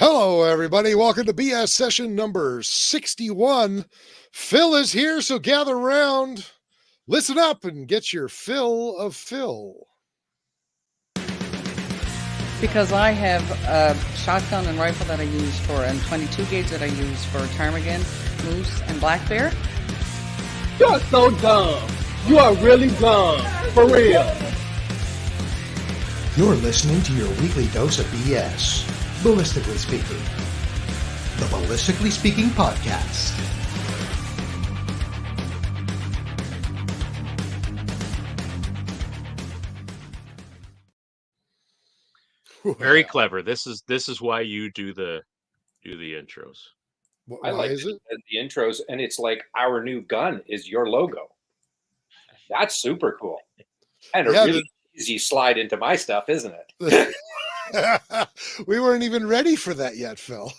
Hello, everybody. Welcome to BS session number 61. Phil is here, so gather around, listen up, and get your fill of Phil. Because I have a shotgun and rifle that I use for, and 22 gauge that I use for ptarmigan, moose, and black bear. You're so dumb. You are really dumb. For real. You're listening to your weekly dose of BS. Ballistically Speaking. The Ballistically Speaking Podcast. Very clever. This is why you do the intros. Why I like is it? the intros, and it's like our new gun is your logo. That's super cool. And a really easy slide into my stuff, isn't it? We weren't even ready for that yet, Phil.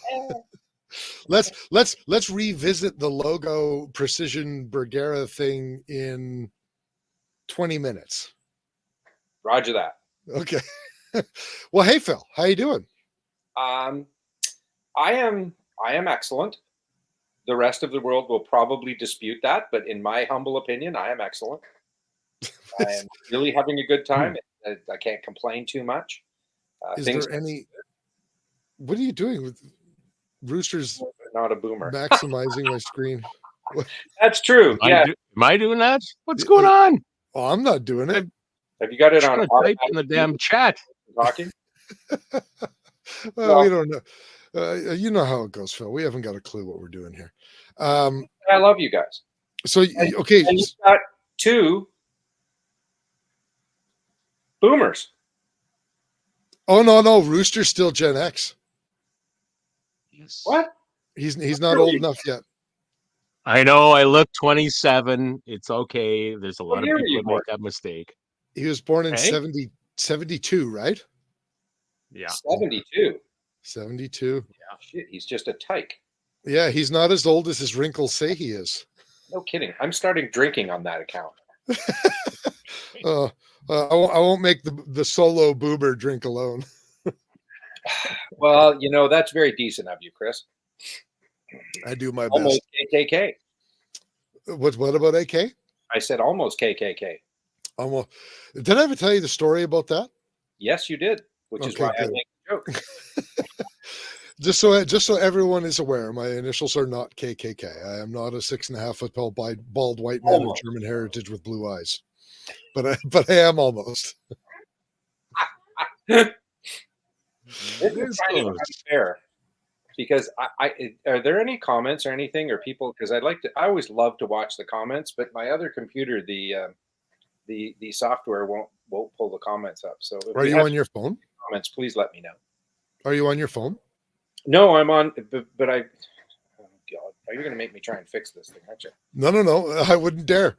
Let's revisit the logo precision Bergara thing in 20 minutes. Roger that. Okay. Well, hey Phil, how you doing? I am excellent. The rest of the world will probably dispute that, but in my humble opinion, I am excellent. I am really having a good time. I can't complain too much. Is there any? What are you doing with Rooster's? Not a boomer. Maximizing my screen. That's true. Am I doing that? What's going on? Oh, I'm not doing it. Have you got it on? Type in the damn chat. Talking. Well, we don't know. You know how it goes, Phil. We haven't got a clue what we're doing here. I love you guys. So okay, and you've got two boomers. Oh no, Rooster's still Gen X. Yes. What? He's not old enough yet. I know. I look 27. It's okay. There's a lot of year were people you that born? make that mistake. He was born in Okay. 72, right? Yeah. 72. 72. Yeah, shit, he's just a tyke. Yeah, he's not as old as his wrinkles say he is. No kidding. I'm starting drinking on that account. I won't make the solo boober drink alone. Well, that's very decent of you, Chris. I do my Almost best. KKK. What about AK? I said almost KKK. Almost. Did I ever tell you the story about that? Yes, you did, which is Okay, why I good. make the joke. Just so everyone is aware, my initials are not KKK. I am not a 6.5 foot tall bald white man of German heritage with blue eyes, but I am almost. This is kind of unfair because I are there any comments or anything or people? Because I always love to watch the comments, but my other computer, the software won't pull the comments up. So if Are you on your phone? comments, please let me know. Are you on your phone? No, I'm on, but I. Oh God, are you going to make me try and fix this thing? Aren't you? No. I wouldn't dare,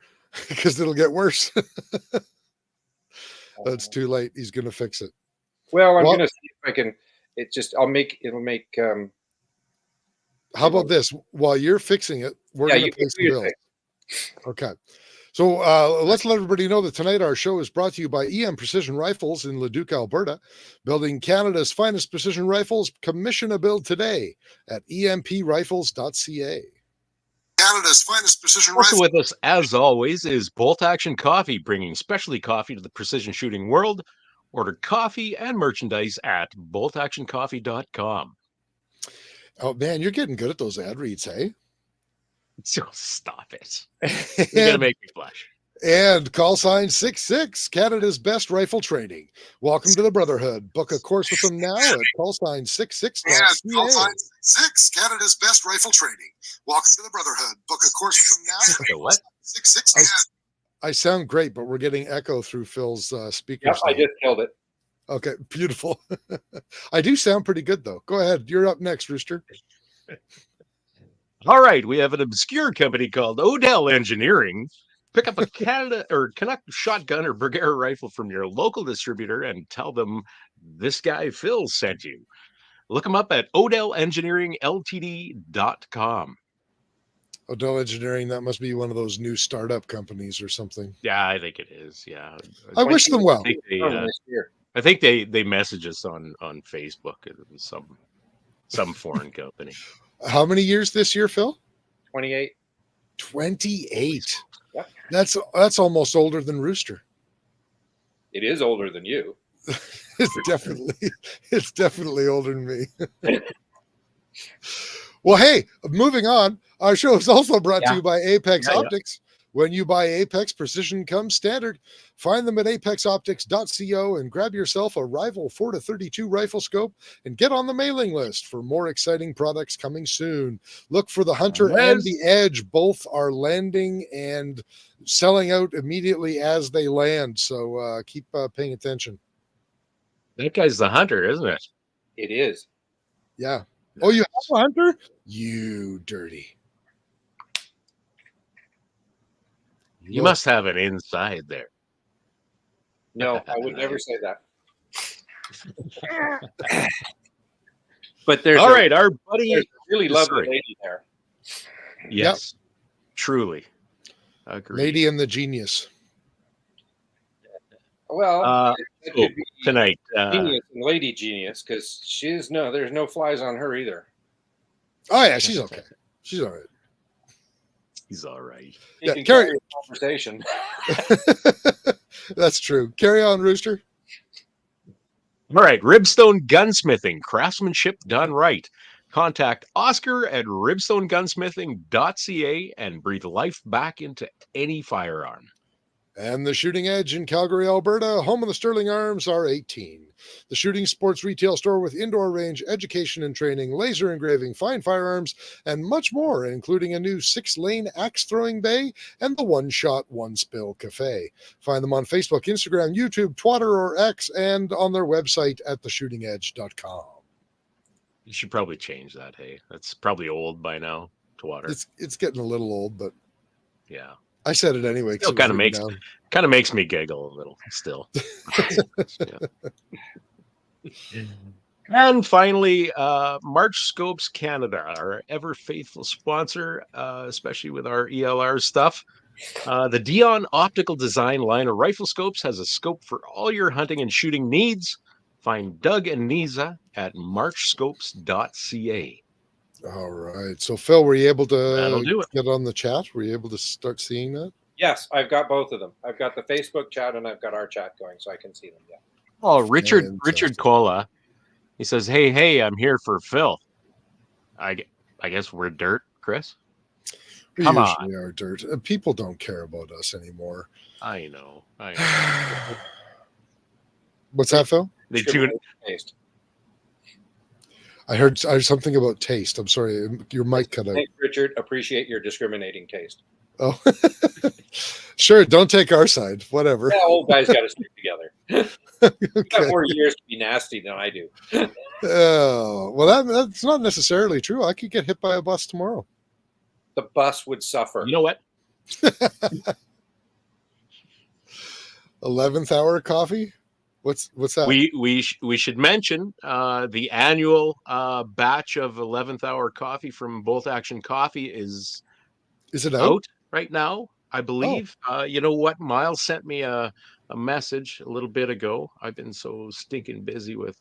because it'll get worse. That's too late. He's going to fix it. Well, I'm going to see if I can. It'll make. How about this? While you're fixing it, we're going to pay some bills. Okay. So let's let everybody know that tonight our show is brought to you by EM Precision Rifles in Leduc, Alberta. Building Canada's finest precision rifles. Commission a build today at emprifles.ca. Canada's finest precision Also with us, as always, is Bolt Action Coffee, bringing specialty coffee to the precision shooting world. Order coffee and merchandise at boltactioncoffee.com. Oh, man, you're getting good at those ad reads, hey? So stop it. You're going to make me blush. And call sign 66, Canada's best rifle training. Welcome to the Brotherhood. Book a course with them now at call sign 66.ca. And call sign 66, Canada's best rifle training. Welcome to the Brotherhood. Book a course with them now. So what? 66. I sound great, but we're getting echo through Phil's speakers. Yep, I just killed it. Okay, beautiful. I do sound pretty good, though. Go ahead. You're up next, Rooster. All right, we have an obscure company called Odell Engineering. Pick up a Canuck shotgun or Bergara rifle from your local distributor and tell them this guy Phil sent you. Look them up at odellengineeringltd.com. Odell Engineering, that must be one of those new startup companies or something. Yeah, I think it is. Yeah. I wish them well. I think they message us on Facebook and some some foreign company. How many years this year, Phil? 28. 28. Yep. That's almost older than Rooster. It is older than you. It's definitely older than me. Well, hey, moving on. Our show is also brought to you by Apex Optics. When you buy Apex, precision comes standard. Find them at apexoptics.co and grab yourself a Rival 4-32 rifle scope and get on the mailing list for more exciting products coming soon. Look for the Hunter and the Edge. Both are landing and selling out immediately as they land. So keep paying attention. That guy's the Hunter, isn't it? It is. Yeah. Oh, you have a Hunter? You dirty. You must have an inside there. No, I would never say that. But there's all right. Our buddy, really lovely lady there. Yes, truly. Agreed. Lady and the Genius. Well, tonight, Genius and Lady Genius, because there's no flies on her either. Oh yeah, she's okay. She's all right. He's all right. You can carry a conversation. That's true. Carry on, Rooster. All right. Ribstone Gunsmithing, craftsmanship done right. Contact Oscar at ribstonegunsmithing.ca and breathe life back into any firearm. And the Shooting Edge in Calgary, Alberta, home of the Sterling Arms R18. The shooting sports retail store with indoor range, education and training, laser engraving, fine firearms, and much more, including a new 6-lane axe throwing bay and the One Shot, One Spill Cafe. Find them on Facebook, Instagram, YouTube, Twitter, or X, and on their website at theshootingedge.com. You should probably change that. Hey, that's probably old by now. Twitter. It's getting a little old, but yeah. I said it anyway. Still kind of makes me giggle a little still. And finally, March Scopes Canada, our ever faithful sponsor, especially with our ELR stuff. The Dion Optical Design line of rifle scopes has a scope for all your hunting and shooting needs. Find Doug and Nisa at marchscopes.ca. All right. So, Phil, were you able to get on the chat? Were you able to start seeing that? Yes, I've got both of them. I've got the Facebook chat and I've got our chat going, so I can see them. Yeah. Oh, Richard Cola. He says, hey, I'm here for Phil. I guess we're dirt, Chris. We usually are dirt. People don't care about us anymore. I know. What's that, Phil? They tune taste. I heard something about taste. I'm sorry, your mic cut out. Thanks, Richard. Appreciate your discriminating taste. Oh, sure. Don't take our side. Whatever. Yeah, old guys got to stick together. Okay. You got more years to be nasty than I do. Oh, well, that's not necessarily true. I could get hit by a bus tomorrow. The bus would suffer. You know what? 11th hour coffee. What's that? We should mention the annual batch of 11th hour coffee from Bolt Action Coffee is it out right now? I believe. You know what? Miles sent me a message a little bit ago. I've been so stinking busy with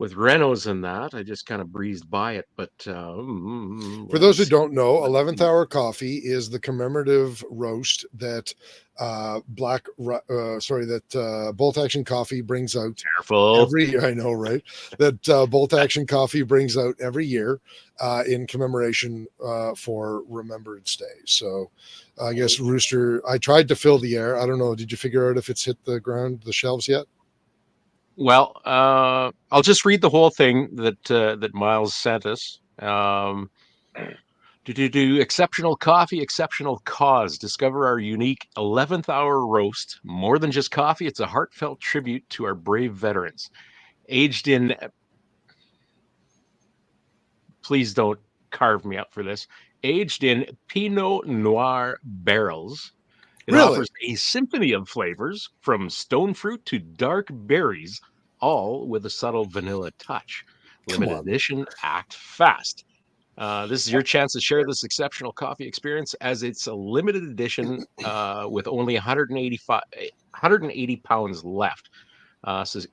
Renos and that, I just kind of breezed by it. But for those who don't know, 11th hour coffee is the commemorative roast that Bolt Action Coffee brings out. Careful. I know, right? That Bolt Action Coffee brings out every year in commemoration for Remembrance Day. So I guess Rooster, I tried to fill the air. I don't know. Did you figure out if it's hit the shelves yet? Well, I'll just read the whole thing that Miles sent us. Exceptional coffee, exceptional cause. Discover our unique 11th hour roast. More than just coffee, it's a heartfelt tribute to our brave veterans. Aged in, please don't carve me up for this, aged in Pinot Noir barrels. It offers a symphony of flavors from stone fruit to dark berries, all with a subtle vanilla touch. Limited edition, act fast. This is your chance to share this exceptional coffee experience, as it's a limited edition with only 180 pounds left.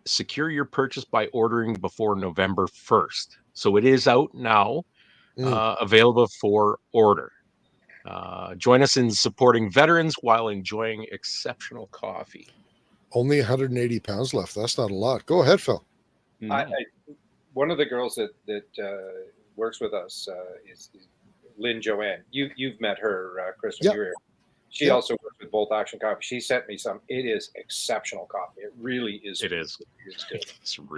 Secure your purchase by ordering before November 1st. So it is out now, available for order. Join us in supporting veterans while enjoying exceptional coffee. Only 180 pounds left. That's not a lot. Go ahead, Phil. One of the girls that works with us is Lynn Joanne. You've met her, Kris. When you were here. She also works with Bolt Action Coffee. She sent me some. It is exceptional coffee. It really is. It is. It's good.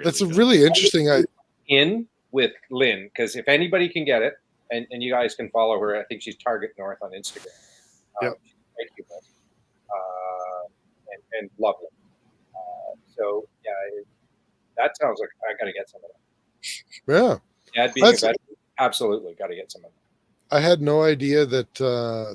That's a really interesting. In with Lynn, because if anybody can get it, and you guys can follow her. I think she's Target North on Instagram. Thank you, and lovely. So yeah, that sounds like I got to get some of that. Yeah, being a veteran, absolutely got to get some of that. I had no idea that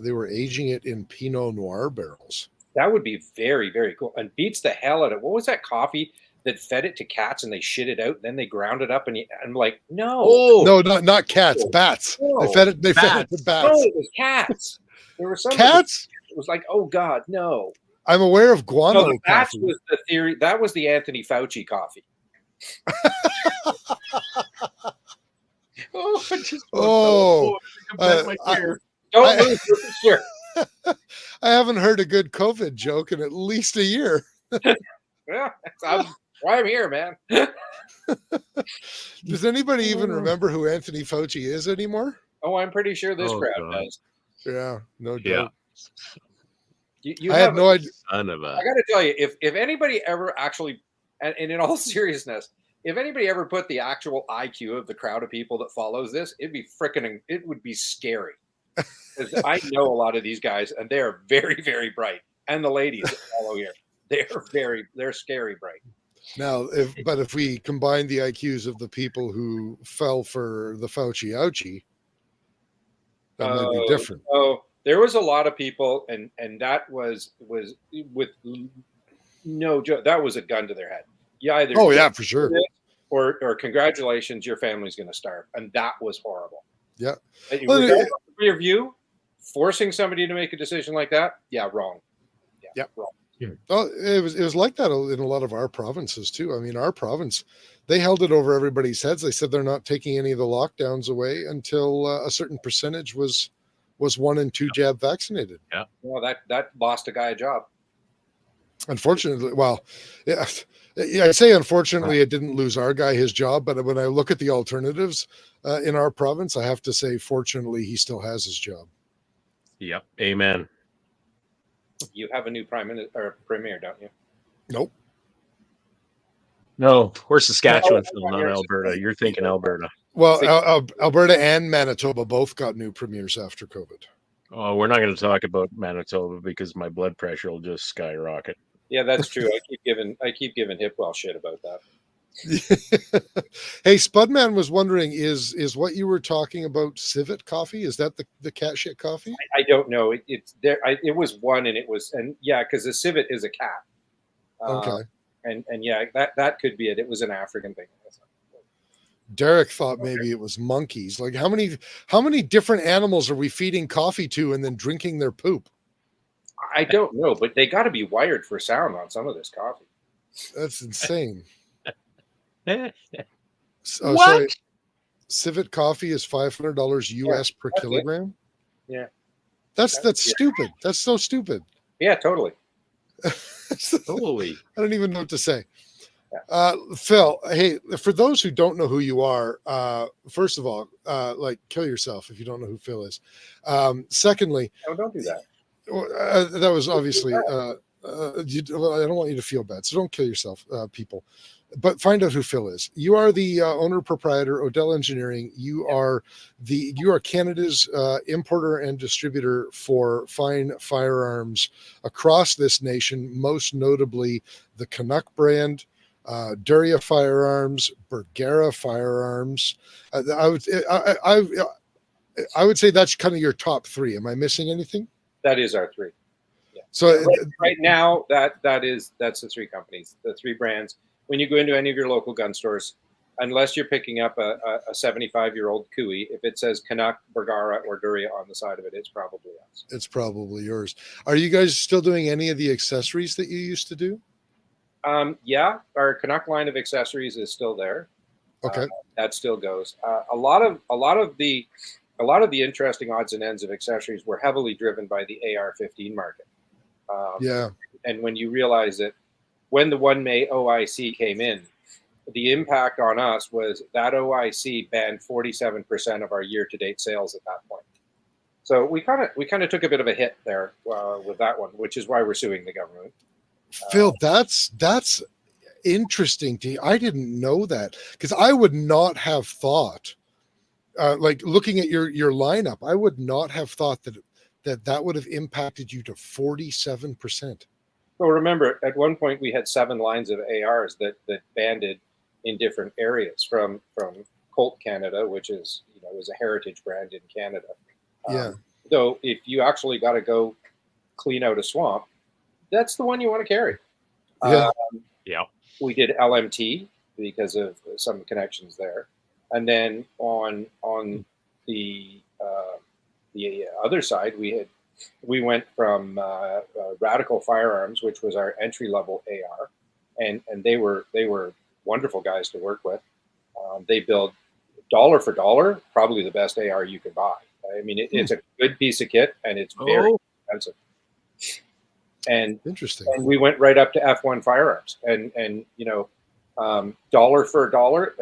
they were aging it in Pinot Noir barrels. That would be very, very cool, and beats the hell out of. What was that coffee that fed it to cats and they shit it out, and then they ground it up? And I'm like, no, not cats, bats. No. They fed it to bats. No, it was cats. There were some cats. It was like, oh God, no. I'm aware of guano. No, the bats was the theory. That was the Anthony Fauci coffee. I haven't heard a good COVID joke in at least a year. Yeah, that's why I'm here, man. Does anybody even remember who Anthony Fauci is anymore? Oh, I'm pretty sure this crowd does. Yeah, no doubt. You I had no idea. I got to tell you, if anybody ever actually, and in all seriousness, if anybody ever put the actual IQ of the crowd of people that follows this, it would be scary. Because I know a lot of these guys, and they are very, very bright. And the ladies that follow here, they're scary bright. Now, if we combine the IQs of the people who fell for the Fauci ouchie, that might be different. Oh, there was a lot of people, and that was with no joke. That was a gun to their head. Yeah, either for sure. Or congratulations, your family's going to starve, and that was horrible. Yeah. Regardless of your view, forcing somebody to make a decision like that, wrong. Yeah, wrong. Yeah. Oh, it was like that in a lot of our provinces too. I mean, our province, they held it over everybody's heads. They said they're not taking any of the lockdowns away until a certain percentage was 1 and 2 jab vaccinated. Yeah. Well, that lost a guy a job. Unfortunately, I say unfortunately, it didn't lose our guy his job. But when I look at the alternatives in our province, I have to say, fortunately, he still has his job. Yep. Amen. You have a new prime minister or premier, don't you? Nope. No, we're Saskatchewan, not Alberta. You're thinking Alberta. Well, Alberta and Manitoba both got new premiers after COVID. Oh, we're not going to talk about Manitoba because my blood pressure will just skyrocket. Yeah, that's true. I keep giving Hipwell shit about that. Hey, Spudman was wondering, is what you were talking about civet coffee? Is that the cat shit coffee? I don't know. It's there. It was one, and because the civet is a cat. Okay. And that could be it. It was an African thing. Derek thought maybe it was monkeys. Like how many different animals are we feeding coffee to and then drinking their poop? I don't know, but they got to be wired for sound on some of this coffee. That's insane. What? Sorry. Civet coffee is $500 US per kilogram. Yeah. That's stupid. That's so stupid. Yeah, totally. Totally. I don't even know what to say. Phil, hey, for those who don't know who you are, first of all, kill yourself if you don't know who Phil is. Secondly, no, don't do that. That was obviously, I don't want you to feel bad, so don't kill yourself, people. But find out who Phil is. You are the owner proprietor, Odell Engineering. You are Canada's importer and distributor for fine firearms across this nation, most notably the Canuck brand, Duria firearms, Bergara firearms. I would say that's kind of your top three. Am I missing anything? That is our three. Yeah. So right now, that's the three companies, the three brands. When you go into any of your local gun stores, unless you're picking up a 75-year-old Cooey, if it says Canuck, Bergara, or Duria on the side of it, it's probably us. It's probably yours. Are you guys still doing any of the accessories that you used to do? Yeah, our Canuck line of accessories is still there. Okay. That still goes. A lot of the interesting odds and ends of accessories were heavily driven by the AR-15 market. Yeah. And when you realize that when the 1 May OIC came in, the impact on us was that OIC banned 47% of our year-to-date sales at that point. So we kind of took a bit of a hit there with that one, which is why we're suing the government. Phil, that's interesting to you. I didn't know that, because I would not have thought, like looking at your lineup, I would not have thought that would have impacted you to 47%. Well, remember, at one point we had 7 lines of ARs that banded in different areas from Colt Canada, which is was a heritage brand in Canada. Yeah. Though if you actually got to go clean out a swamp, that's the one you want to carry. Yeah. Yeah. We did LMT because of some connections there, and then on the other side we went from Radical Firearms, which was our entry level AR, and they were wonderful guys to work with. They build dollar for dollar probably the best AR you could buy. I mean, it's a good piece of kit, and it's very expensive. And Interesting. And we went right up to F1 firearms, and dollar for dollar,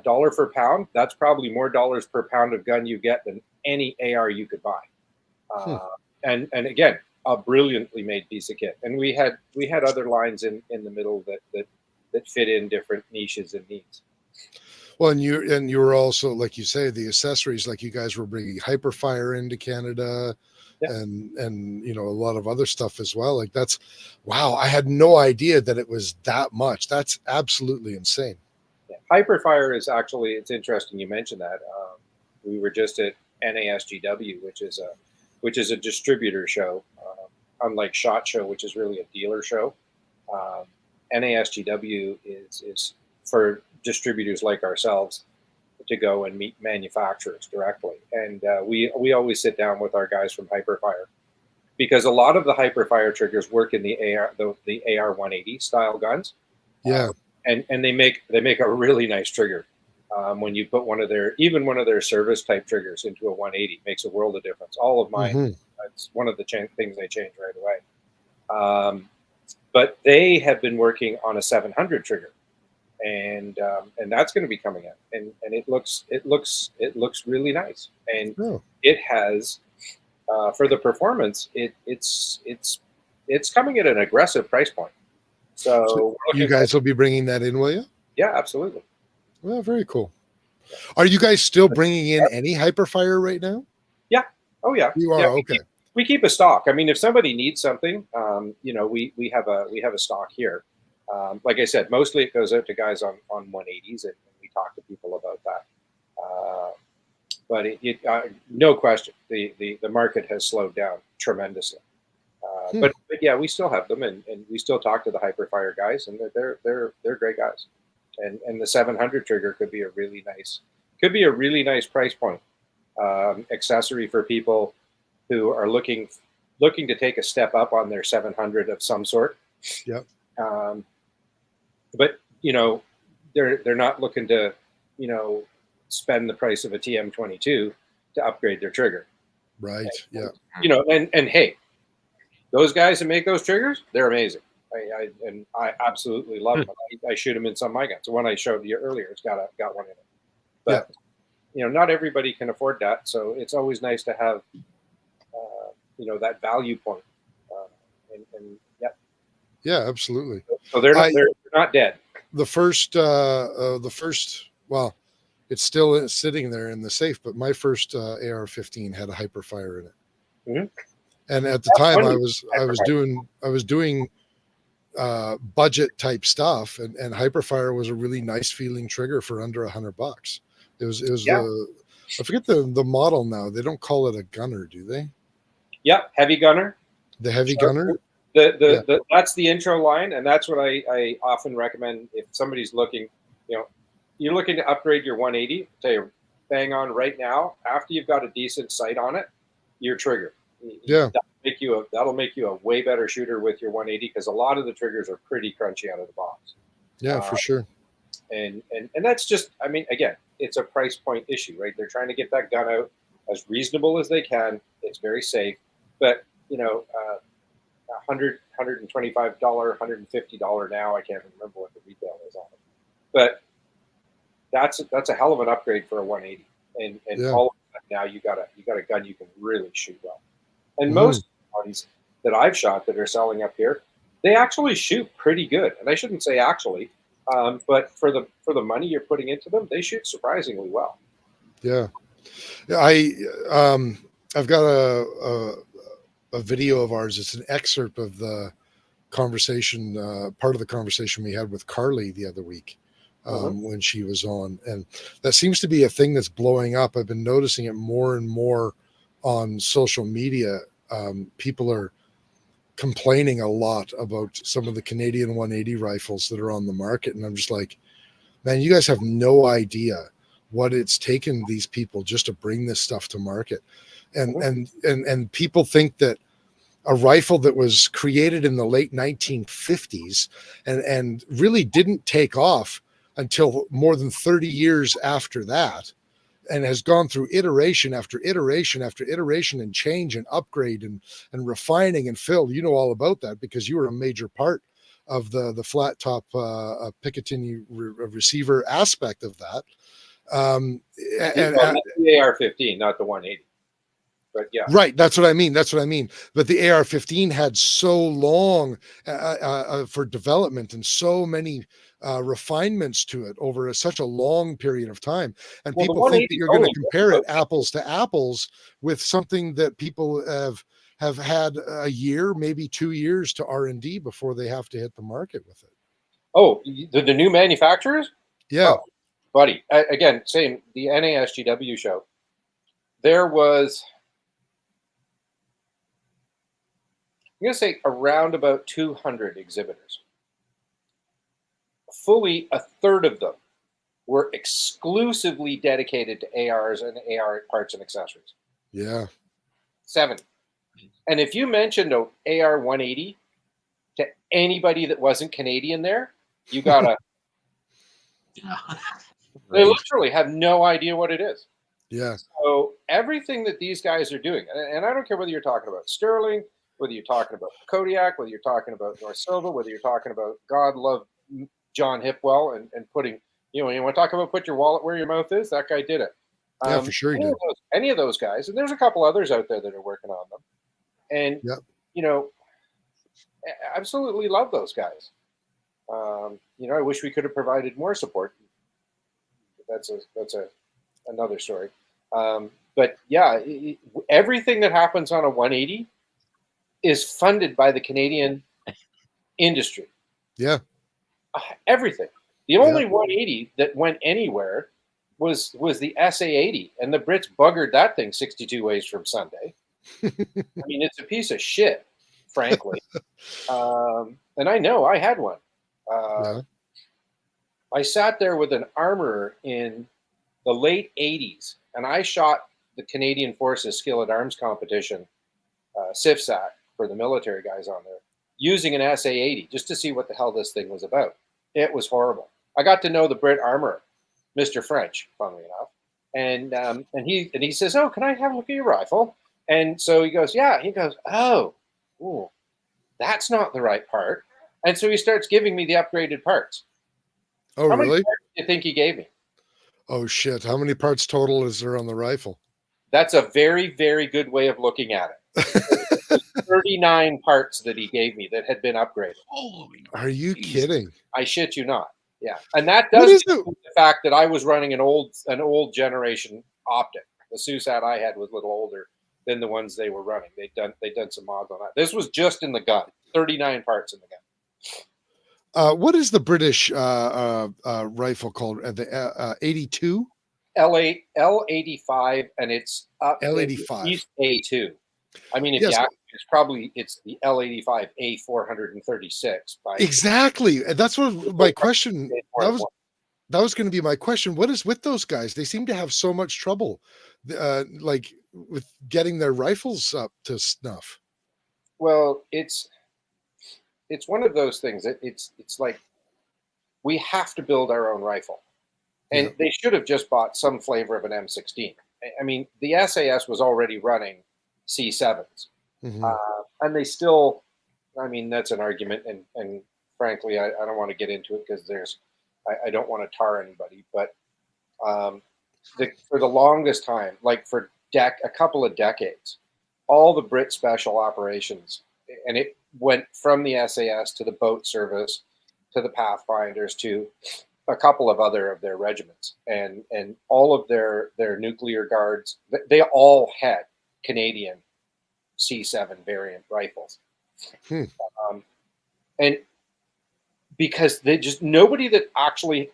dollar for pound. That's probably more dollars per pound of gun you get than any AR you could buy. And again, a brilliantly made piece of kit. And we had other lines in the middle that fit in different niches and needs. Well, and you were also, like you say, the accessories, like you guys were bringing Hyperfire into Canada, and a lot of other stuff as well. Like that's, wow, I had no idea that it was that much. That's absolutely insane. Yeah. Hyperfire is actually, it's interesting you mentioned that. We were just at NASGW, which is a distributor show, unlike SHOT Show, which is really a dealer show. NASGW is for distributors like ourselves to go and meet manufacturers directly. And we always sit down with our guys from Hyperfire, because a lot of the Hyperfire triggers work in the AR 180 style guns. Yeah. And they make a really nice trigger. When you put one of their service type triggers into a 180, makes a world of difference. All of mine, that's one of the things they change right away. But they have been working on a 700 trigger, and that's going to be coming out, and it looks really nice, and it has for the performance, it's coming at an aggressive price point. So you guys will be bringing that in, will you? Yeah, absolutely. Well, very cool. Are you guys still bringing in any Hyperfire right now? Yeah. Oh yeah. You are. Yeah, okay. We keep a stock. I mean, if somebody needs something, we have a stock here. Like I said, mostly it goes out to guys on 180s, and we talk to people about that. But no question, the market has slowed down tremendously. But yeah, we still have them, and we still talk to the Hyperfire guys, and they're great guys. And the 700 trigger could be a really nice price point accessory for people who are looking to take a step up on their 700 of some sort. Yep. But they're not looking to spend the price of a TM22 to upgrade their trigger. Right. Yeah. And hey, those guys that make those triggers, they're amazing. I absolutely love them. I shoot them in some of my guns. The one I showed you earlier, it's got one in it. But not everybody can afford that, so it's always nice to have that value point. Yeah, absolutely. So they're not dead. The first, well, it's still sitting there in the safe, but my first AR-15 had a Hyperfire in it. Mm-hmm. And at the time, I was doing budget type stuff, and Hyperfire was a really nice feeling trigger for under $100. It was I forget the model now. They don't call it a gunner, do they? Yeah, heavy gunner. The heavy gunner. That's the intro line, and that's what I often recommend if somebody's looking. You're looking to upgrade your 180. I'll tell you, bang on right now. After you've got a decent sight on it, your trigger. Yeah. that'll make you a way better shooter with your 180 because a lot of the triggers are pretty crunchy out of the box. Yeah, for sure. And that's just, I mean, again, it's a price point issue, right? They're trying to get that gun out as reasonable as they can. It's very safe, but $100, $125, $150 now. I can't remember what the retail is on it, but that's a hell of an upgrade for a 180. And all of that, now you got a gun you can really shoot well. And most ones that I've shot that are selling up here, they actually shoot pretty good. And I shouldn't say actually, but for the money you're putting into them, they shoot surprisingly well. Yeah, I've got a video of ours. It's an excerpt of the conversation, part of the conversation we had with Carly the other week when she was on, and that seems to be a thing that's blowing up. I've been noticing it more and more on social media. People are complaining a lot about some of the Canadian 180 rifles that are on the market, and I'm just like, man, you guys have no idea what it's taken these people just to bring this stuff to market. And people think that a rifle that was created in the late 1950s and really didn't take off until more than 30 years after that, and has gone through iteration after iteration after iteration and change and upgrade and refining. And Phil, you know all about that because you were a major part of the flat top Picatinny receiver aspect of that. The AR-15, not the 180. But yeah, right. That's what I mean. But the AR-15 had so long for development and so many refinements to it over such a long period of time. And people think that you're going to compare it apples to apples with something that people have had a year, maybe 2 years to R&D before they have to hit the market with it. Oh, the new manufacturers? Yeah. Oh, buddy. Again, same, the NASGW show. There was, I'm going to say around about 200 exhibitors. Fully a third of them were exclusively dedicated to ARs and AR parts and accessories. Yeah. 7. And if you mentioned an AR 180 to anybody that wasn't Canadian there, you got to... They literally have no idea what it is. Yeah. So everything that these guys are doing, and I don't care whether you're talking about Sterling, whether you're talking about Kodiak, whether you're talking about North Silva, whether you're talking about God love John Hipwell and putting, you want to talk about put your wallet where your mouth is, that guy did it. Yeah, for sure he did. Any of those guys, and there's a couple others out there that are working on them. And, absolutely love those guys. I wish we could have provided more support. That's another story. But yeah, everything that happens on a 180 is funded by the Canadian industry. Yeah. Everything. The only 180 that went anywhere was the SA-80, and the Brits buggered that thing 62 ways from Sunday. I mean, it's a piece of shit, frankly. And I know I had one. I sat there with an armorer in the late 80s, and I shot the Canadian Forces Skillet Arms competition, CIFSAC, for the military guys on there, using an SA-80 just to see what the hell this thing was about. It was horrible. I got to know the Brit armorer, Mr. French, funnily enough, and he says, "Oh, can I have a look at your rifle?" And so he goes, "Yeah." He goes, "Oh, ooh, that's not the right part." And so he starts giving me the upgraded parts. Oh, How really? many parts do you think he gave me? Oh, shit. How many parts total is there on the rifle? That's a very, very good way of looking at it. 39 parts that he gave me that had been upgraded. Are you kidding? I shit you not. Yeah. And that does the fact that I was running an old generation optic. The SUSAT I had was a little older than the ones they were running. They'd done some mods on that. This was just in the gun. 39 parts in the gun. What is the British rifle called? The 82? L85, and it's up L85. East A2. I mean, it's the L85 A436. Exactly. And that's what my question, that was going to be my question. What is with those guys? They seem to have so much trouble, with getting their rifles up to snuff. Well, it's one of those things. It's like we have to build our own rifle, and they should have just bought some flavor of an M16. I mean, the SAS was already running C7s, and they still. I mean, that's an argument, and frankly, I don't want to get into it because I don't want to tar anybody, but for the longest time, like for a couple of decades, all the Brit Special Operations, and it went from the SAS to the boat service to the Pathfinders to a couple of other of their regiments, and all of their nuclear guards, they all had Canadian C7 variant rifles. And because they just nobody that actually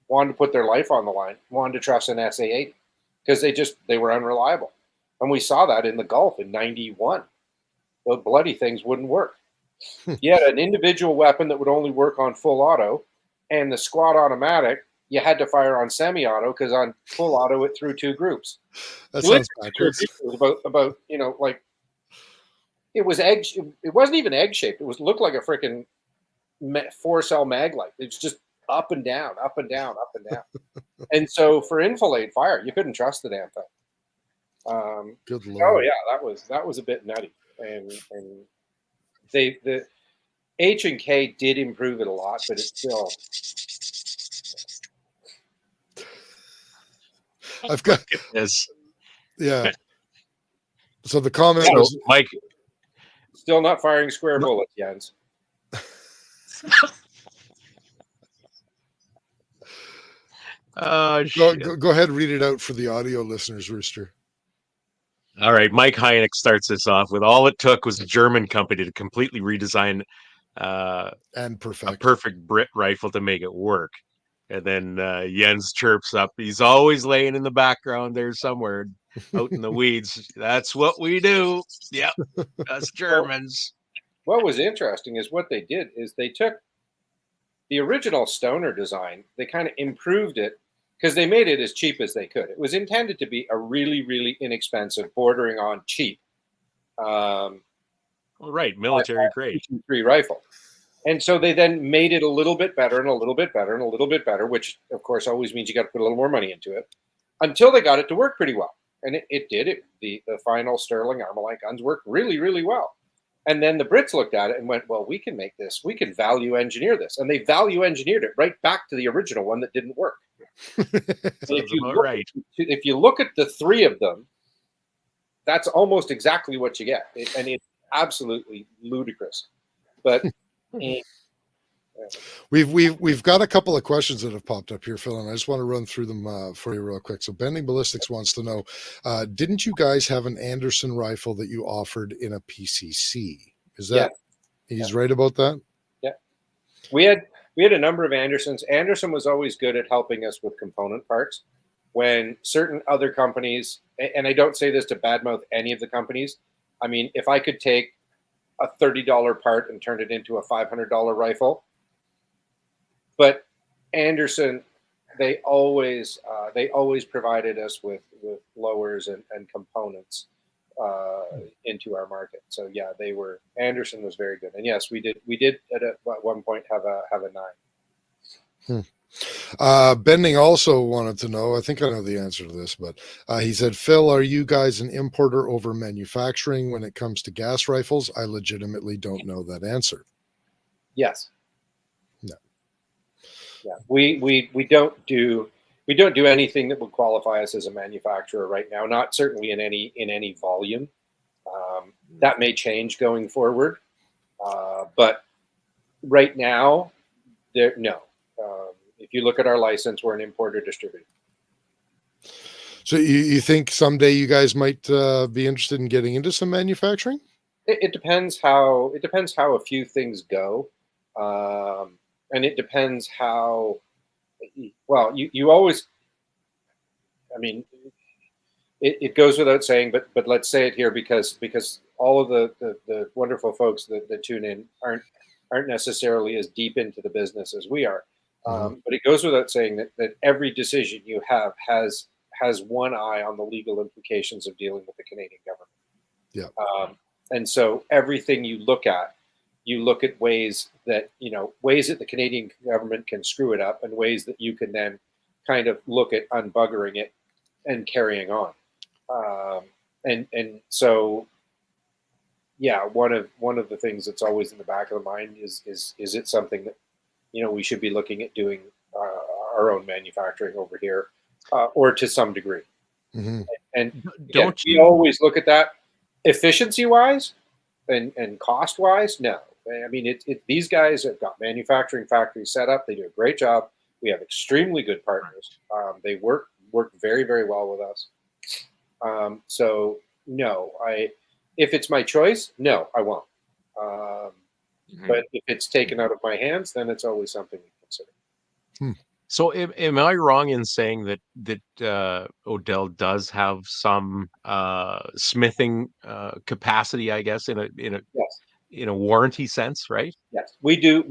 wanted to put their life on the line wanted to trust an SA-80 because they were unreliable, and we saw that in the Gulf in '91. Those bloody things wouldn't work. You had an individual weapon that would only work on full auto, and the squad automatic you had to fire on semi-auto because on full auto it threw two groups. That sounds backwards. It was about like it was egg. It wasn't even egg shaped. It looked like a freaking 4-cell mag light. It's just up and down, up and down, up and down. And so for enfilade fire, you couldn't trust the damn thing. Good Lord. Oh yeah, that was a bit nutty. And the H&K did improve it a lot, but it's still. I've got this. Yeah. So the comment So, was Mike. Still not firing square bullets, Jens. Go ahead, read it out for the audio listeners, Rooster. All right, Mike Hynek starts this off with all it took was a German company to completely redesign and a perfect Brit rifle to make it work. And then Jens chirps up, he's always laying in the background there somewhere out in the weeds. That's what we do. Yep, us Germans. What was interesting is what they did is they took the original Stoner design, they kind of improved it because they made it as cheap as they could. It was intended to be a really, really inexpensive, bordering on cheap. Right, military grade. 3 rifle. And so they then made it a little bit better and a little bit better and a little bit better, which of course always means you got to put a little more money into it until they got it to work pretty well. And it did. The final Sterling Armalite guns worked really, really well. And then the Brits looked at it and went, well, we can make this. We can value engineer this. And they value engineered it right back to the original one that didn't work. If you look at the 3 of them, that's almost exactly what you get. And it's absolutely ludicrous. But we've got a couple of questions that have popped up here, Phil, and I just want to run through them for you real quick. So Bending Ballistics wants to know, didn't you guys have an Anderson rifle that you offered in a PCC? Is that he's right about that? Yeah. We had a number of Andersons. Anderson was always good at helping us with component parts. When certain other companies, and I don't say this to badmouth any of the companies, I mean, if I could take a $30 part and turn it into a $500 rifle. But Anderson, they always provided us with lowers and components into our market. So yeah, Anderson was very good. And yes, we did at one point have a 9. Bending also wanted to know, I think I know the answer to this, but he said, Phil, are you guys an importer over manufacturing when it comes to gas rifles? I legitimately don't know that answer. Yes. No. Yeah. We don't do anything that would qualify us as a manufacturer right now, not certainly in any volume. That may change going forward. But right now, no. If you look at our license, we're an importer distributor. So you think someday you guys might be interested in getting into some manufacturing? It depends how a few things go, and it depends how. Well, you always. I mean, it goes without saying, but let's say it here because all of the wonderful folks that tune in aren't necessarily as deep into the business as we are. But it goes without saying that every decision you have has one eye on the legal implications of dealing with the Canadian government. Yeah. And so everything you look at ways that, ways that the Canadian government can screw it up, and ways that you can then kind of look at unbuggering it and carrying on. And so, yeah, one of the things that's always in the back of the mind is it something that, we should be looking at doing our own manufacturing over here, or to some degree. Mm-hmm. And don't you always look at that efficiency wise and cost wise? No. I mean, these guys have got manufacturing factories set up. They do a great job. We have extremely good partners. They work very, very well with us. So no, if it's my choice, no, I won't. But if it's taken out of my hands, then it's always something to consider. So am I wrong in saying that Odell does have some smithing capacity, I guess, in a Yes. in a warranty sense, right? Yes, we do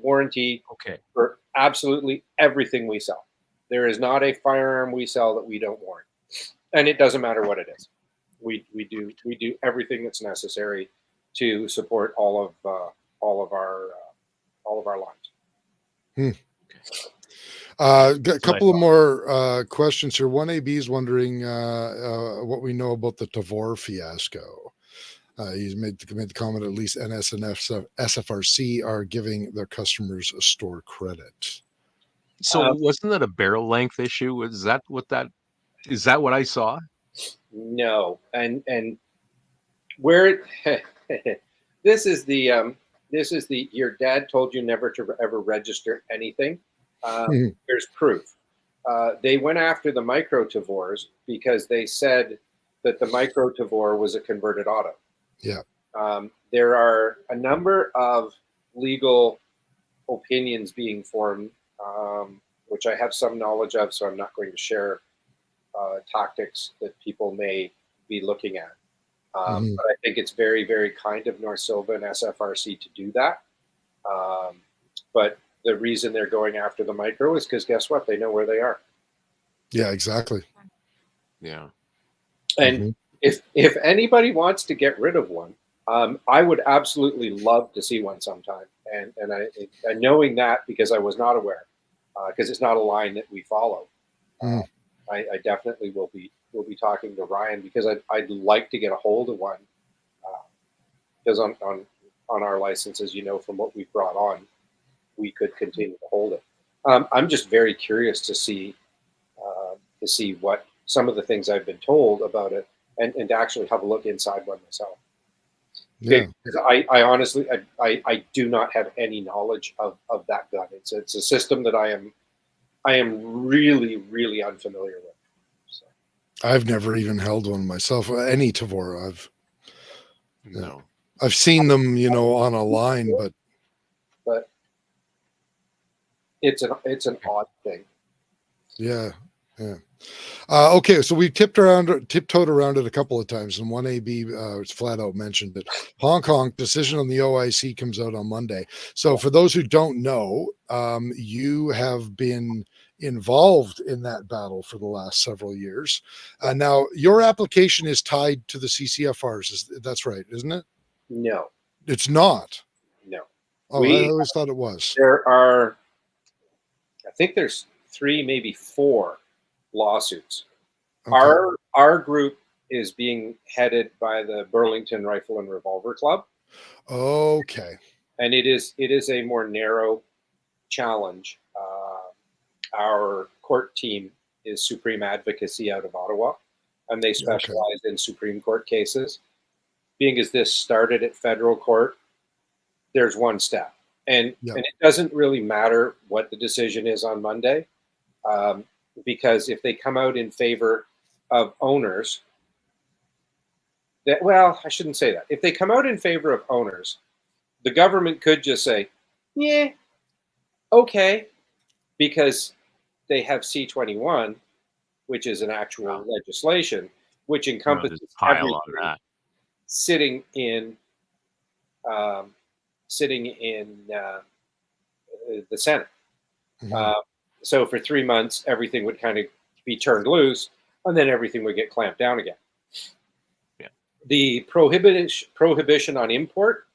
warranty Okay. for absolutely everything we sell. There is not a firearm we sell that we don't warrant, and it doesn't matter what it is. We do everything that's necessary to support all of our lines. A couple of more questions here. 1AB is wondering what we know about the Tavor fiasco. He's made the comment at least NS and SFRC are giving their customers a store credit. So wasn't that a barrel length issue? Is that what I saw? No, and where this is the your dad told you never to ever register anything. There's proof. They went after the micro Tavors because they said that the micro Tavor was a converted auto. Yeah. There are a number of legal opinions being formed, which I have some knowledge of, so I'm not going to share tactics that people may be looking at. But I think it's very, very kind of North Silva and SFRC to do that. But the reason they're going after the micro is because guess what? They know where they are. Yeah, exactly. Yeah. And if anybody wants to get rid of one, I would absolutely love to see one sometime. And knowing that, because I was not aware, because it's not a line that we follow, I definitely will be talking to Ryan, because I'd like to get a hold of one, because on our licenses, from what we've brought on, we could continue to hold it. I'm just very curious to see what some of the things I've been told about it, and to actually have a look inside one myself. Yeah. I honestly, I do not have any knowledge of that gun. It's a system that I am really, really unfamiliar with. So. I've never even held one myself. Any Tavor, No. I've seen them, on a line, but it's an odd thing. Yeah. Okay, so we tiptoed around it a couple of times, and 1AB it's flat out mentioned it. Hong Kong decision on the OIC comes out on Monday. So for those who don't know, you have been involved in that battle for the last several years. Now your application is tied to the CCFRs. That's right, isn't it? No, it's not. No. Oh, I always thought it was. There are, I think there's 3, maybe 4 lawsuits. Okay. Our group is being headed by the Burlington Rifle and Revolver Club. Okay. And it is a more narrow challenge. Our court team is Supreme Advocacy out of Ottawa, and they specialize in Supreme Court cases. Being as this started at federal court, there's one step. And it doesn't really matter what the decision is on Monday, because if they come out in favor of owners, I shouldn't say that. If they come out in favor of owners, the government could just say, yeah, okay, because they have C-21, which is an actual legislation, which encompasses everything sitting in the Senate. So for 3 months, everything would kind of be turned loose, and then everything would get clamped down again. The prohibition on import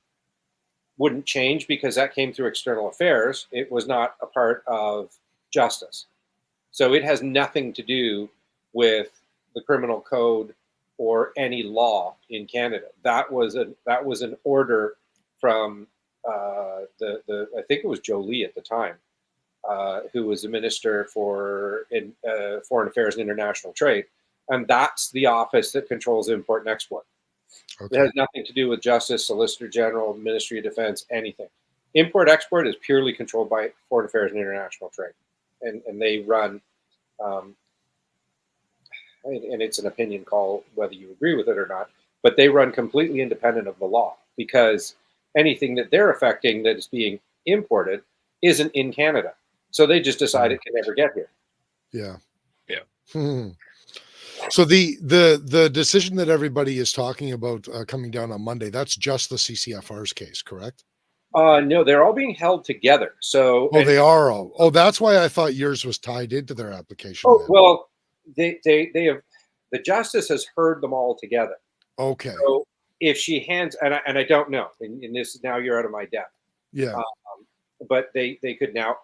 wouldn't change because that came through external affairs. It was not a part of justice. So it has nothing to do with the criminal code or any law in Canada. That was an order from I think it was Jolie at the time, who was the Minister for Foreign Affairs and International Trade. And that's the office that controls import and export. Okay. It has nothing to do with Justice, Solicitor General, Ministry of Defense, anything. Import-export is purely controlled by Foreign Affairs and International Trade. And they run, and it's an opinion call whether you agree with it or not, but they run completely independent of the law because anything that they're affecting that is being imported isn't in Canada. So they just decide it can never get here. Yeah. Yeah. So the decision that everybody is talking about coming down on Monday, that's just the CCFR's case, correct? No, they're all being held together. So they are all. Oh, that's why I thought yours was tied into their application. Oh, well, they have, the justice has heard them all together. Okay. So if she hands, and I don't know, and this now you're out of my depth. Yeah. But they could now.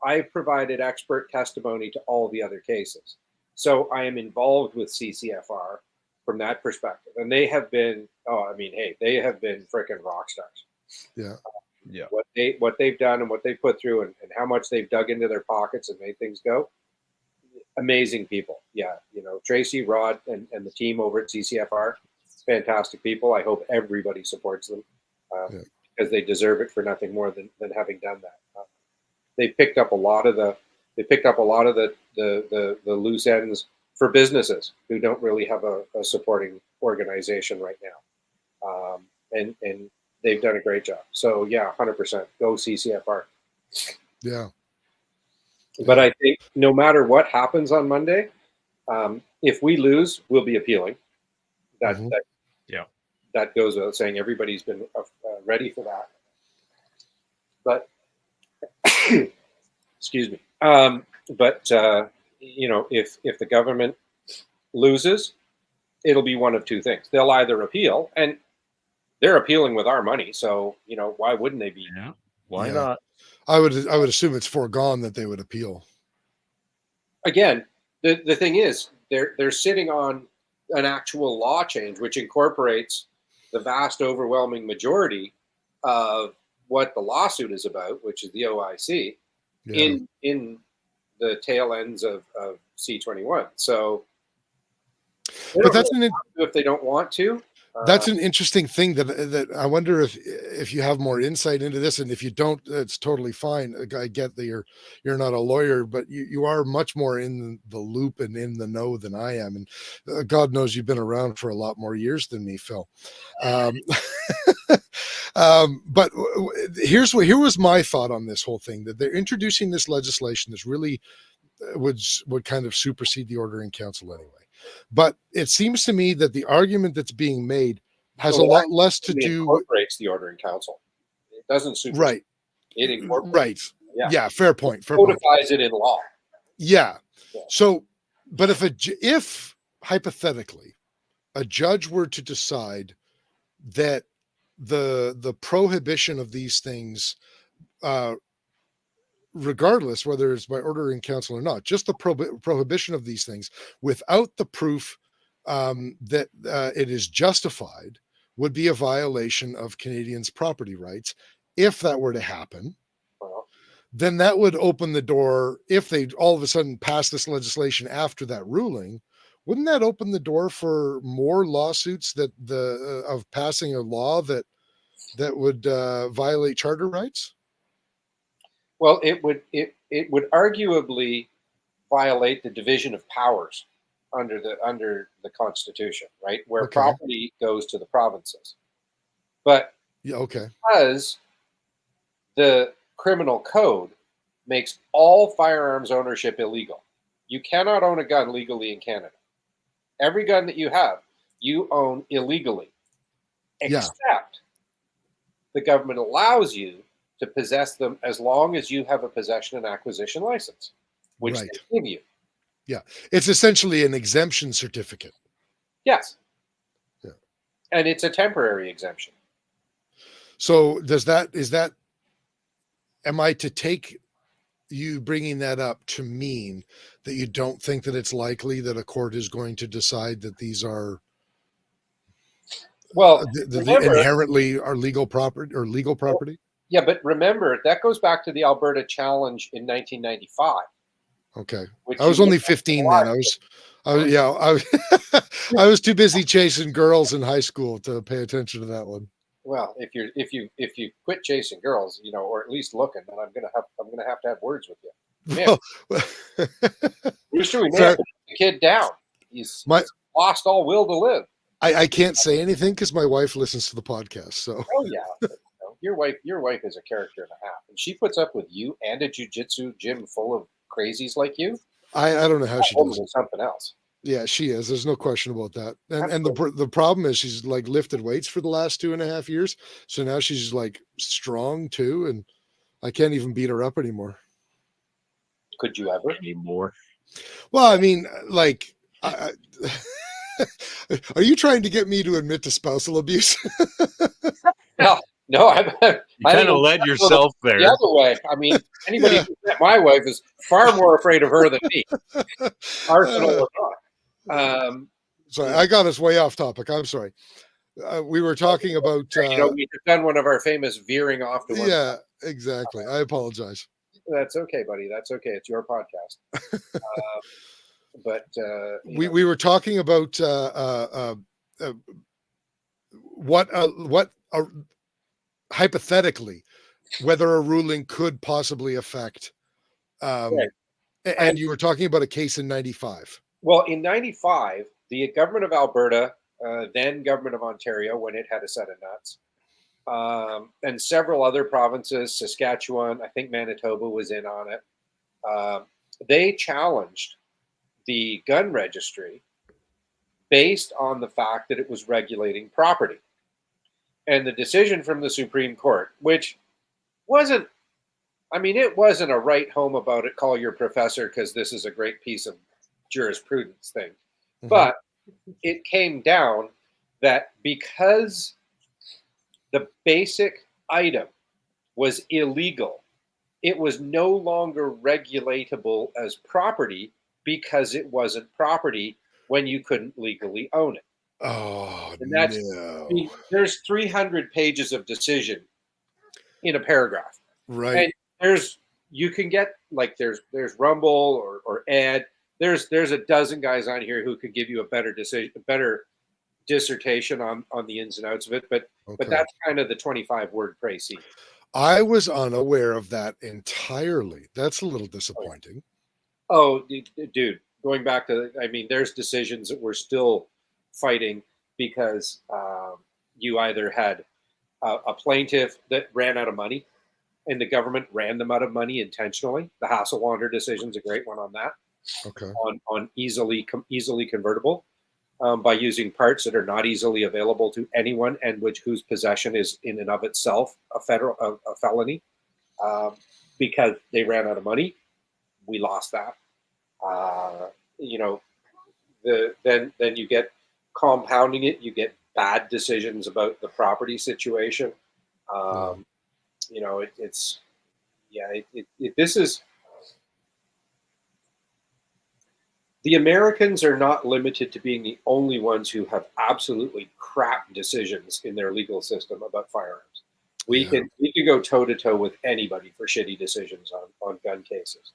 I provided expert testimony to all the other cases, so I am involved with CCFR from that perspective, and they have been. Oh, I mean, hey, they have been freaking rock stars. Yeah. Yeah. What they've done and what they've put through, and how much they've dug into their pockets and made things go. Amazing people. Yeah, Tracy, Rod, and the team over at CCFR, fantastic people. I hope everybody supports them. Because they deserve it for nothing more than having done that. They picked up a lot of the loose ends for businesses who don't really have a supporting organization right now, and they've done a great job. So yeah, 100% go CCFR. Yeah. But I think no matter what happens on Monday, if we lose, we'll be appealing. That goes without saying. Everybody's been ready for that. But excuse me. If the government loses, it'll be one of two things. They'll either appeal, and they're appealing with our money, so why wouldn't they be? Yeah. Why not? I would assume it's foregone that they would appeal. Again, the thing is, they're sitting on an actual law change which incorporates the vast overwhelming majority of what the lawsuit is about, which is the OIC, in the tail ends of C21. So, but that's if they don't want to. That's an interesting thing that I wonder if you have more insight into this, and if you don't, it's totally fine. I get that you're not a lawyer, but you are much more in the loop and in the know than I am, and God knows you've been around for a lot more years than me, Phil. But here was my thought on this whole thing: that they're introducing this legislation that's really would kind of supersede the Order in Council anyway. But it seems to me that the argument that's being made has a lot less to do. Incorporates the Order in Council. It doesn't supersede. Right. It incorporates. Right. Yeah. Fair point. Codifies it in law. Yeah. So, but if hypothetically a judge were to decide that the prohibition of these things, regardless whether it's by Order in Council or not, just the prohibition of these things without the proof that it is justified, would be a violation of Canadians' property rights. If that were to happen, then that would open the door. If they all of a sudden pass this legislation after that ruling, wouldn't that open the door for more lawsuits of passing a law that would violate charter rights? Well, it would arguably violate the division of powers under the Constitution, right? Where property goes to the provinces. But because the criminal code makes all firearms ownership illegal. You cannot own a gun legally in Canada. Every gun that you have, you own illegally, except the government allows you to possess them as long as you have a possession and acquisition license, which they give you. Yeah. It's essentially an exemption certificate. Yes. And it's a temporary exemption. So am I to take you bringing that up to mean that you don't think that it's likely that a court is going to decide that these are the inherently are legal property or legal property? Yeah, but remember, that goes back to the Alberta Challenge in 1995. Okay. I was only 15 then. I was too busy chasing girls in high school to pay attention to that one. Well, if you quit chasing girls, or at least looking, then I'm gonna have to have words with you. Man, Rooster, we may have to put the kid down. He's lost all will to live. I can't say anything because my wife listens to the podcast. So. Oh yeah, your wife is a character and a half, and she puts up with you and a jiu-jitsu gym full of crazies like you. I don't know how she does it. Something else. Yeah, she is. There's no question about that. And the problem is she's like lifted weights for the last 2.5 years. So now she's like strong too. And I can't even beat her up anymore. Could you ever? Anymore? Well, I mean, like, are you trying to get me to admit to spousal abuse? No, I kind of led yourself there. The other way. I mean, anybody who met my wife is far more afraid of her than me. Arsenal or not. Sorry, I got us way off topic. I'm sorry. We were talking about. We've done one of our famous veering off to one. Yeah, exactly. I apologize. That's okay, buddy. That's okay. It's your podcast. But we were talking about what hypothetically whether a ruling could possibly affect. Right. And you were talking about a case in 95. Well, in 95, the government of Alberta, then government of Ontario, when it had a set of nuts, and several other provinces, Saskatchewan, I think Manitoba was in on it. They challenged the gun registry based on the fact that it was regulating property. And the decision from the Supreme Court, which wasn't, it wasn't a write home about it, call your professor because this is a great piece of jurisprudence thing. Mm-hmm. But it came down that because the basic item was illegal, it was no longer regulatable as property because it wasn't property when you couldn't legally own it. Oh, and that's, no. There's 300 pages of decision in a paragraph. Right. And you can get, like, there's Rumble or Ed. There's a dozen guys on here who could give you a better dissertation on the ins and outs of it. But that's kind of the 25-word précis. I was unaware of that entirely. That's a little disappointing. Oh, dude, going back to, there's decisions that we're still fighting because you either had a plaintiff that ran out of money and the government ran them out of money intentionally. The Hasselwander decision is a great one on that. Okay. On easily convertible by using parts that are not easily available to anyone and whose possession is in and of itself a felony because they ran out of money. We lost that. Then you get compounding it. You get bad decisions about the property situation. This is. The Americans are not limited to being the only ones who have absolutely crap decisions in their legal system about firearms. We can go toe to toe with anybody for shitty decisions on gun cases.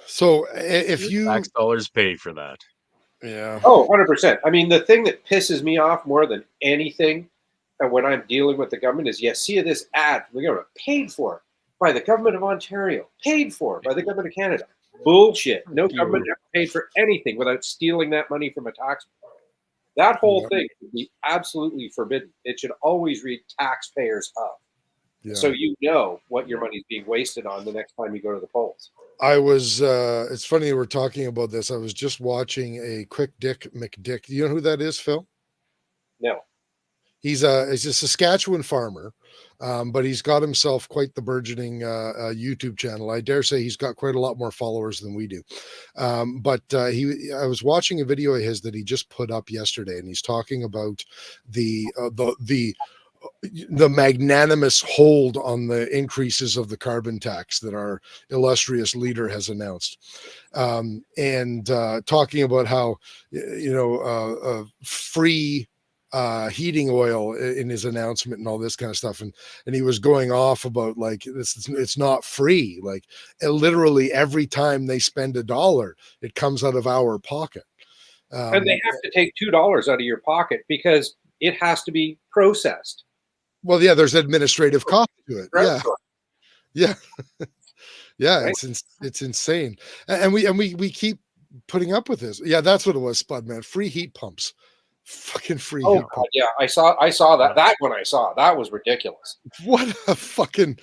So if you tax dollars pay for that. Yeah. Oh, 100%. The thing that pisses me off more than anything when I'm dealing with the government is, see this ad from the government, paid for by the government of Ontario, paid for by the government of Canada. Bullshit. No government ever paid for anything without stealing that money from a taxpayer. That whole thing should be absolutely forbidden. It should always read taxpayers of. Yeah. So you know what your money is being wasted on the next time you go to the polls. I was, it's funny we're talking about this. I was just watching a Quick Dick McDick. Do you know who that is, Phil? No. He's a Saskatchewan farmer, but he's got himself quite the burgeoning YouTube channel. I dare say he's got quite a lot more followers than we do. I was watching a video of his that he just put up yesterday, and he's talking about the magnanimous hold on the increases of the carbon tax that our illustrious leader has announced, and talking about how free heating oil in his announcement and all this kind of stuff, and he was going off about like it's not free, like literally every time they spend $1 it comes out of our pocket, and they have to take $2 out of your pocket because it has to be processed. Well, yeah, there's administrative cost to it. Yeah. Right? It's insane, and we keep putting up with this. Yeah, that's what it was, Spud, man. Free heat pumps, fucking free. Oh God, yeah, I saw that. That one I saw. That was ridiculous. What a fucking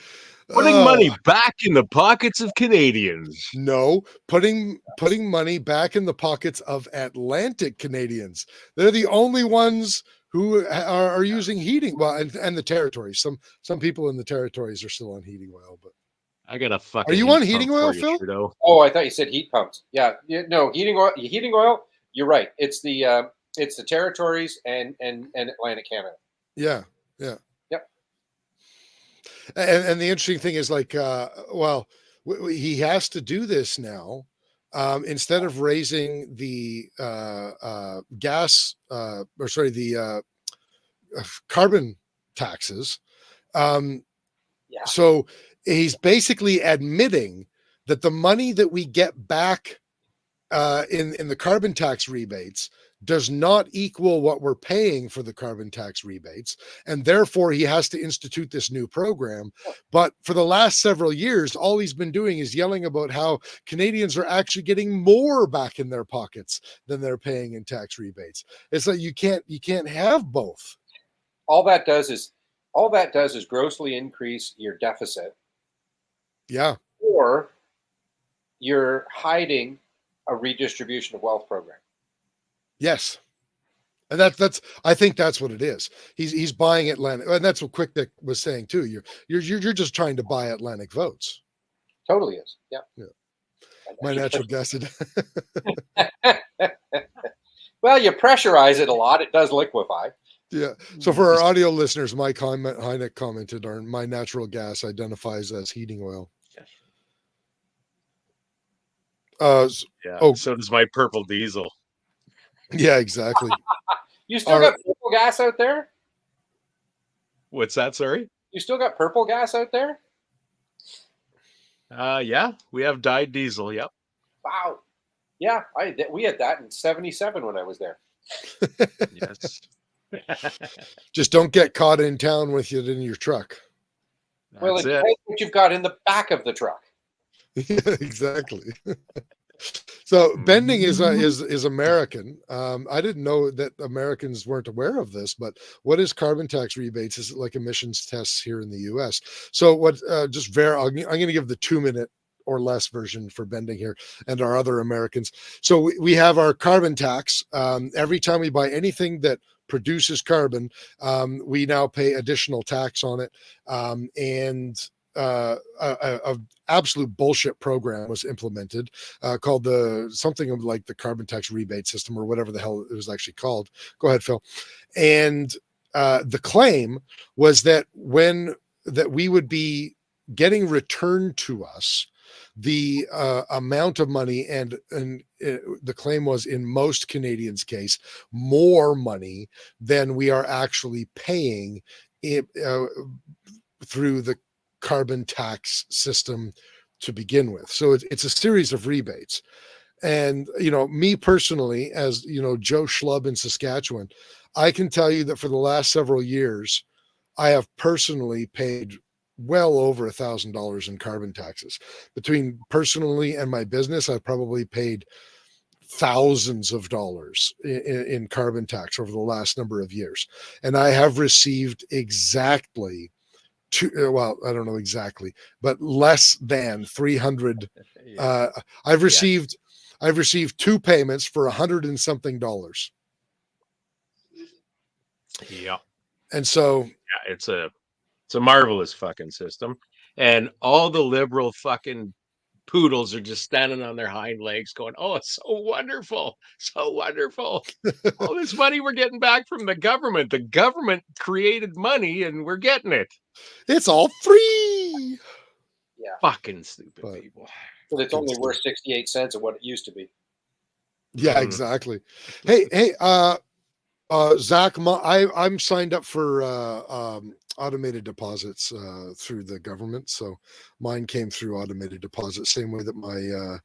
putting money back in the pockets of Canadians. No, putting money back in the pockets of Atlantic Canadians. They're the only ones who are using heating. Well, and the territories. Some people in the territories are still on heating oil, but I got a fucking. Are you on heating oil, Phil? Trudeau. Oh, I thought you said heat pumps. Yeah, no, heating oil. Heating oil. You're right. It's the territories and Atlantic Canada. Yeah. Yep. And the interesting thing is, like, he has to do this now. Instead of raising the carbon taxes. So he's basically admitting that the money that we get back in the carbon tax rebates does not equal what we're paying for the carbon tax rebates, and therefore he has to institute this new program. But for the last several years, all he's been doing is yelling about how Canadians are actually getting more back in their pockets than they're paying in tax rebates. It's like you can't have both. All that does is grossly increase your deficit. Yeah. Or you're hiding a redistribution of wealth program. Yes. And that's I think that's what it is. He's buying Atlantic, and that's what Quick Dick was saying too. You're just trying to buy Atlantic votes. Totally is. Yeah. My natural guess. Well, you pressurize it a lot, it does liquefy. Yeah. So for our audio listeners, Mike Hynek commented, my natural gas identifies as heating oil. So does my purple diesel. Yeah, exactly. You still got purple gas out there? What's that? Sorry? You still got purple gas out there? Yeah, we have dyed diesel. Yep. Wow. Yeah, we had that in 77 when I was there. Yes. Just don't get caught in town with it in your truck. Well, it's what you've got in the back of the truck. Yeah, exactly. So bending is American. I didn't know that Americans weren't aware of this, but what is carbon tax rebates? Is it like emissions tests here in the U.S.? So what? I'm going to give the 2-minute or less version for bending here and our other Americans. So we have our carbon tax. Every time we buy anything that produces carbon, we now pay additional tax on it, and a absolute bullshit program was implemented called something like the carbon tax rebate system or whatever the hell it was actually called. Go ahead, Phil. And the claim was that that we would be getting returned to us the amount of money, and the claim was, in most Canadians' case, more money than we are actually paying through the carbon tax system to begin with. So it's a series of rebates. And, me personally, as, Joe Schlub in Saskatchewan, I can tell you that for the last several years, I have personally paid well over $1,000 in carbon taxes. Between personally and my business, I've probably paid thousands of dollars in carbon tax over the last number of years. And I have received exactly I don't know exactly, but less than 300. I've received 2 payments for $100 and something. Yeah. And so Yeah, it's a marvelous fucking system. And all the liberal fucking poodles are just standing on their hind legs going, oh, it's so wonderful. So wonderful. All this money we're getting back from the government. The government created money and we're getting it. it's all free. Yeah. Fucking stupid But- people. But it's only worth 68 cents of what it used to be. Yeah, exactly. Hey, Zach, I'm signed up for automated deposits through the government. So mine came through automated deposits, same way that my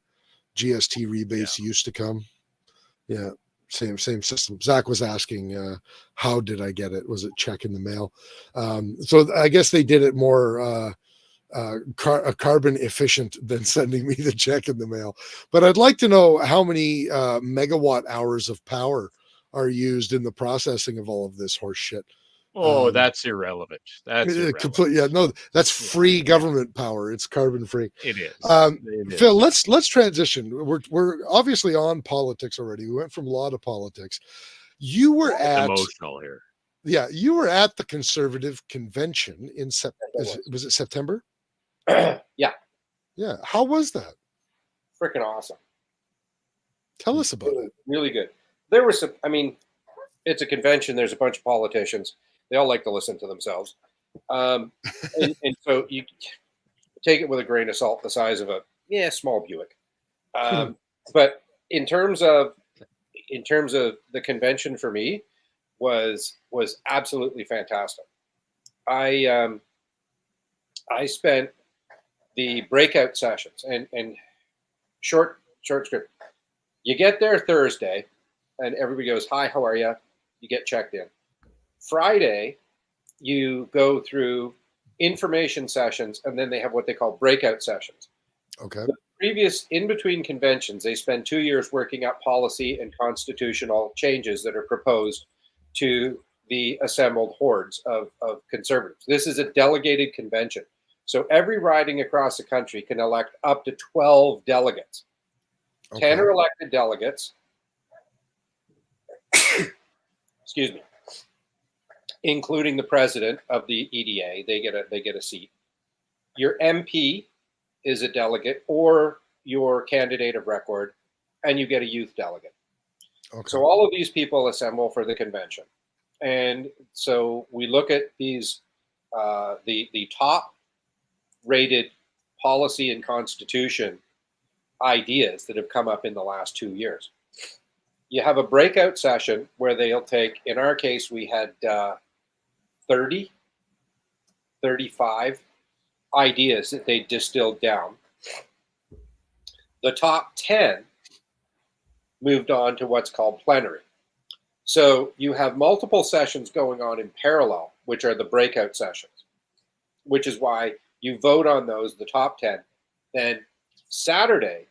GST rebates used to come. Yeah, same system. Zach was asking, how did I get it? Was it check in the mail? So I guess they did it more carbon efficient than sending me the check in the mail. But I'd like to know how many megawatt hours of power are used in the processing of all of this horse shit. Oh, that's irrelevant. That's irrelevant. Yeah, no, that's free government power. It's carbon free. It is. Phil, let's transition. We're obviously on politics already. We went from law to politics. You were at emotional here. Yeah, you were at the Conservative Convention in was it September? Yeah. Yeah. How was that? Freaking awesome. Tell us about it. Really good. There were some, I mean, it's a convention. There's a bunch of politicians. They all like to listen to themselves. And so you take it with a grain of salt, the size of a small Buick. But in terms of the convention for me was absolutely fantastic. I spent the breakout sessions and short script. You get there Thursday and everybody goes, hi, how are you? You get checked in. Friday, you go through information sessions, and then they have what they call breakout sessions. Okay. The previous in-between conventions, they spend 2 years working up policy and constitutional changes that are proposed to the assembled hordes of conservatives. This is a delegated convention. So every riding across the country can elect up to 12 delegates. Okay. 10 are elected delegates. Excuse me. Including the president of the EDA, they get a seat. Your MP is a delegate or your candidate of record, and you get a youth delegate. Okay. So all of these people assemble for the convention, and so we look at these the top rated policy and constitution ideas that have come up in the last 2 years. You have a breakout session where they'll take, in our case, we had 30, 35 ideas that they distilled down. The top 10 moved on to what's called plenary. So you have multiple sessions going on in parallel, which are the breakout sessions, which is why you vote on those, the top 10. Then Saturday,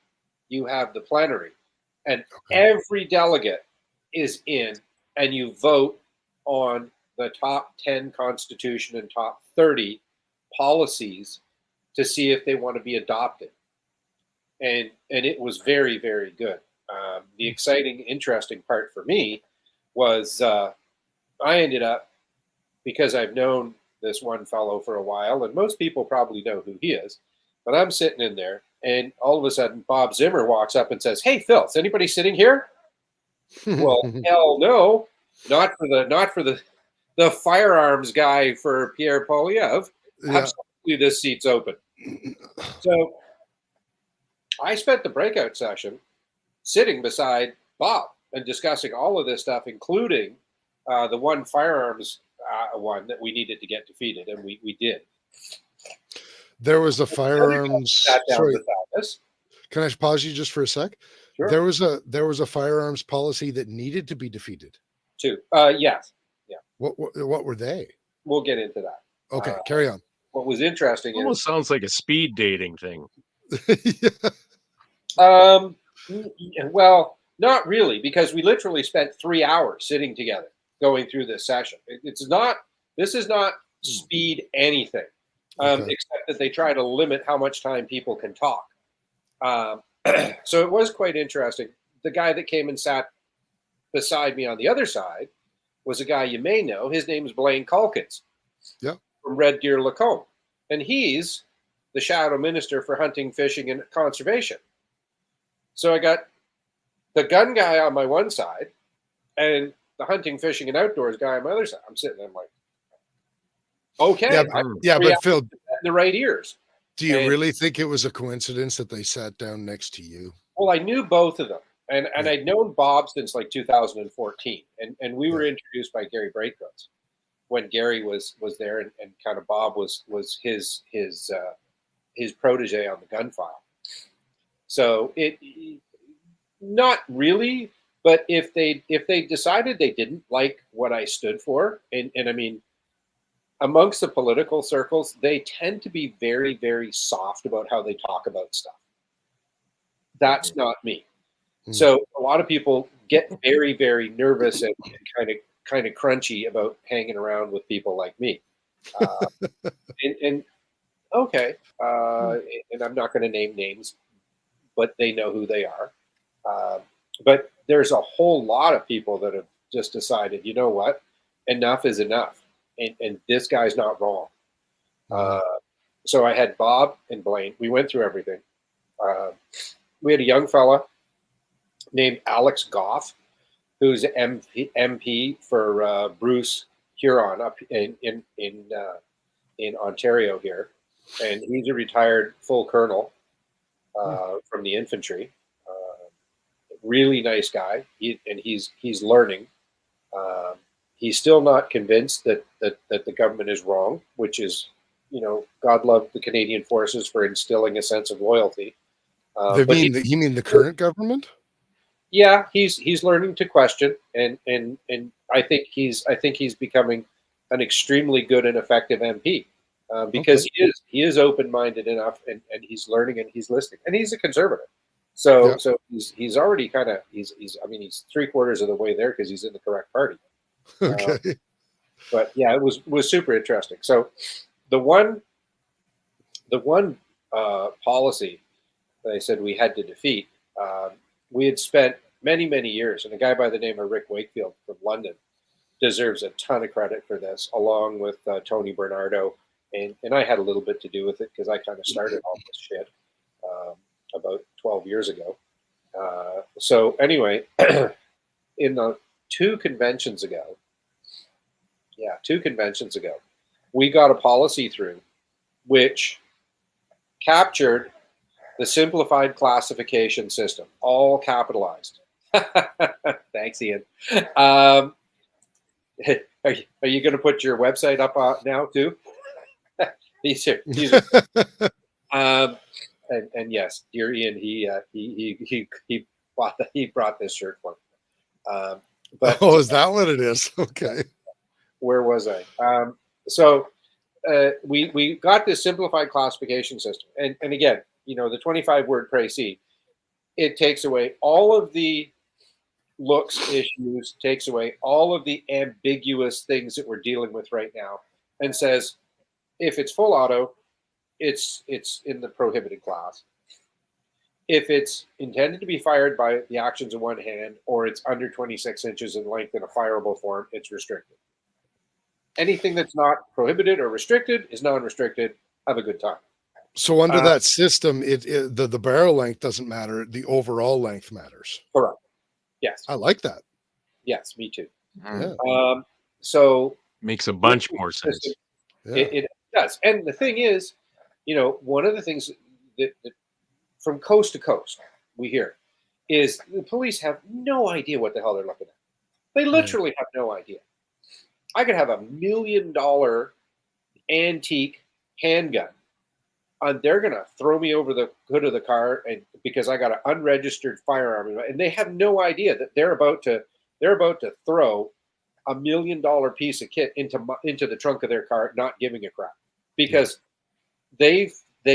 you have the plenary, and every delegate is in, and you vote on the top 10 constitution and top 30 policies to see if they want to be adopted. And it was very, very good. The exciting, interesting part for me was I ended up, because I've known this one fellow for a while, and most people probably know who he is, but I'm sitting in there, and all of a sudden Bob Zimmer walks up and says, "Hey, Phil, is anybody sitting here?" Well, hell no, not for the firearms guy for Pierre Poilievre. Yeah. Absolutely, this seat's open. So I spent the breakout session sitting beside Bob and discussing all of this stuff, including the one firearms one that we needed to get defeated, and we did. There was a firearms. Sorry, can I pause you just for a sec? Sure. There was a firearms policy that needed to be defeated. Too. Yes. Yeah. What were they? We'll get into that. Okay, carry on. What was interesting almost sounds like a speed dating thing. Yeah. Well, not really, because we literally spent 3 hours sitting together going through this session. This is not speed anything, except that they try to limit how much time people can talk. So it was quite interesting. The guy that came and sat beside me on the other side was a guy you may know. His name is Blaine Calkins. Yeah. From Red Deer Lacombe. And he's the shadow minister for hunting, fishing, and conservation. So I got the gun guy on my one side and the hunting, fishing, and outdoors guy on my other side. I'm sitting there, I'm like, okay. But Phil, the right ears. Do you really think it was a coincidence that they sat down next to you? Well, I knew both of them. And I'd known Bob since like 2014. And we were introduced by Gary Breitgutz when Gary was there, and kind of Bob was his protege on the gun file. So it not really, but if they decided they didn't like what I stood for, and I mean, amongst the political circles, they tend to be very, very soft about how they talk about stuff. That's not me. So a lot of people get very, very nervous and kind of crunchy about hanging around with people like me. And I'm not going to name names, but they know who they are. But there's a whole lot of people that have just decided, you know what, enough is enough. And this guy's not wrong. So I had Bob and Blaine. We went through everything. We had a young fella named Alex Goff, who's MP for Bruce Huron up in Ontario here, and he's a retired full colonel from the infantry. Really nice guy, he's learning. He's still not convinced that the government is wrong, which is, God love the Canadian Forces for instilling a sense of loyalty. You mean the current government? Yeah, he's learning to question, and I think he's becoming an extremely good and effective MP because he is open-minded enough, and he's learning and he's listening, and he's a conservative. So he's already kind of he's 3/4 of the way there because he's in the correct party. Okay. But yeah, it was super interesting. So the one policy that I said we had to defeat, we had spent many years, and a guy by the name of Rick Wakefield from London deserves a ton of credit for this, along with Tony Bernardo, and I had a little bit to do with it because I kind of started all this shit about 12 years ago. So anyway, in the two conventions ago, we got a policy through which captured the simplified classification system, all capitalized. Thanks, Ian. Are you going to put your website up now too? these are and yes, dear Ian, he brought this shirt for me. But is that what it is? Okay. Where was I? So we got this simplified classification system, and again, the 25-word précis, it takes away all of the looks issues, takes away all of the ambiguous things that we're dealing with right now, and says if it's full auto, it's in the prohibited class. If it's intended to be fired by the actions of one hand, or it's under 26 inches in length in a fireable form, it's restricted. Anything that's not prohibited or restricted is non-restricted. Have a good time. So under that system, the barrel length doesn't matter. The overall length matters. Correct. Yes. I like that. Yes, me too. Yeah. So makes a bunch more sense. It does. And the thing is, one of the things that from coast to coast we hear is the police have no idea what the hell they're looking at. They literally have no idea. I could have $1 million antique handgun, and they're going to throw me over the hood of the car, and because I got an unregistered firearm, and they have no idea that they're about to throw $1 million piece of kit into the trunk of their car, not giving a crap, because they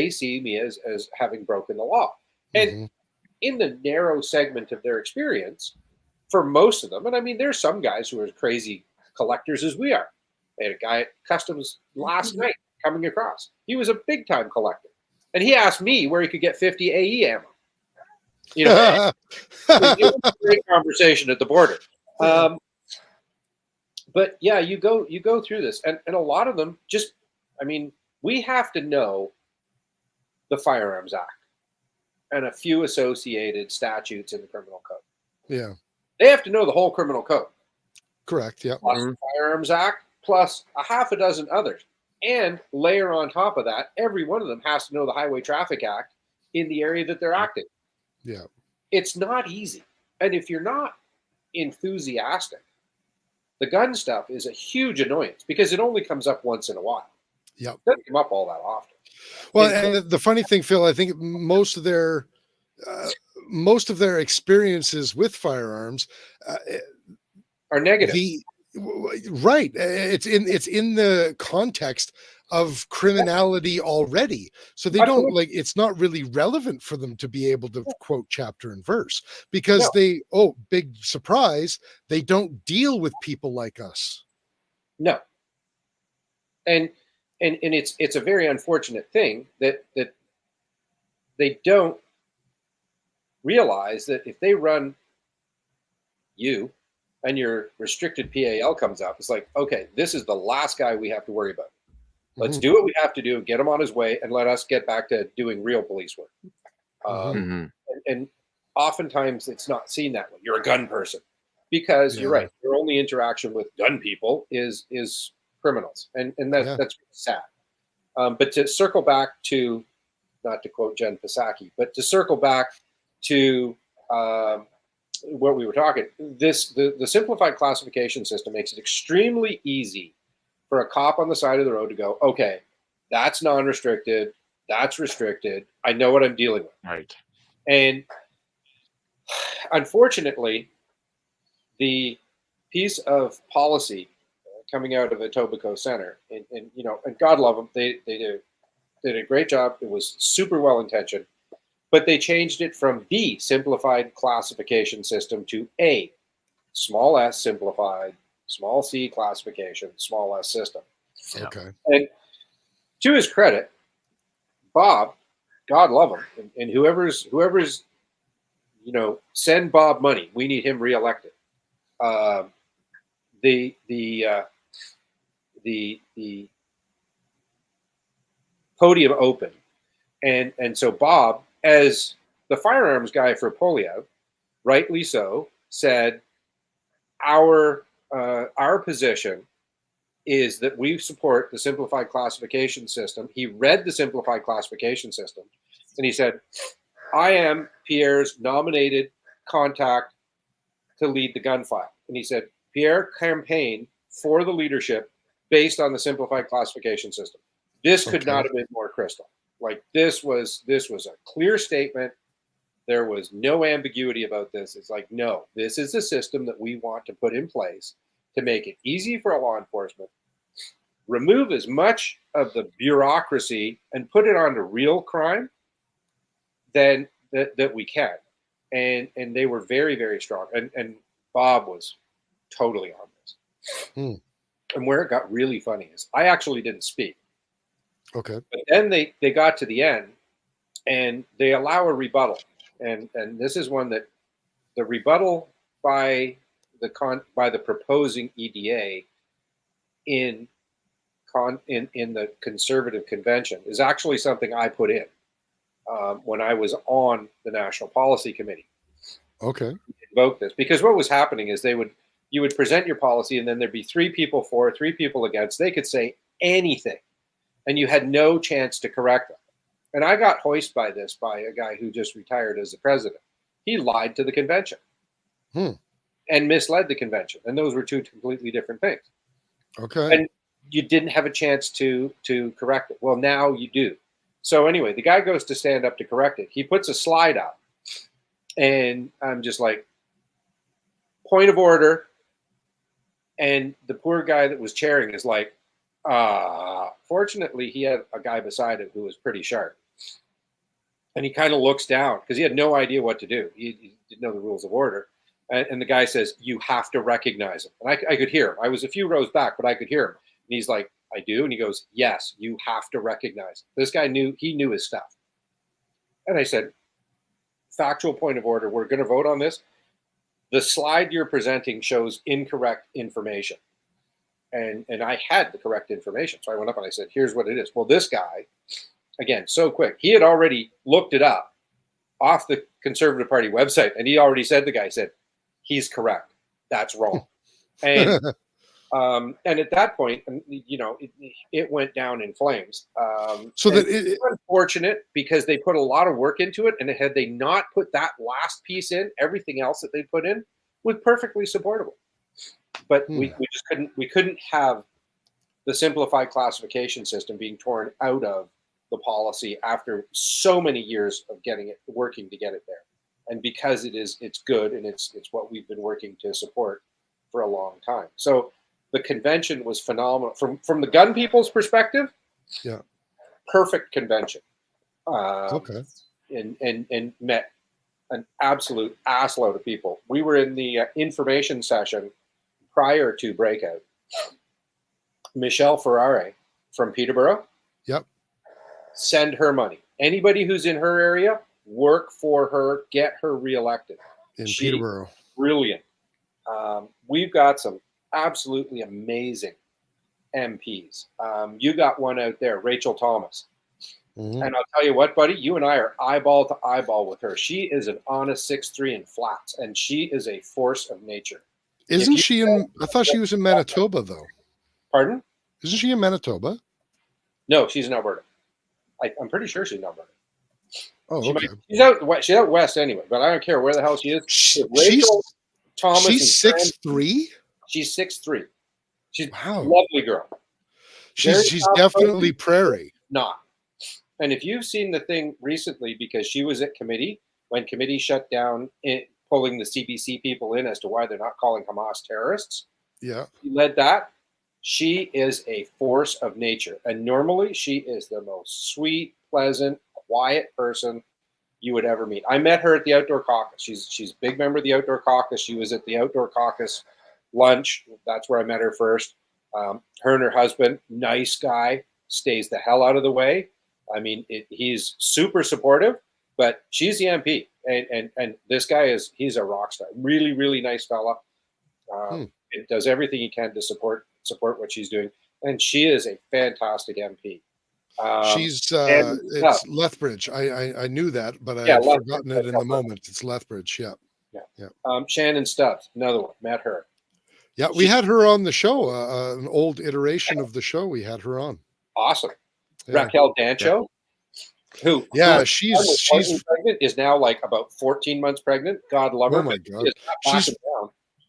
see me as having broken the law. And in the narrow segment of their experience, for most of them, and I mean, there's some guys who are crazy collectors as we are. They had a guy at customs last night coming across. He was a big time collector, and he asked me where he could get 50 AE ammo. It was a great conversation at the border. But yeah, you go through this, and a lot of them just, I mean, we have to know the Firearms Act and a few associated statutes in the criminal code. Yeah. They have to know the whole criminal code. Correct. Yeah. Plus the Firearms Act, plus a half a dozen others. And layer on top of that, every one of them has to know the Highway Traffic Act in the area that they're acting. Yeah. It's not easy. And if you're not enthusiastic, the gun stuff is a huge annoyance because it only comes up once in a while. Yep. It doesn't come up all that often. Well, and the funny thing, Phil, I think most of their experiences with firearms are negative. Right. It's in the context of criminality already. So they don't like, it's not really relevant for them to be able to quote chapter and verse because big surprise, they don't deal with people like us. No. And it's a very unfortunate thing that they don't realize that if they run you and your restricted PAL comes up, it's like, okay, this is the last guy we have to worry about. Let's do what we have to do, get him on his way, and let us get back to doing real police work. And oftentimes it's not seen that way. You're a gun person because you're right. Your only interaction with gun people is criminals, and that's sad. But to circle back to, not to quote Jen Psaki, but to circle back to what we were talking, the simplified classification system makes it extremely easy for a cop on the side of the road to go, okay, that's non-restricted, that's restricted. I know what I'm dealing with. Right. And unfortunately, the piece of policy coming out of Etobicoke Center, and God love them, they did a great job. It was super well intentioned, but they changed it from the simplified classification system to a small s simplified, small c classification, small s system. Okay. And to his credit, Bob, God love him, and whoever's send Bob money. We need him reelected. The podium open, and so Bob, as the firearms guy for Polio, rightly so, said our position is that we support the simplified classification system. He read the simplified classification system, and he said, I am Pierre's nominated contact to lead the gun file. And he said, Pierre campaigned for the leadership based on the simplified classification system. This could not have been more crystal. Like this was a clear statement. There was no ambiguity about this. It's like, no, this is a system that we want to put in place to make it easy for law enforcement, remove as much of the bureaucracy and put it onto real crime than that we can. And they were very, very strong. And Bob was totally on this. And where it got really funny is I actually didn't speak. Okay. But then they got to the end and they allow a rebuttal. And this is one that the rebuttal by the proposing EDA in the conservative convention is actually something I put in when I was on the National Policy Committee. Okay. Invoke this because what was happening is you would present your policy and then there'd be 3 people for, 3 people against. They could say anything and you had no chance to correct them. And I got hoisted by this by a guy who just retired as the president. He lied to the convention and misled the convention. And those were 2 completely different things. Okay. And you didn't have a chance to correct it. Well, now you do. So anyway, the guy goes to stand up to correct it. He puts a slide up and I'm just like, point of order. And the poor guy that was chairing is like, fortunately, he had a guy beside him who was pretty sharp. And he kind of looks down because he had no idea what to do. He didn't know the rules of order. And the guy says, you have to recognize him. And I could hear him. I was a few rows back, but I could hear him. And he's like, I do. And he goes, yes, you have to recognize him. This guy knew his stuff. And I said, factual point of order. We're going to vote on this. The slide you're presenting shows incorrect information. and I had the correct information. So I went up and I said, here's what it is. Well, this guy, again, so quick, he had already looked it up off the Conservative Party website, and he already said, the guy said, he's correct. That's wrong. And and at that point, it went down in flames. So that it's unfortunate because they put a lot of work into it, and had they not put that last piece in, everything else that they put in was perfectly supportable. But we just couldn't have the simplified classification system being torn out of the policy after so many years of working to get it there. And because it's good, and it's what we've been working to support for a long time. So the convention was phenomenal from the gun people's perspective. Yeah, perfect convention. Okay, and met an absolute assload of people. We were in the information session prior to breakout. Michelle Ferrari from Peterborough. Yep. Send her money. Anybody who's in her area, work for her, get her reelected. In Peterborough. Brilliant. We've got some absolutely amazing MPs. You got one out there, Rachel Thomas. Mm-hmm. And I'll tell you what, buddy, you and I are eyeball to eyeball with her. She is an honest 6'3" in flats, and she is a force of nature. Isn't she in? I thought she was in Manitoba, though. Pardon? Isn't she in Manitoba? No, she's in Alberta. I'm pretty sure she's in Alberta. Oh, okay. She's out west anyway, but I don't care where the hell she is. Rachel Thomas. She's 6'3"? She's 6'3". She's wow. A lovely girl. She's definitely prairie. Not. And if you've seen the thing recently, because she was at committee, when committee shut down, pulling the CBC people in as to why they're not calling Hamas terrorists. Yeah. She led that. She is a force of nature. And normally she is the most sweet, pleasant, quiet person you would ever meet. I met her at the Outdoor Caucus. She's a big member of the Outdoor Caucus. She was at the Outdoor Caucus lunch. That's where I met her first. Her and her husband, nice guy, stays the hell out of the way. I mean, he's super supportive, but she's the MP. And this guy he's a rock star. Really, really nice fella. It does everything he can to support what she's doing. And she is a fantastic MP. It's Lethbridge. I knew that, but I had forgotten it in the moment. It's Lethbridge. Yeah. Shannon Stubbs, another one. Met her. Yeah, we had her on the show. An old iteration of the show. We had her on. Awesome. Yeah. Raquel Dancho, who she's pregnant, is now like about 14 months pregnant. God love her. Oh my God.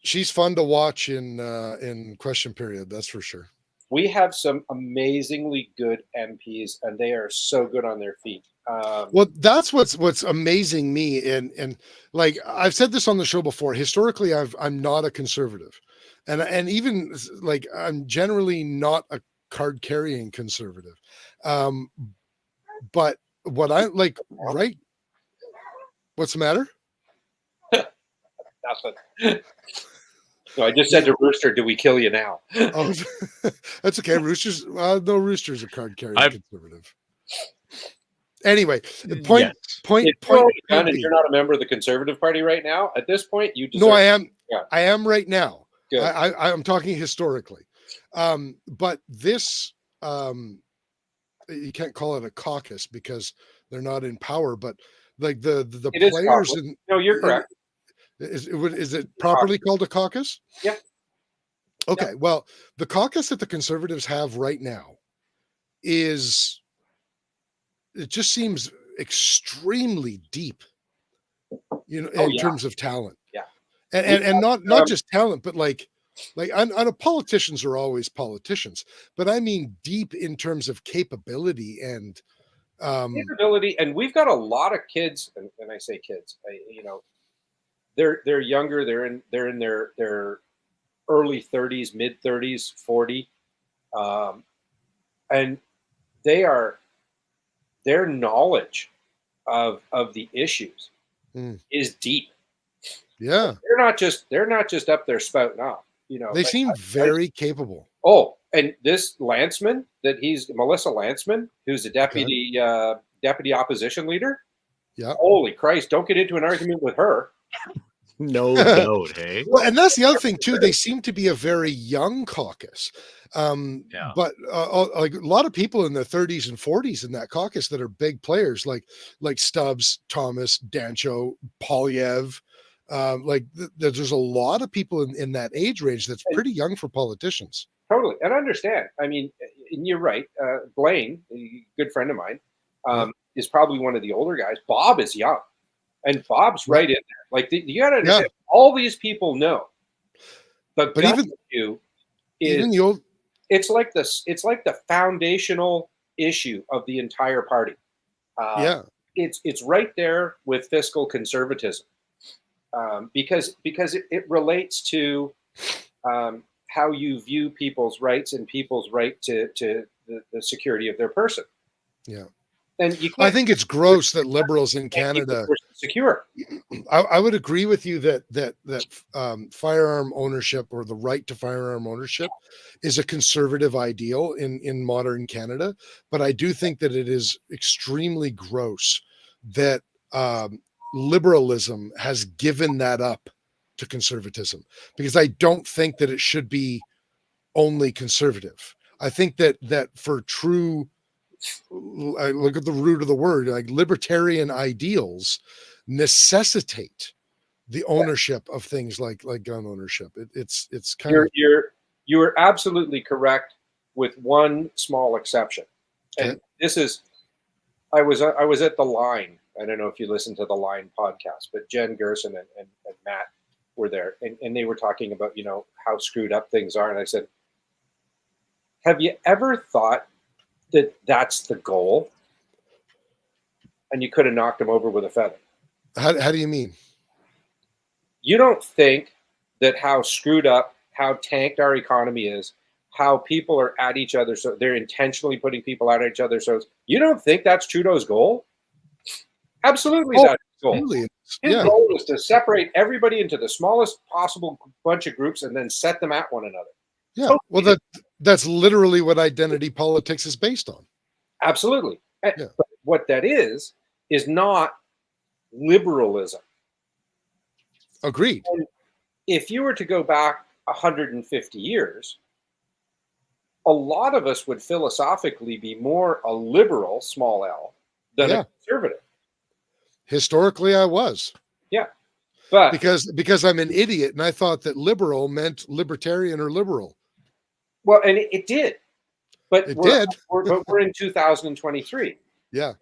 She's fun to watch in question period. That's for sure. We have some amazingly good MPs, and they are so good on their feet. Well, that's what's amazing me, and like I've said this on the show before. Historically, I'm not a conservative, and even like I'm generally not a card carrying conservative. But what I like, right? What's the matter? Nothing. No, I just said to Rooster, "Do we kill you now?" Oh, that's okay. Roosters, no, Rooster's a card carrying conservative. Anyway, point. And you're not a member of the Conservative Party right now. At this point, you deserve. No, I am. Yeah. I am right now. Good. I'm talking historically, but this you can't call it a caucus because they're not in power. But like the players. No, you're correct. Is it properly called a caucus? Yeah. Okay. Yeah. Well, the caucus that the Conservatives have right now it just seems extremely deep, in terms of talent. Yeah. And not just talent, but like I know politicians are always politicians, but I mean deep in terms of capability and capability. And we've got a lot of kids, and I say kids, they're younger. They're in their early 30s, mid 30s, 40, and their knowledge of the issues is deep. Yeah, they're not just up there spouting off. They seem very capable. Oh, and this Lanceman Melissa Lanceman, who's a deputy opposition leader. Yeah. Holy Christ! Don't get into an argument with her. No doubt, hey? Well, and that's the other thing too. They seem to be a very young caucus, Yeah. but like a lot of people in their 30s and 40s in that caucus that are big players, like Stubbs, Thomas, Dancho, Polyev. There's a lot of people in that age range that's pretty young for politicians. Totally, and understand. I mean, and you're right. Blaine, a good friend of mine, is probably one of the older guys. Bob is young, and Bob's right in there. Like you got to understand, all these people know. But even you is even the old. It's like this. It's like the foundational issue of the entire party. It's right there with fiscal conservatism, because it relates to how you view people's rights and people's right to the security of their person. Yeah. And I think it's gross that liberals in Canada secure. I would agree with you that firearm ownership, or the right to firearm ownership, is a conservative ideal in modern Canada. But I do think that it is extremely gross that liberalism has given that up to conservatism, because I don't think that it should be only conservative. I think that for true, I look at the root of the word, like libertarian ideals necessitate the ownership of things like gun ownership. It's kind of you're absolutely correct, with one small exception. And this is, I was at the Line. I don't know if you listen to the Line podcast, but Jen Gerson and Matt were there, and they were talking about, how screwed up things are. And I said, have you ever thought that that's the goal? And you could have knocked him over with a feather. How do you mean? You don't think that how screwed up, how tanked our economy is, how people are at each other, so they're intentionally putting people at each other. So you don't think that's Trudeau's goal? Absolutely, that's his goal. Really? His goal is to separate everybody into the smallest possible bunch of groups and then set them at one another. Yeah, well, that's literally what identity politics is based on. Absolutely. Yeah. But what that is not liberalism. Agreed. And if you were to go back 150 years, a lot of us would philosophically be more a liberal, small l, than a conservative. Historically, I was. Yeah. But because I'm an idiot and I thought that liberal meant libertarian or liberal. Well, and it did. But we're in 2023. Yeah.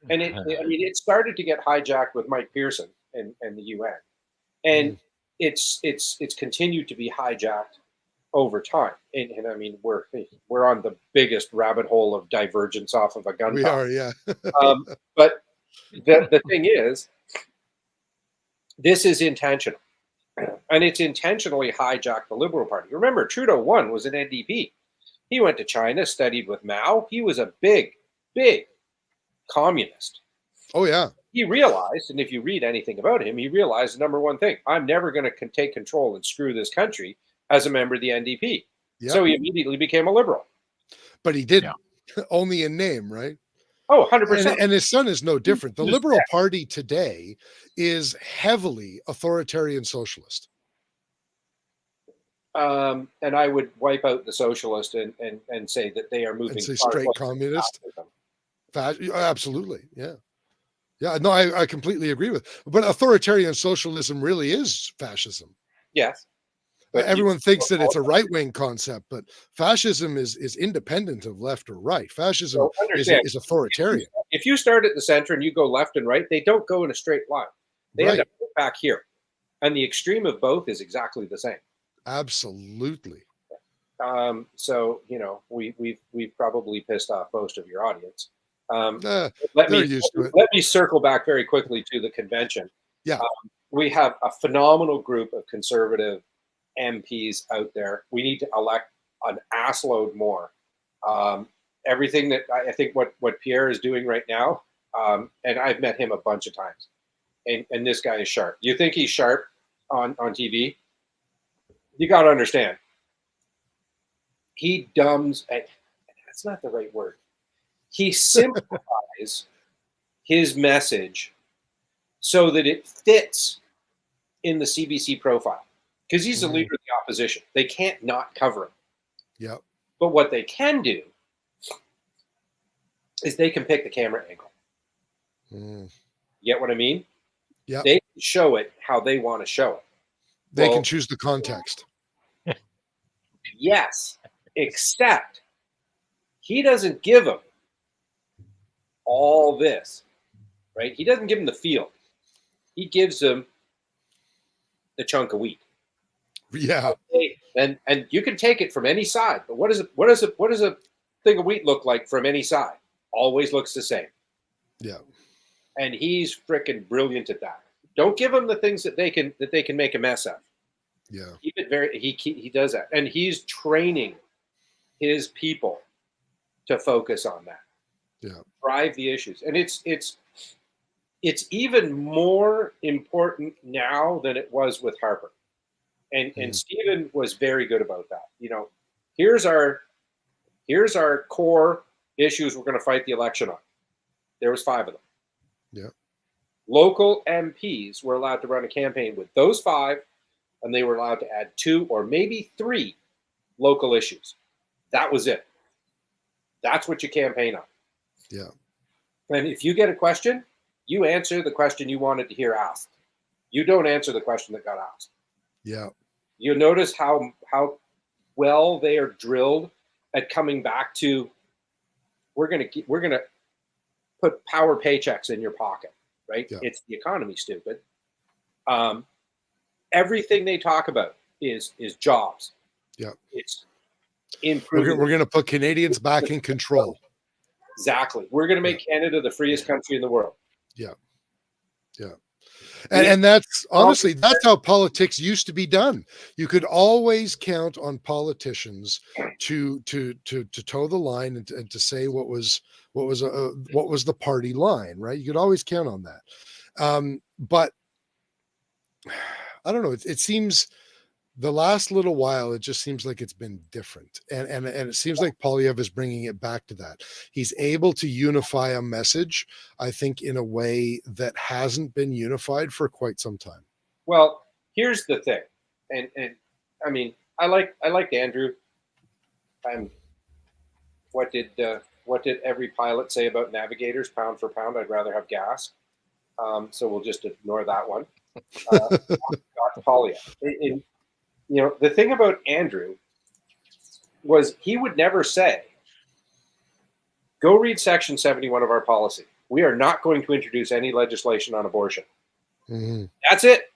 And it started to get hijacked with Mike Pearson and the UN. And it's continued to be hijacked over time. And I mean, we're on the biggest rabbit hole of divergence off of a gun. We are, yeah. But the thing is, this is intentional. And it's intentionally hijacked the Liberal Party. Remember, Trudeau 1 was an NDP. He went to China, studied with Mao. He was a big, big communist. Oh, yeah. He realized, and if you read anything about him, he realized the number one thing: I'm never going to take control and screw this country as a member of the NDP. Yep. So he immediately became a Liberal. But he didn't. Yeah. Only in name, right? Oh, 100%. And his son is no different. The Liberal Party today is heavily authoritarian socialist. And I would wipe out the socialist and say that they are moving. And say straight communist. Absolutely, yeah. Yeah, no, I completely agree with. But authoritarian socialism really is fascism. Yes. But everyone thinks that it's a right-wing concept, but fascism is independent of left or right. Fascism is authoritarian. If you start at the center and you go left and right, they don't go in a straight line. They end up back here. And the extreme of both is exactly the same. Absolutely. So, we've probably pissed off most of your audience. Let me circle back very quickly to the convention. Yeah. We have a phenomenal group of conservative MPs out there. We need to elect an assload more. Everything that I think what Pierre is doing right now, and I've met him a bunch of times, and this guy is sharp. You think he's sharp on TV? You got to understand. He dumbs, that's not the right word. He simplifies his message so that it fits in the CBC profile because he's the Mhm. leader of the opposition. They can't not cover him. Yeah. But what they can do is they can pick the camera angle. Mm. You get what I mean? Yeah. They can show it how they want to show it. They Well, can choose the context. yes, except he doesn't give them all this, right? He doesn't give them the field. He gives them the chunk of wheat. Yeah. And you can take it from any side, but what does a thing of wheat look like from any side? Always looks the same. Yeah. And he's freaking brilliant at that. Don't give him the things that they can make a mess of. Yeah. Keep it very. He does that, and he's training his people to focus on that. Yeah. Drive the issues, and it's even more important now than it was with Harper. And Stephen was very good about that. You know, here's our core issues we're going to fight the election on. There was 5 of them. Yeah. Local MPs were allowed to run a campaign with those 5, and they were allowed to add 2 or maybe 3 local issues. That was it. That's what you campaign on. Yeah. And if you get a question, you answer the question you wanted to hear asked. You don't answer the question that got asked. Yeah. You notice how well they are drilled at coming back to we're gonna put power paychecks in your pocket, right? Yeah. It's the economy, stupid. Everything they talk about is jobs. Yeah. It's improving. We're going to put Canadians back in control. Exactly. We're going to make Canada the freest country in the world. Yeah. Yeah. And that's honestly, that's how politics used to be done. You could always count on politicians to toe the line and to say what was the party line, right? You could always count on that. But I don't know. It seems the last little while, it just seems like it's been different. And it seems like Poilievre is bringing it back to that. He's able to unify a message, I think, in a way that hasn't been unified for quite some time. Well, here's the thing. And I mean, I liked Andrew. What did every pilot say about navigators? Pound for pound, I'd rather have gas. So we'll just ignore that one. Got Poilievre. You know, the thing about Andrew was he would never say, go read section 71 of our policy. We are not going to introduce any legislation on abortion. Mm-hmm. That's it.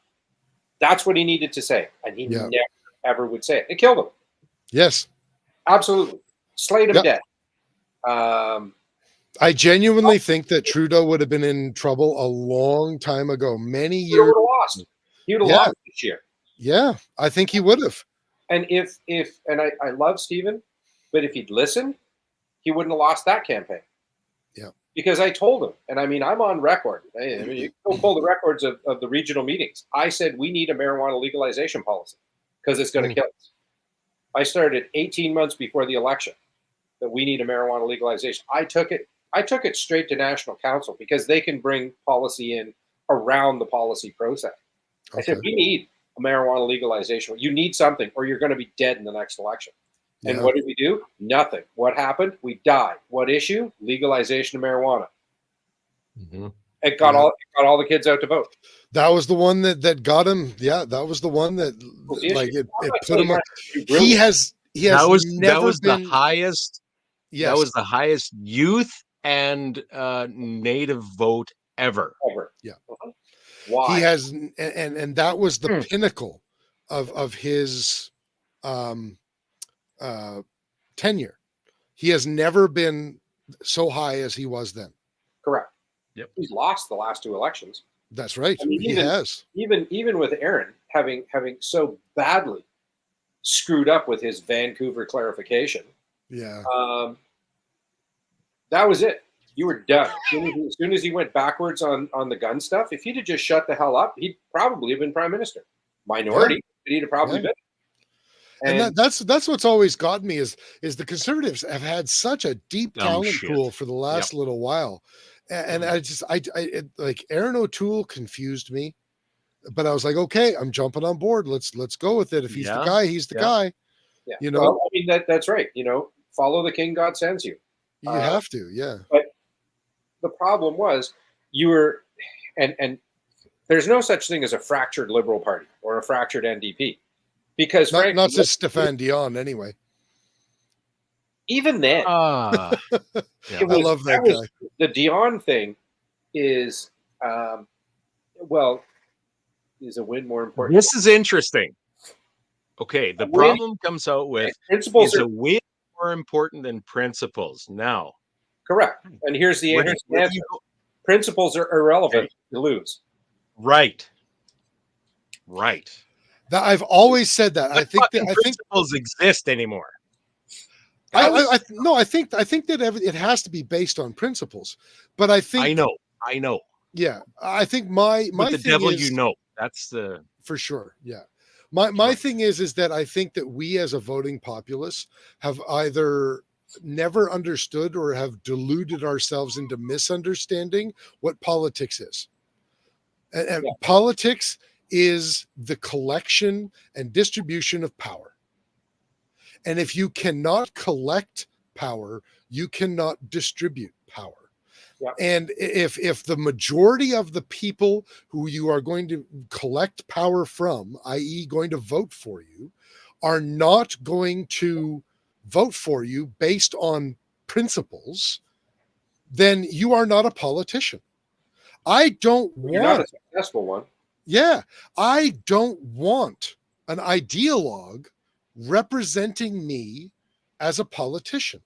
That's what he needed to say. And he never, ever would say it. It killed him. Yes. Absolutely. Slayed him dead. I genuinely think that Trudeau would have been in trouble a long time ago, many years. He would have lost. He would have lost this year. Yeah, I think he would have. And if I love Stephen, but if he'd listened, he wouldn't have lost that campaign. Yeah. Because I told him, and I mean, I'm on record. I mean, you can go pull the records of the regional meetings. I said, we need a marijuana legalization policy because it's going to kill us. I started 18 months before the election that we need a marijuana legalization. I took it straight to National Council because they can bring policy in around the policy process. I said, we need a marijuana legalization. You need something or you're going to be dead in the next election. And what did we do? Nothing. What happened? We died. What issue? Legalization of marijuana. Mm-hmm. It got all the kids out to vote. That was the one that got him. Yeah, that was the one that it put him up. That was the highest. Yes. That was the highest youth and native vote ever. Yeah. Uh-huh. Why? He has, and that was the pinnacle of his tenure. He has never been so high as he was then. Correct. Yep. He's lost the last 2 elections. That's right. I mean, he has. Even with Aaron having so badly screwed up with his Vancouver clarification. Yeah. That was it. You were done. As soon as he went backwards on the gun stuff, if he'd have just shut the hell up, he'd probably have been prime minister. Minority, but he'd have probably been. And that's what's always got me is the Conservatives have had such a deep talent pool for the last little while, and I like Aaron O'Toole confused me. But I was like, okay, I'm jumping on board. Let's go with it. If he's the guy, he's the guy. Yeah. You know, well, I mean that's right. You know, follow the king God sends you. you have to, yeah. But the problem was you were, and there's no such thing as a fractured Liberal Party or a fractured NDP, because not since Stéphane Dion anyway. Even then, I love that guy. The Dion thing is, well, is a win more important? This is interesting. Okay, the problem comes out with principles. Is a win more important than principles? Now, correct. And here's the answer. Principles are irrelevant to lose. Right. I've always said that. I think principles exist anymore. I think that it has to be based on principles. But I think I know. Yeah, I think my the thing devil, is, that's the for sure. Yeah, my thing is that I think that we as a voting populace have either never understood or have deluded ourselves into misunderstanding what politics is. And politics is the collection and distribution of power. And if you cannot collect power, you cannot distribute power. Yeah. And if the majority of the people who you are going to collect power from, i.e. going to vote for you, are not going to vote for you based on principles, then you are not a politician. You're not a successful one. Yeah. I don't want an ideologue representing me as a politician.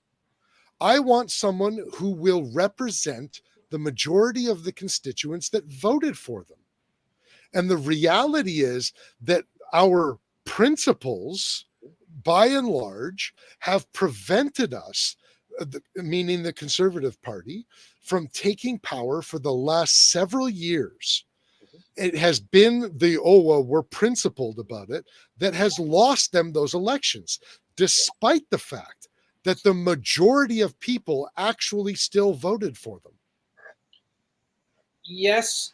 I want someone who will represent the majority of the constituents that voted for them. And the reality is that our principles, by and large, have prevented us, meaning the Conservative Party, from taking power for the last several years. It has been we're principled about it, that has lost them those elections, despite the fact that the majority of people actually still voted for them. Yes,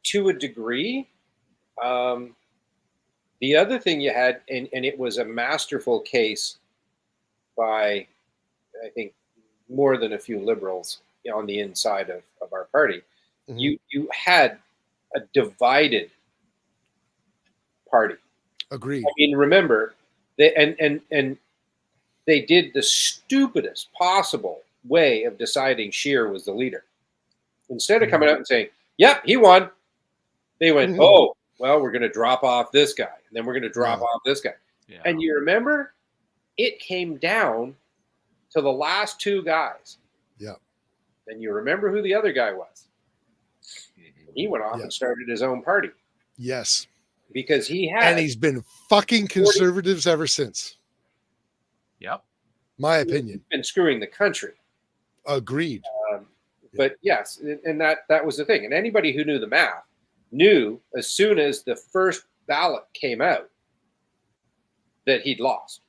to a degree. The other thing you had, and it was a masterful case by, I think, more than a few liberals on the inside of our party. Mm-hmm. You had a divided party. Agreed. I mean, remember, they did the stupidest possible way of deciding Scheer was the leader. Instead of coming out and saying, yep, he won, they went, oh, well, we're going to drop off this guy, and then we're going to drop off this guy. Yeah. And you remember, it came down to the last two guys. Yeah. And you remember who the other guy was. He went off and started his own party. Yes. Because and he's been fucking conservatives ever since. Yep. My opinion. He's been screwing the country. Agreed. But yes, and that was the thing. And anybody who knew the math knew as soon as the first ballot came out that he'd lost.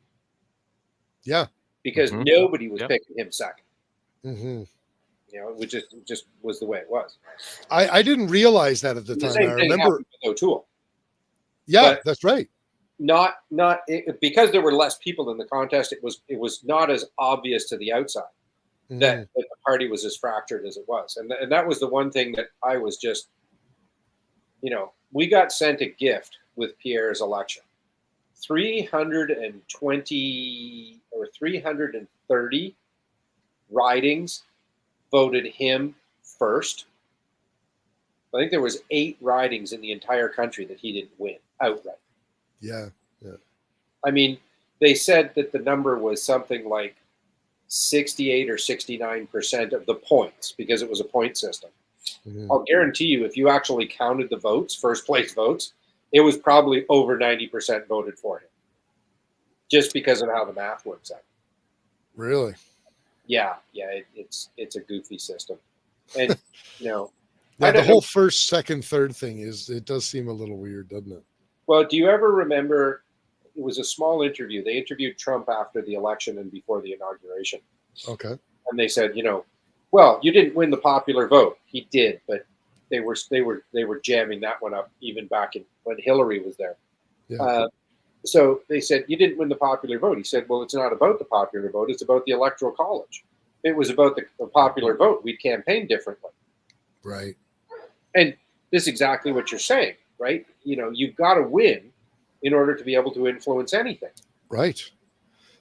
Yeah. Because nobody was picking him second. Mm-hmm. You know, it just was the way it was. I didn't realize that at the time. I remember O'Toole. Yeah, that's right. Because there were less people in the contest. It was not as obvious to the outside that the party was as fractured as it was, and that was the one thing that I was just, we got sent a gift with Pierre's election. 320 or 330 ridings voted him first. I think there was 8 ridings in the entire country that he didn't win outright. Yeah. I mean, they said that the number was something like 68 or 69% of the points because it was a point system. Mm-hmm. I'll guarantee you, if you actually counted the votes, first place votes, it was probably over 90% voted for him, just because of how the math works out. Really? Yeah, it's a goofy system, and the whole first, second, third thing it does seem a little weird, doesn't it? Well, do you ever remember? It was a small interview. They interviewed Trump after the election and before the inauguration. Okay. And they said, well, you didn't win the popular vote. He did, but they were jamming that one up even back when Hillary was there. Yeah. So they said, you didn't win the popular vote. He said, well, it's not about the popular vote. It's about the Electoral College. If it was about the popular vote, we'd campaign differently. Right. And this is exactly what you're saying, right? You've got to win in order to be able to influence anything. Right.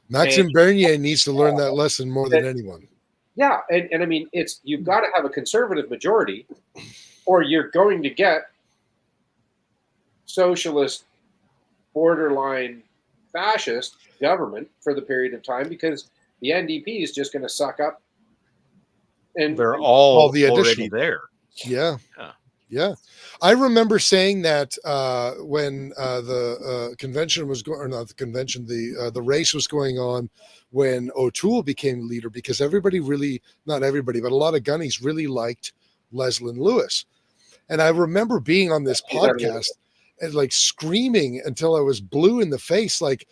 Maxime Bernier needs to learn that lesson more than anyone. Yeah. And I mean, you've got to have a conservative majority or you're going to get socialist, borderline fascist government for the period of time because the NDP is just going to suck up. And they're all the already there. Yeah. I remember saying that when the convention was going, or not the convention, the race was going on when O'Toole became leader, because everybody really, not everybody, but a lot of gunnies really liked Leslyn Lewis. And I remember being on this podcast and like screaming until I was blue in the face, like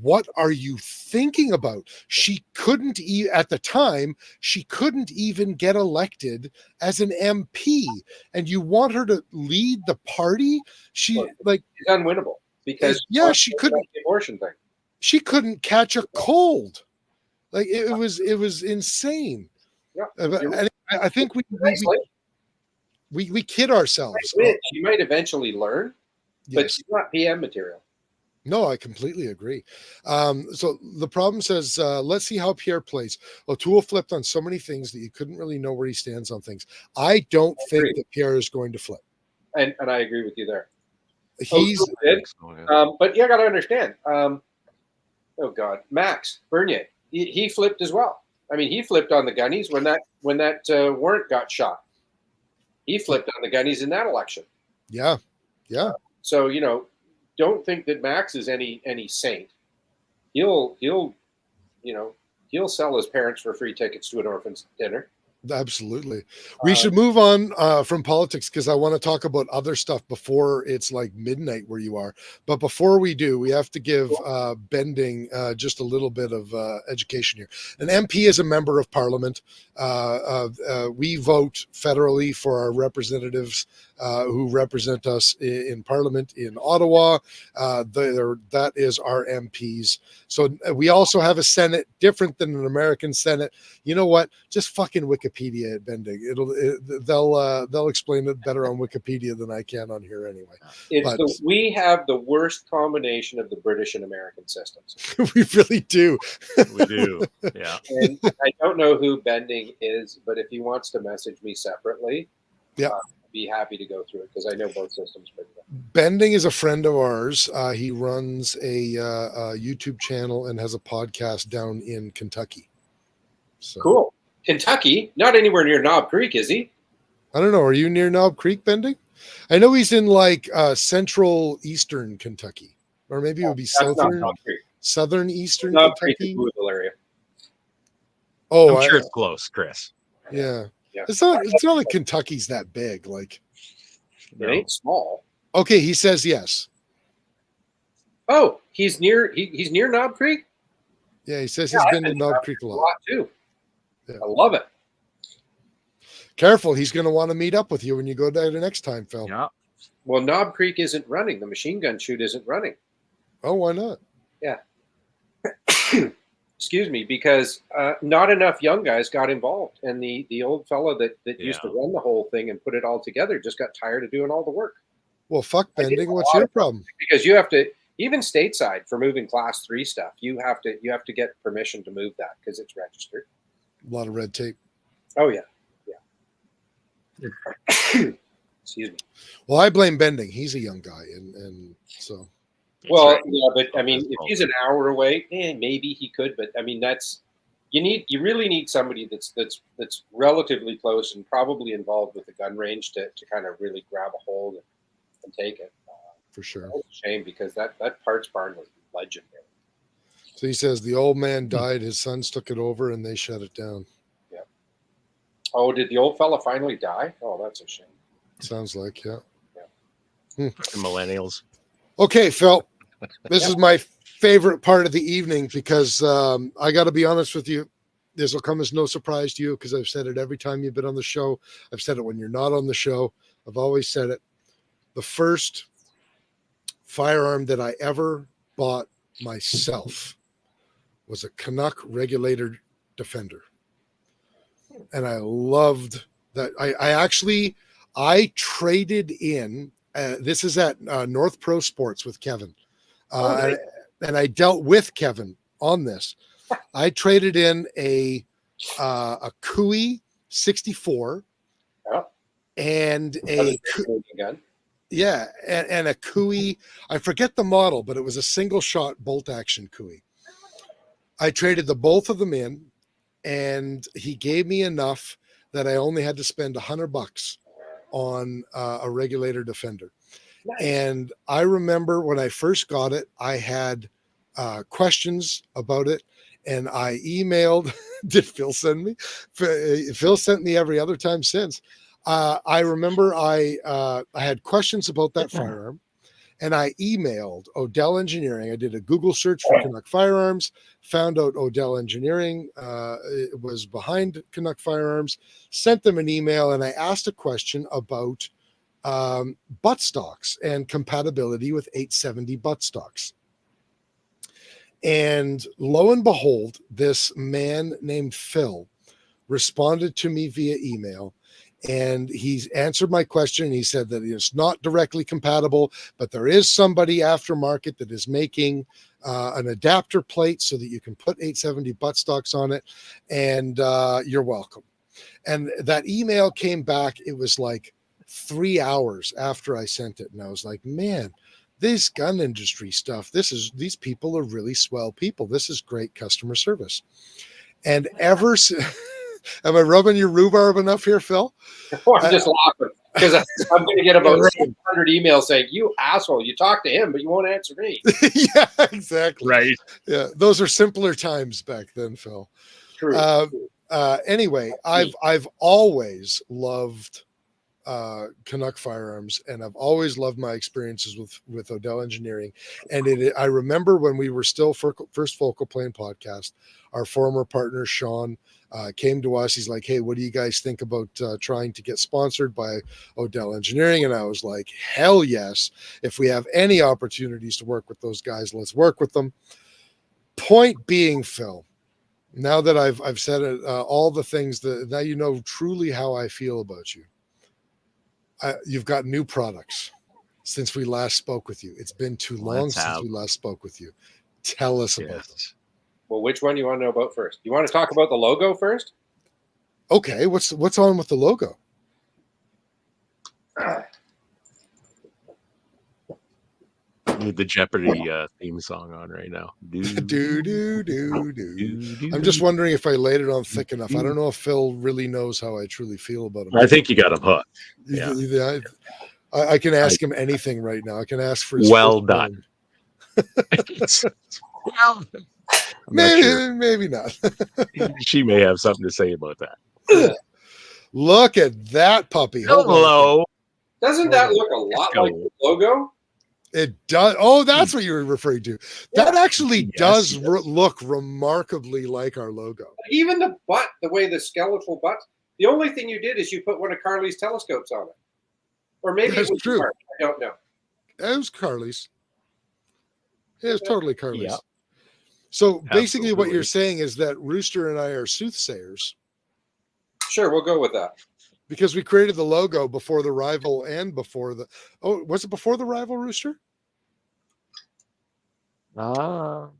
what are you thinking about? She couldn't at the time, she couldn't even get elected as an MP, and you want her to lead the party? She's unwinnable because she couldn't. The abortion thing. She couldn't catch a cold. Like it was insane. Yeah, and I think we kid ourselves. She might eventually learn. But she's not PM material. No, I completely agree. So the problem says, let's see how Pierre plays. O'Toole flipped on so many things that you couldn't really know where he stands on things. I don't think that Pierre is going to flip. And I agree with you there. He's but you got to understand. Max Bernier, he flipped as well. I mean, he flipped on the gunnies when that warrant got shot. He flipped on the gunnies in that election. Yeah. So, don't think that Max is any saint. He'll sell his parents for free tickets to an orphan's dinner. Absolutely. We should move on from politics because I want to talk about other stuff before it's like midnight where you are. But before we do, we have to give Bending just a little bit of education here. An MP is a member of Parliament. We vote federally for our representatives who represent us in Parliament in Ottawa. That is our MPs. So we also have a Senate different than an American Senate. You know what? Just fucking Wikipedia at Bending. They'll explain it better on Wikipedia than I can on here anyway. We have the worst combination of the British and American systems. We really do. We do. Yeah. And I don't know who Bending is, but if he wants to message me separately, be happy to go through it because I know both systems pretty well. Bending is a friend of ours. He runs a YouTube channel and has a podcast down in Kentucky. So. Cool. Kentucky, not anywhere near Knob Creek, is he? I don't know. Are you near Knob Creek, Bending? I know he's in like central eastern Kentucky, or maybe it would be southern eastern Knob Kentucky. Creek is Louisville area. Oh, I'm sure it's close, Chris. Yeah. It's not like Kentucky's that big. Like it ain't small. Okay, he says yes. Oh, he's near Knob Creek? Yeah, he says he's been to Knob Creek a lot too. Yeah. I love it. Careful, he's going to want to meet up with you when you go there the next time, Phil. Yeah. Well, Knob Creek isn't running. The machine gun shoot isn't running. Oh, why not? Yeah. Excuse me, because not enough young guys got involved, and the old fellow that used to run the whole thing and put it all together just got tired of doing all the work. Well, fuck Bending. What's your problem? Because you have to, even stateside for moving Class 3 stuff, you have to get permission to move that because it's registered. A lot of red tape. Oh yeah. Excuse me. Well, I blame Bending. He's a young guy, and so. Well, right. Yeah, but I mean, if he's an hour away, maybe he could. But I mean, you really need somebody that's relatively close and probably involved with the gun range to kind of really grab a hold and take it. For sure. It's a shame because that parts barn was legendary. So he says the old man died, his sons took it over, and they shut it down. Yeah. Oh, did the old fella finally die? Oh, that's a shame. Sounds like, yeah. Millennials. Okay, Phil. This is my favorite part of the evening because I got to be honest with you. this will come as no surprise to you because I've said it every time you've been on the show. I've said it when you're not on the show. I've always said it. The first firearm that I ever bought myself was a Canuck regulator defender. And I loved that. I traded in, this is at North Pro Sports with Kevin. And I dealt with Kevin on this. I traded in a Cooey 64 and a gun. Yeah, and a Cooey. I forget the model, but it was a single shot bolt action Cooey. I traded the both of them in, and he gave me enough that I only had to spend $100 on a regulator defender. Nice. And I remember when I first got it, I had questions about it, and I emailed. Did Phil send me? Phil sent me every other time since. I remember I had questions about that firearm, and I emailed Odell Engineering. I did a Google search for Canuck firearms, found out Odell Engineering was behind Canuck firearms, sent them an email, and I asked a question about buttstocks and compatibility with 870 buttstocks. And lo and behold, this man named Phil responded to me via email, and he's answered my question. He said that it's not directly compatible, but there is somebody aftermarket that is making an adapter plate so that you can put 870 buttstocks on it, and you're welcome. And that email came back. It was like 3 hours after I sent it, and I was like, man, this gun industry stuff, these people are really swell people. This is great customer service. And ever am I rubbing your rheubarb enough here, Phil? I'm just laughing because I'm going to get about 600 emails saying, you asshole, you talk to him, but you won't answer me. Yeah, exactly. Right. Yeah, those are simpler times back then, Phil. True. Anyway, I've always loved Canuck firearms, and I've always loved my experiences with Odell Engineering. And I remember when we were still First Focal Plane podcast, our former partner Sean came to us. He's like, hey, what do you guys think about trying to get sponsored by Odell Engineering? And I was like, hell yes. If we have any opportunities to work with those guys, let's work with them. Point being, Phil, now that I've said it, all the things that now you know truly how I feel about you. You've got new products since we last spoke with you. It's been too long since we last spoke with you. Tell us about them. Well, which one do you want to know about first? You want to talk about the logo first? Okay, what's on with the logo? Need the Jeopardy theme song on right now. Do. I'm just wondering if I laid it on thick enough. I don't know if Phil really knows how I truly feel about him. I think you got him hooked. Yeah. I can ask him anything right now. I can ask for his well done. Well, maybe not. She may have something to say about that. Look at that puppy. Hello. Doesn't that look a lot like the logo? It does. Oh, that's what you were referring to. That actually does look remarkably like our logo. Even the butt, the way the skeletal butt. The only thing you did is you put one of Carly's telescopes on it. Or maybe it was true. I don't know. It was Carly's. It was totally Carly's. Yeah. So basically what you're saying is that Rooster and I are soothsayers. Sure, we'll go with that. Because we created the logo before the rival and before the... Oh, was it before the rival, Rooster? No.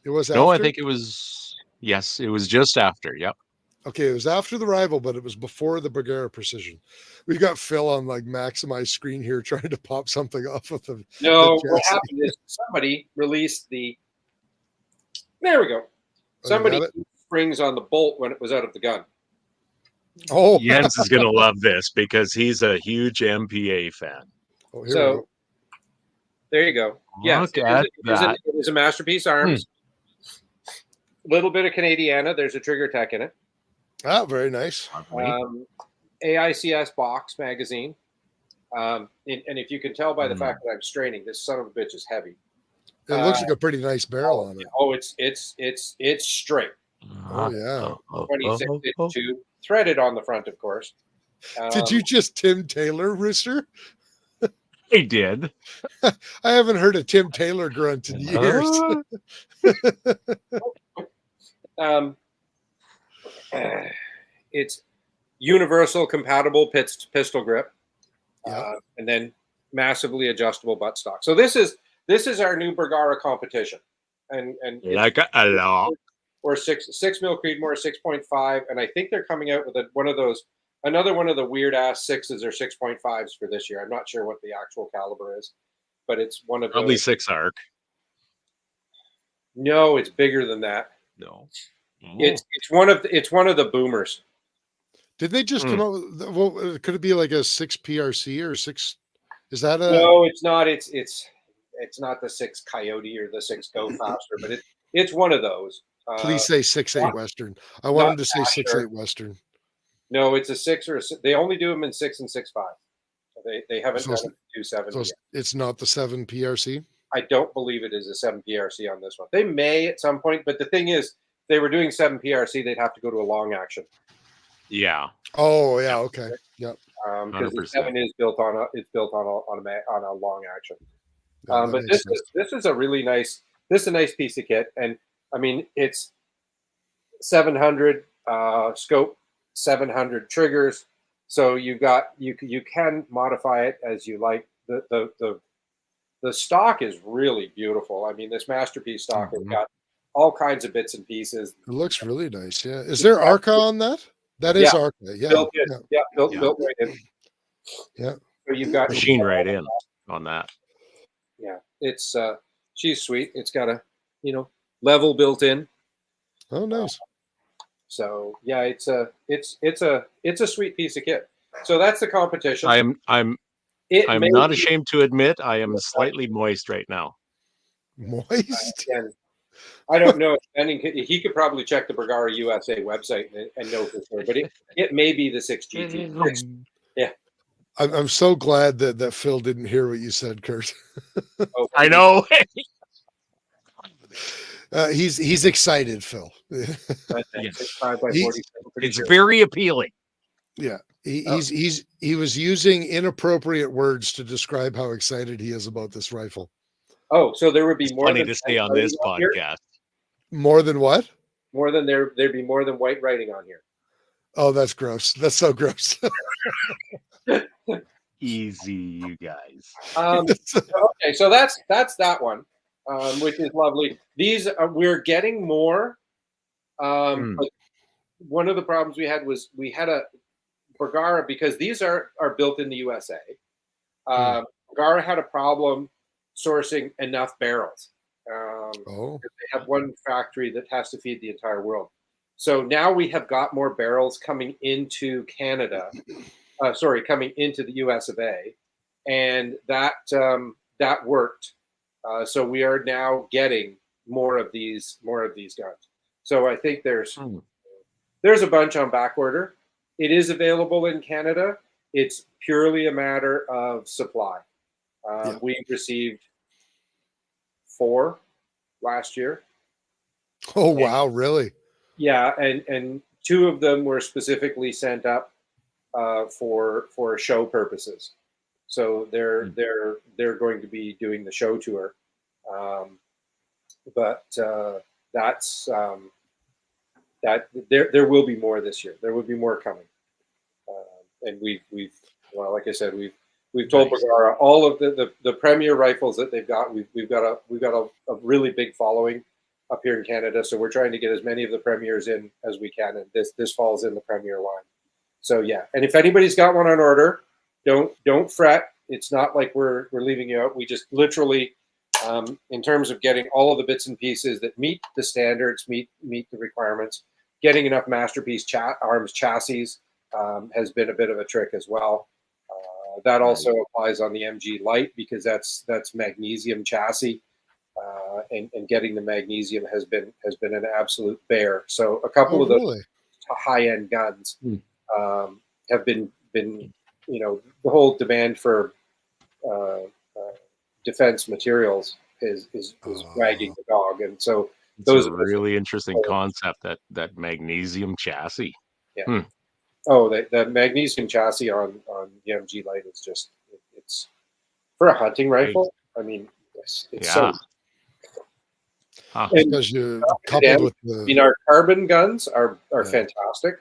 It was after? No, I think it was... Yes, it was just after. Yep. Okay, it was after the rival, but it was before the Bergara Precision. We got Phil on like maximize screen here trying to pop something off of the... No, what happened is somebody released the... There we go. Somebody put springs on the bolt when it was out of the gun. Oh, Jens is going to love this because he's a huge MPA fan. Oh, so there you go. Yeah, that. It is a Masterpiece Arms. Little bit of Canadiana. There's a Trigger Tech in it. Ah, very nice. AICS box magazine. And if you can tell by the fact that I'm straining, this son of a bitch is heavy. It looks like a pretty nice barrel on it. Oh, it's straight. Oh yeah. 26-inch tube, threaded on the front, of course. Did you just Tim Taylor, Rooster? I did. I haven't heard a Tim Taylor grunt in years. It's universal compatible pistol grip, Yeah. and then massively adjustable buttstock. So this is our new Bergara competition, and Like a lot. or 6 mil Creedmoor 6.5, and I think they're coming out with another one of the weird ass 6s or 6.5s for this year. I'm not sure what the actual caliber is, but it's one of Probably those. 6 arc. No, it's bigger than that. No. It's one of the boomers. Did they just come out with, well, could it be like a 6 PRC or 6? Is that a? No, it's not. It's not the 6 Coyote or the 6 Go Faster, but it's one of those. Please say 6.8 Western. I want him to say 6.8 Western. No, it's a 6 or a 6. They only do them in 6 and 6.5. They haven't done it 2.7 So it's not the 7 PRC? I don't believe it is a 7 PRC on this one. They may at some point, but the thing is, if they were doing 7 PRC, they'd have to go to a long action. Yeah. Oh yeah. Okay. Yep. Because the 7 is built on a long action. Yeah, But this is a really nice piece of kit, and I mean it's 700 scope, 700 triggers, so you can modify it as you like. The stock is really beautiful. I mean, this masterpiece stock has got all kinds of bits and pieces. It looks really nice. Yeah. Is there ARCA on that? That is ARCA. Yeah. Built right in. Yeah. So you've got Machine right in on that. Yeah, it's she's sweet. It's got a level built in. Oh, nice. So yeah, it's a sweet piece of kit. So that's the competition. I'm not ashamed to admit I am slightly moist right now. Moist? I don't know. He could probably check the Bergara USA website and know for sure, but it may be the 6 GT. Yeah. I'm so glad that Phil didn't hear what you said, Kurt. I know. He's excited, Phil. It's very appealing. Yeah. He was using inappropriate words to describe how excited he is about this rifle. Oh, so there would be more funny to say on this podcast. More than what? More than there'd be more than white writing on here. Oh, that's gross. That's so gross. Easy, you guys. Okay, so that's that one, which is lovely. These we're getting more. But one of the problems we had was we had a Bergara, because these are built in the USA. Bergara had a problem sourcing enough barrels. They have one factory that has to feed the entire world. So now we have got more barrels coming into Canada. Coming into the US of A, and that worked. So we are now getting more of these guns. So I think there's a bunch on back order. It is available in Canada. It's purely a matter of supply. We received 4 last year. Oh wow, really? Yeah, and 2 of them were specifically sent up for show purposes. So they're going to be doing the show tour, but that's that there will be more this year. There will be more coming, and we've like I said, we've told Bergara all of the premier rifles that they've got. We've got a really big following up here in Canada, so we're trying to get as many of the premiers in as we can, and this falls in the premier line. So yeah, and if anybody's got one on order, don't fret. It's not like we're leaving you out. We just literally, in terms of getting all of the bits and pieces that meet the standards, meet the requirements, getting enough masterpiece arms chassis has been a bit of a trick as well. That also applies on the MG Light, because that's magnesium chassis, and getting the magnesium has been an absolute bear. So a couple of those high end guns have been the whole demand for defense materials is wagging the dog, and so It's Those a really interesting concept, that magnesium chassis. Yeah. Oh, the magnesium chassis on the MG Light is just it's for a hunting rifle. I mean, it's so. Huh. And Especially coupled with the. I mean, our carbon guns are fantastic,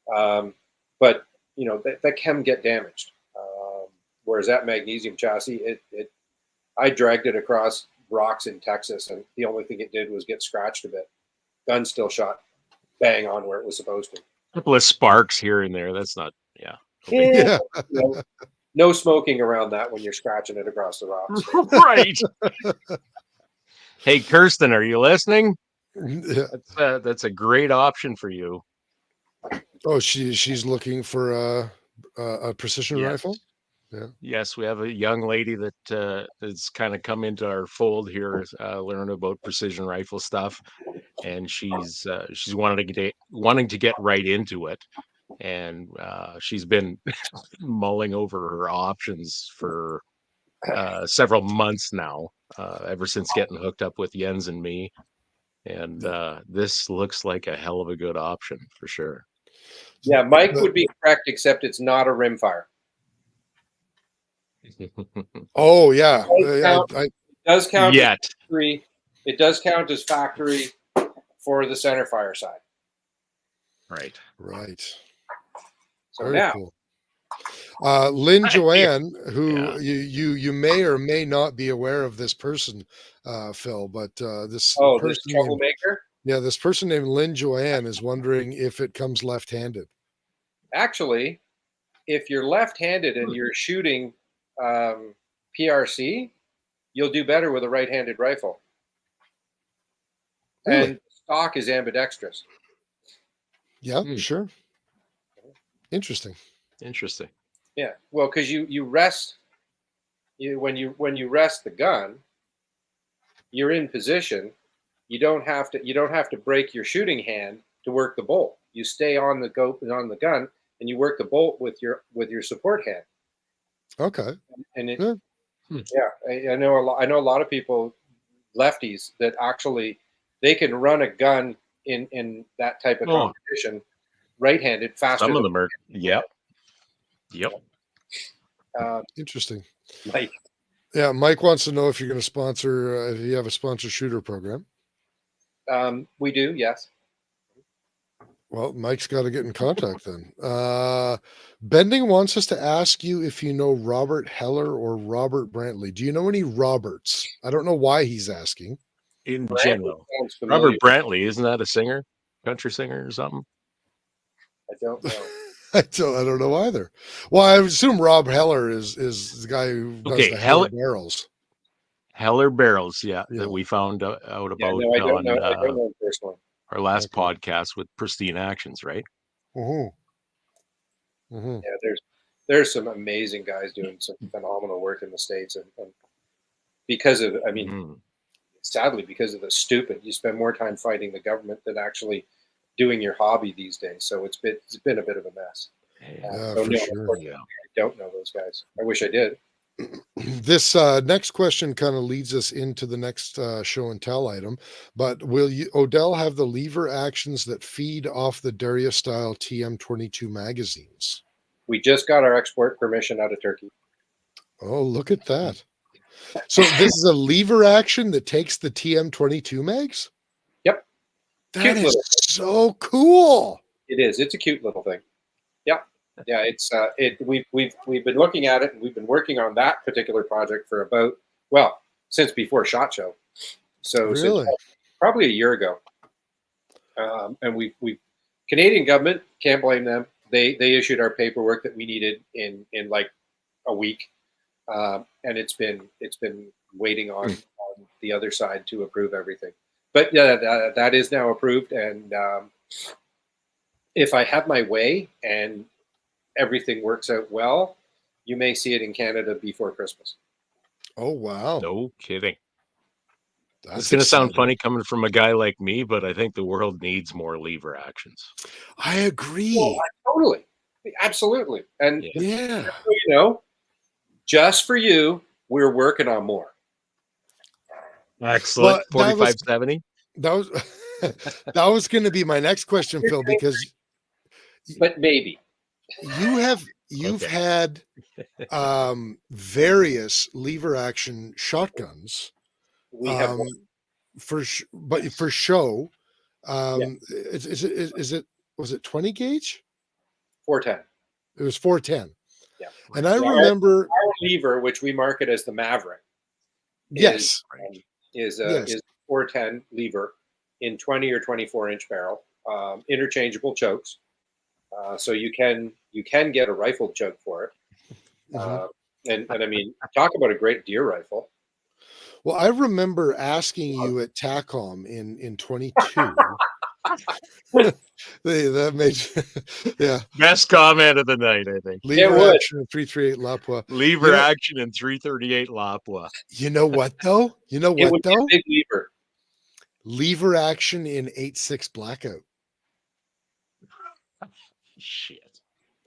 but you know that can get damaged. Whereas that magnesium chassis, I dragged it across rocks in Texas, and the only thing it did was get scratched a bit. Gun still shot bang on where it was supposed to. A couple of sparks here and there. That's not, Yeah. No smoking around that when you're scratching it across the rocks. Right. Hey, Kirsten, are you listening? Yeah. That's a great option for you. Oh, she's looking for a precision rifle. Yeah. Yes, we have a young lady that has kind of come into our fold here, learn about precision rifle stuff, and she's wanting to get right into it, and she's been mulling over her options for several months now, ever since getting hooked up with Jens and me, and this looks like a hell of a good option for sure. Yeah, Mike would be correct, except it's not a rimfire. Oh yeah, it does count. Yet factory. It does count as factory for the center fire side. Right. So very now, cool. Lynn Joanne, who you may or may not be aware of this person, Phil, but this person this troublemaker. This person named Lynn Joanne is wondering if it comes left-handed. Actually, if you're left-handed and you're shooting PRC, you'll do better with a right-handed rifle. Really? And stock is ambidextrous. Yeah, sure. Interesting. Yeah, well, because you rest, when you rest the gun, you're in position. You don't have to break your shooting hand to work the bolt. You stay on the gun, and you work the bolt with your support hand. Okay. And I know a lot of people, lefties, that actually they can run a gun in that type of competition right-handed faster. Some of them are. Yep. Interesting. Mike. Yeah, Mike wants to know if you're going to sponsor, if you have a sponsor shooter program. We do, yes. Well, Mike's got to get in contact then. Bending wants us to ask you if you know Robert Heller or Robert Brantley. Do you know any Roberts? I don't know why he's asking. In general, Robert Brantley, isn't that a singer, country singer or something? I don't know. I don't know either. Well, I assume Rob Heller is the guy who does the Heller barrels. Heller barrels, that we found out about I don't know personally. Our last podcast with Pristine Actions, right? Yeah, there's some amazing guys doing some phenomenal work in the States, and because of, sadly, because of the stupid, you spend more time fighting the government than actually doing your hobby these days. So it's been a bit of a mess. Sure. I don't know those guys. I wish I did. This next question kind of leads us into the next show and tell item, but will Odell have the lever actions that feed off the Daria style TM22 magazines? We just got our export permission out of Turkey. Oh, look at that. So this is a lever action that takes the TM22 mags? Yep. That is so cool. It is. It's a cute little thing. Yep. Yeah, it's we've been looking at it, and we've been working on that particular project for since before SHOT Show. So really? Since probably a year ago. And we Canadian government, can't blame them. They issued our paperwork that we needed in like a week. And it's been waiting on the other side to approve everything. But yeah, that is now approved, and if I have my way and everything works out well, you may see it in Canada before Christmas. Oh wow! No kidding. It's going to sound funny coming from a guy like me, but I think the world needs more lever actions. I agree. Well, totally, absolutely, and yeah, just for you, we're working on more. Excellent. 4570. That was that was going to be my next question, Phil, because But maybe. you've had various lever action shotguns. We have one. But for show. Yeah. Was it 20 gauge? 410. It was 410. Yeah. And I remember our lever, which we market as the Maverick. Yes. Is 410 lever in 20 or 24 inch barrel, interchangeable chokes. So you can get a rifle choke for it. And I mean, talk about a great deer rifle. Well, I remember asking you at TACOM in 22. That made yeah. Best comment of the night, I think. Lever action in 338 Lapua. Lever action in 338 Lapua. You know what though? Big lever. Lever action in 8.6 Blackout. Shit.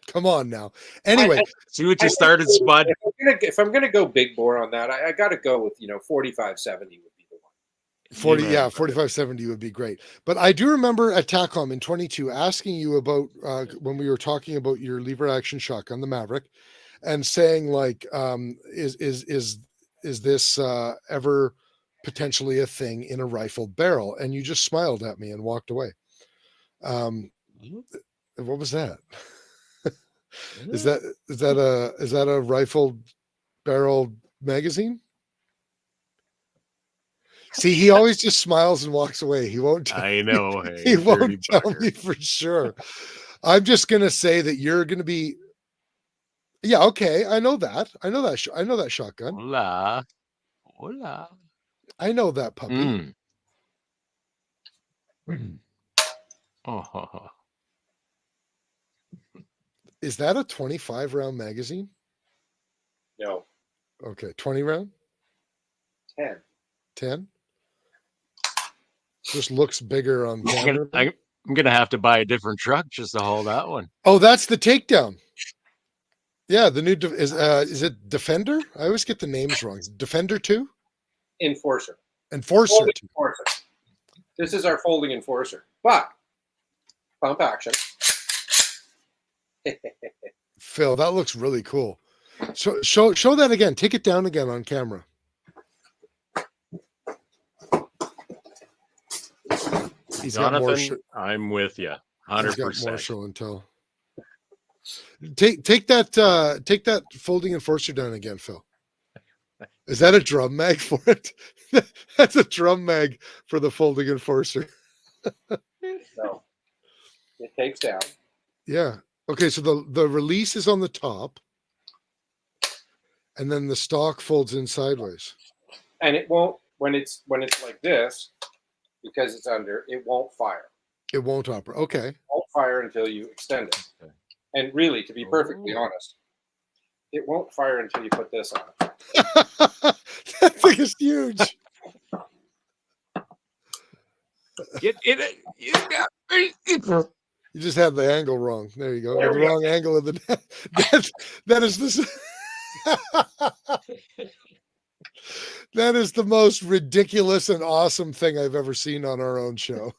Come on now. Anyway, see what you started, Spud. If I'm gonna go big bore on that, I got to go with 4570 would be the one. 4570 would be great. But I do remember at TACOM in 22 asking you about when we were talking about your lever action shotgun, the Maverick, and saying like, is this ever potentially a thing in a rifled barrel? And you just smiled at me and walked away. What was that? Is that a rifled barrel magazine? See, he always just smiles and walks away. He won't tell I know. He won't tell me for sure. I'm just gonna say that you're gonna be. Yeah, okay. I know that. I know that shotgun. Hola. I know that puppy. Oh. Is that a 25 round magazine? No. Okay, 20 round? 10. 10? Just looks bigger on camera. I'm going to have to buy a different truck just to hold that one. Oh, that's the takedown. Yeah, the new is it Defender? I always get the names wrong. Defender 2? Enforcer. Enforcer 2. Enforcer. This is our folding Enforcer. But pump action. Phil, that looks really cool. So show that again. Take it down again on camera. He's Jonathan, I'm with you. 100%. He's got more show and tell. Take that folding Enforcer down again, Phil. Is that a drum mag for it? That's a drum mag for the folding Enforcer. No. It takes down. Yeah. Okay, so the release is on the top, and then the stock folds in sideways. And it won't when it's like this, because it's under, it won't fire. It won't operate. Okay. It won't fire until you extend it. Okay. And really, to be perfectly honest, it won't fire until you put this on. That thing is huge. You just have the angle wrong. There you go. The wrong angle of the that is this. That is the most ridiculous and awesome thing I've ever seen on our own show.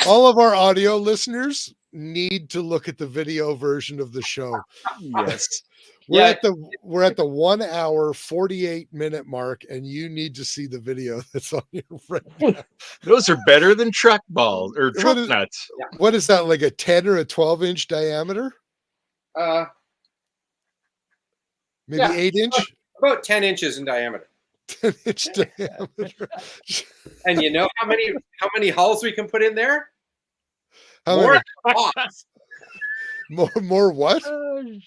All of our audio listeners need to look at the video version of the show. Yes. We're at the 1 hour 48-minute mark, and you need to see the video that's on your right now. Those are better than truck balls or truck nuts. What is that, like a 10 or a 12-inch diameter? Maybe 8-inch? About 10 inches in diameter. 10-inch diameter. And you know how many hulls we can put in there? More than a box. More what?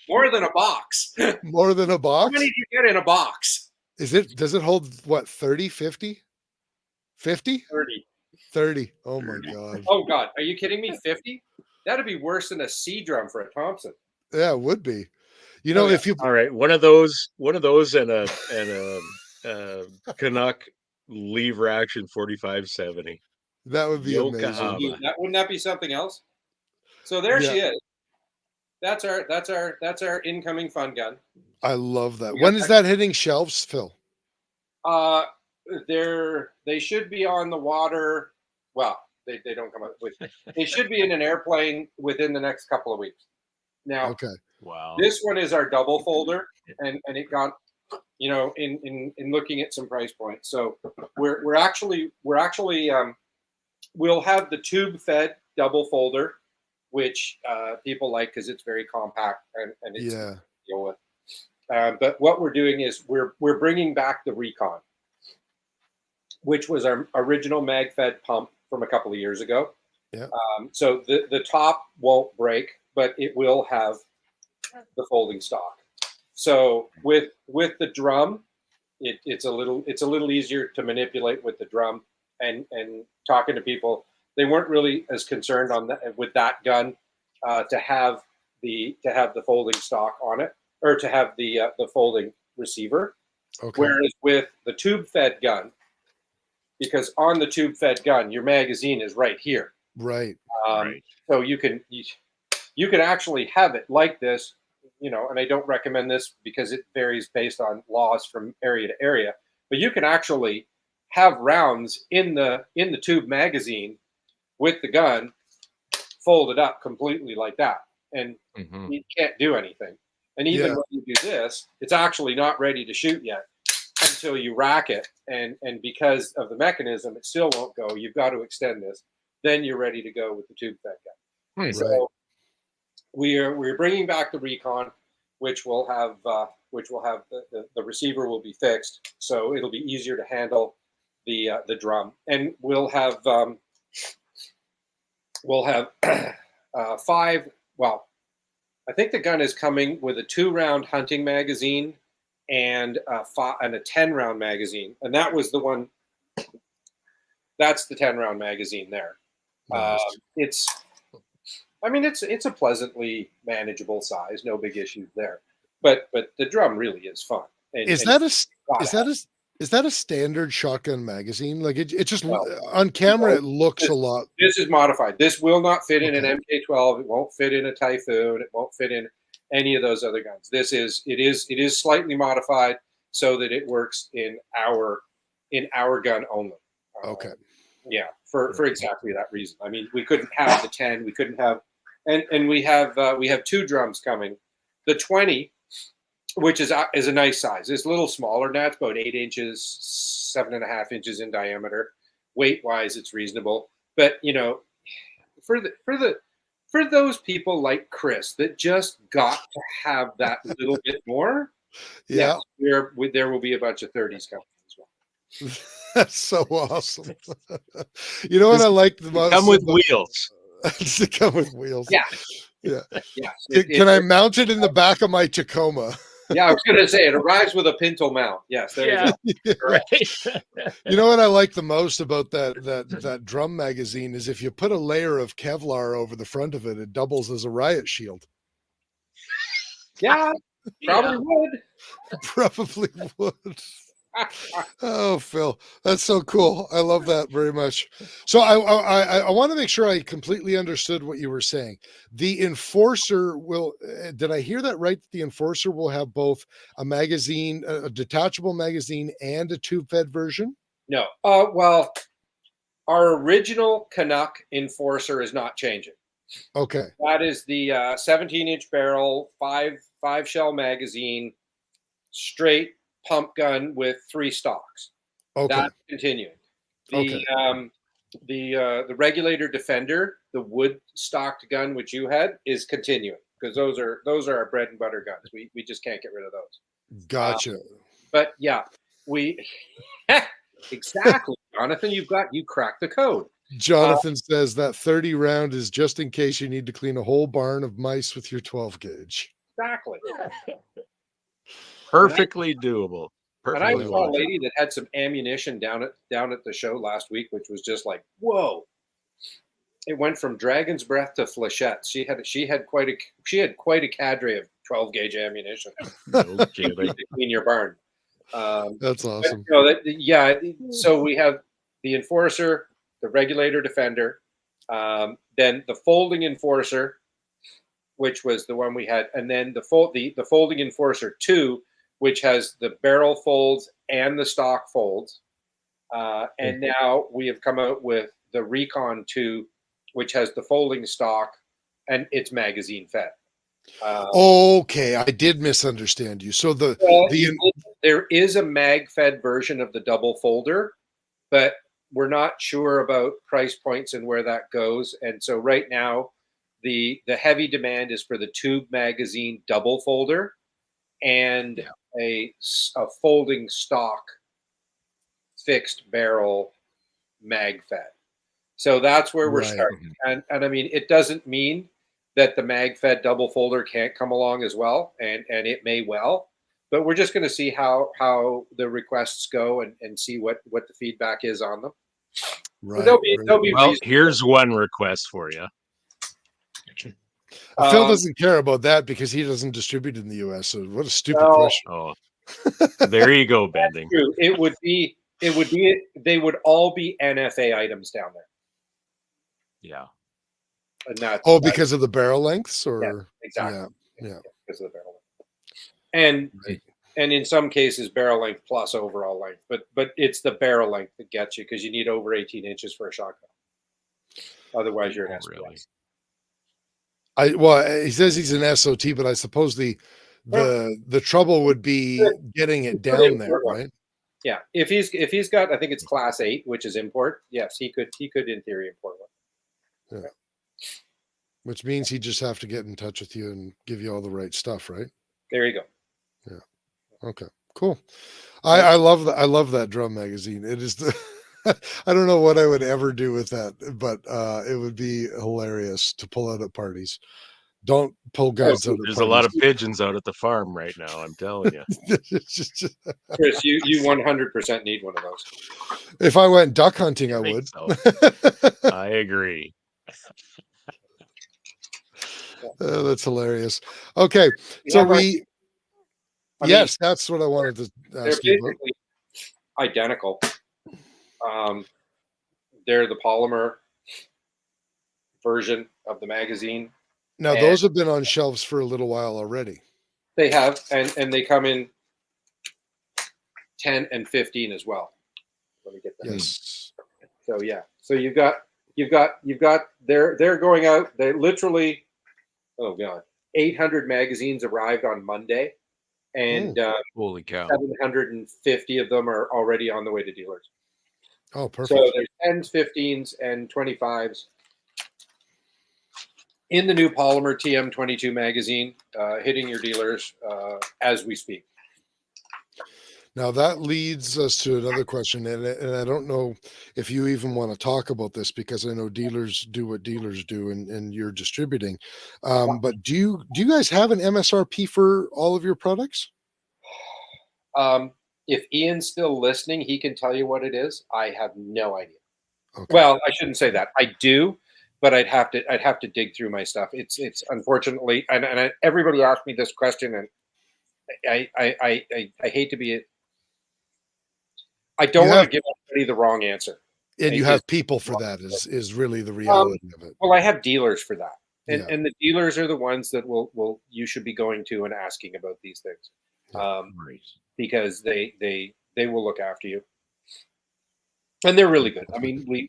More than a box. More than a box? How many do you get in a box? Does it hold what, 30, 50? 50? 30. Oh my God. Oh God. Are you kidding me? 50? That'd be worse than a C drum for a Thompson. Yeah, it would be. You know, if you all right, one of those and a Canuck lever action 4570. That would be amazing. Wouldn't that be something else? So there she is. That's our incoming fun gun. I love that. When is that hitting shelves, Phil? They should be on the water. Well, they don't come up with. They should be in an airplane within the next couple of weeks. Now, Okay. Wow. this one is our double folder, and it got, in looking at some price points. So we're actually we'll have the tube fed double folder, which people like because it's very compact and it's easy to deal with. But what we're doing is we're bringing back the Recon, which was our original mag fed pump from a couple of years ago. Yeah. So the top won't break, but it will have the folding stock. So with the drum, it's a little easier to manipulate with the drum. And talking to people, they weren't really as concerned on that with that gun to have the folding stock on it, or to have the folding receiver. Okay. Whereas with the tube fed gun, because on the tube fed gun, your magazine is right here. Right. Right. So you can actually have it like this, and I don't recommend this because it varies based on laws from area to area, but you can actually have rounds in the tube magazine with the gun folded up completely like that, and you can't do anything. And even when you do this, it's actually not ready to shoot yet until you rack it, and because of the mechanism, it still won't go. You've got to extend this. Then you're ready to go with the tube fed gun. Right. So we're bringing back the Recon, which will have the receiver will be fixed, so it'll be easier to handle the drum, and we'll have 5. Well, I think the gun is coming with a 2-round hunting magazine and a 10-round magazine, and that was the one. That's the 10-round magazine there. Nice. It's a pleasantly manageable size, no big issues there. But the drum really is fun. Is that a standard shotgun magazine? Like it just on camera it looks a lot. This is modified. This will not fit in an MK12. It won't fit in a Typhoon. It won't fit in any of those other guns. It is slightly modified so that it works in our gun only. Okay. Yeah, for exactly that reason. I mean, we couldn't have the 10. We couldn't have, and we have 2 drums coming. The 20, which is a nice size. It's a little smaller now. It's about 8 inches, 7.5 inches in diameter. Weight wise, it's reasonable. But for those people like Kris that just got to have that little bit more, there will be a bunch of 30s coming as well. That's so awesome. You know what I like the most? Come with wheels. To come with wheels. Yeah. Can I mount it in the back of my Tacoma? Yeah, I was going to say it arrives with a pintle mount. Yes, there you go. Right. You know what I like the most about that drum magazine is if you put a layer of Kevlar over the front of it, it doubles as a riot shield. Yeah, probably would. Probably would. Oh, Phil, that's so cool. I love that very much. So I want to make sure I completely understood what you were saying. The Enforcer will, did I hear that right? The Enforcer will have both a magazine, a detachable magazine, and a tube-fed version? No. Well, our original Canuck Enforcer is not changing. Okay. That is the 17-inch barrel, 5 shell magazine, straight pump gun with 3 stocks. Okay. That's continuing. The Regulator Defender, the wood stocked gun which you had, is continuing because those are our bread and butter guns. We just can't get rid of those. Gotcha. But yeah, we exactly, Jonathan. You cracked the code. Jonathan says that 30 round is just in case you need to clean a whole barn of mice with your 12 gauge. Exactly. Perfectly doable. And I saw a lady that had some ammunition down at the show last week, which was just like, whoa! It went from Dragon's Breath to flechettes. She had quite a cadre of 12 gauge ammunition. No kidding. To clean your barn. That's awesome. So we have the Enforcer, the Regulator Defender, then the Folding Enforcer, which was the one we had, and then the Folding Enforcer 2, which has the barrel folds and the stock folds. And now we have come out with the Recon 2, which has the folding stock and it's magazine fed. Okay, I did misunderstand you. So there is a mag fed version of the double folder, but we're not sure about price points and where that goes. And so right now, the heavy demand is for the tube magazine double folder and a folding stock fixed barrel mag fed. So that's where we're starting. And I mean, it doesn't mean that the mag fed double folder can't come along as well, and it may well, but we're just going to see how the requests go and see what the feedback is on them. Right. They'll be well, here's one request for you. Phil doesn't care about that because he doesn't distribute in the U.S. So what a stupid question. Oh, there you go, Bending. True. It would be. They would all be NFA items down there. Yeah. And because of the barrel lengths, or yeah, exactly. Yeah. Because of the barrel length. And in some cases, barrel length plus overall length, but it's the barrel length that gets you because you need over 18 inches for a shotgun. Otherwise, you're an SPS. Really. He says he's an SOT, but I suppose the trouble would be getting it down there, right? Yeah, if he's got, I think it's class 8, which is import. Yes, he could in theory import one. Yeah. Which means he'd just have to get in touch with you and give you all the right stuff, right? There you go. Yeah. Okay. Cool. I love that. I love that drum magazine. It is I don't know what I would ever do with that, but it would be hilarious to pull out at parties. Don't pull guns out. There's a lot of pigeons out at the farm right now. I'm telling you. Chris, you 100% need one of those. If I went duck hunting, I would. So. I agree. That's hilarious. Okay, so that's what I wanted to ask you about. They're basically identical. They're the polymer version of the magazine. Now, those have been on shelves for a little while already. They have, and they come in 10 and 15 as well. Let me get that. Yes. So yeah. So you've got they're going out. They literally, oh God, 800 magazines arrived on Monday, and holy cow, 750 of them are already on the way to dealers. Oh, perfect. So there's 10s, 15s, and 25s in the new polymer TM22 magazine, hitting your dealers as we speak. Now that leads us to another question, and I don't know if you even want to talk about this because I know dealers do what dealers do, and you're distributing. But do you guys have an MSRP for all of your products? If Ian's still listening, he can tell you what it is. I have no idea. Okay. Well, I shouldn't say that. I do, but I'd have to dig through my stuff. It's unfortunately, and everybody asked me this question, and I hate to be. I don't want to give anybody the wrong answer. And you have people for that is really the reality of it. Well, I have dealers for that, and the dealers are the ones that you should be going to and asking about these things, because they will look after you, and they're really good. I mean,